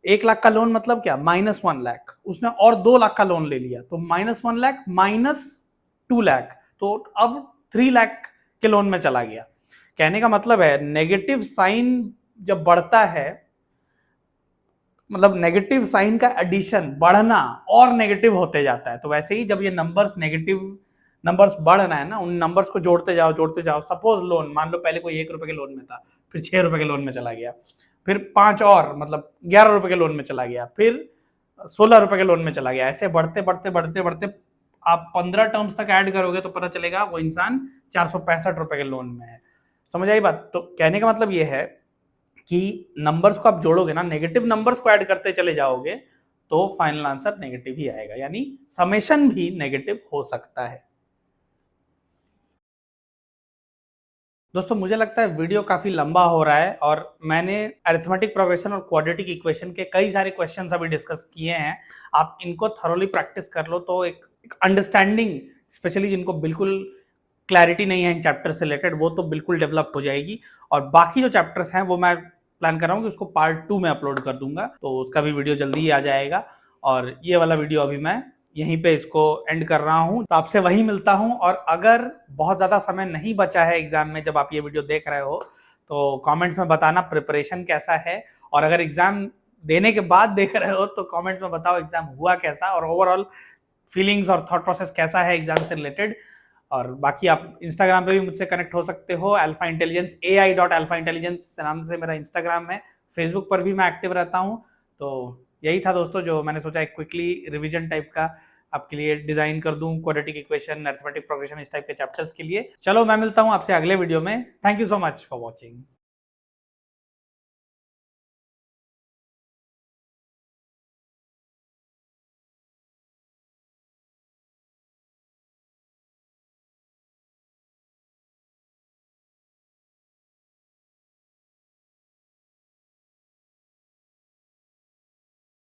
1 लाख का लोन मतलब क्या, -1 लाख, उसने और 2 लाख का लोन ले लिया, तो -1 लाख -2 लाख, तो अब 3 लाख के लोन में चला गया। कहने का मतलब है नेगेटिव साइन जब बढ़ता है, मतलब नेगेटिव साइन का एडिशन बढ़ना और नेगेटिव होते जाता है, तो वैसे ही जब ये नंबर्स नेगेटिव नंबर्स बढ़ रहा है ना, उन नंबर्स को जोड़ते जाओ। सपोज लोन, मान लो पहले कोई 1 रुपए के लोन में था, फिर 6 रुपए के लोन में चला गया, फिर 5 और मतलब 11 रुपए के लोन में चला गया, फिर 16 रुपए के लोन में चला गया, ऐसे बढ़ते बढ़ते आप 15 टर्म्स तक ऐड करोगे तो पता चलेगा वो इंसान 465 रुपए के लोन में है। समझ आई बात? तो कहने का मतलब ये है कि नंबर्स को आप जोड़ोगे ना, नेगेटिव नंबर्स को ऐड करते चले जाओगे तो फाइनल आंसर नेगेटिव ही आएगा, यानी समेशन भी नेगेटिव हो सकता है। दोस्तों, मुझे लगता है वीडियो काफी लंबा हो रहा है और मैंने अरिथमेटिक प्रोग्रेशन और क्वाड्रेटिक इक्वेशन के कई सारे क्वेश्चंस अभी डिस्कस किए हैं। आप इनको थरोली प्रैक्टिस कर लो तो एक अंडरस्टैंडिंग, स्पेशली जिनको बिल्कुल क्लैरिटी नहीं है इन चैप्टर से रिलेटेड, वो तो बिल्कुल डेवलप हो जाएगी। और बाकी जो चैप्टर्स हैं वो मैं प्लान कर रहा हूँ कि उसको पार्ट 2 में अपलोड कर दूंगा, तो उसका भी वीडियो जल्दी ही आ जाएगा। और ये वाला वीडियो अभी मैं यहीं पे इसको एंड कर रहा हूं। तो आपसे वही मिलता हूं, और अगर बहुत ज्यादा समय नहीं बचा है एग्जाम में जब आप ये वीडियो देख रहे हो, तो कमेंट्स में बताना प्रिपरेशन कैसा है, और अगर एग्जाम देने के बाद देख रहे हो तो कमेंट्स में बताओ एग्जाम हुआ कैसा, और ओवरऑल फीलिंग्स और थॉट प्रोसेस कैसा है एग्जाम से रिलेटेड। और बाकी आप इंस्टाग्राम पे भी मुझसे कनेक्ट हो सकते हो, अल्फा इंटेलिजेंस, AI.alphaintelligence नाम से मेरा इंस्टाग्राम है। फेसबुक पर भी मैं एक्टिव रहता हूँ। तो यही था दोस्तों जो मैंने सोचा एक क्विकली रिवीजन टाइप का आपके लिए डिजाइन कर दूं, क्वाड्रेटिक इक्वेशन, अरिथमेटिक प्रोग्रेशन, इस टाइप के चैप्टर्स के लिए। चलो मैं मिलता हूं आपसे अगले वीडियो में। Thank you so much for watching.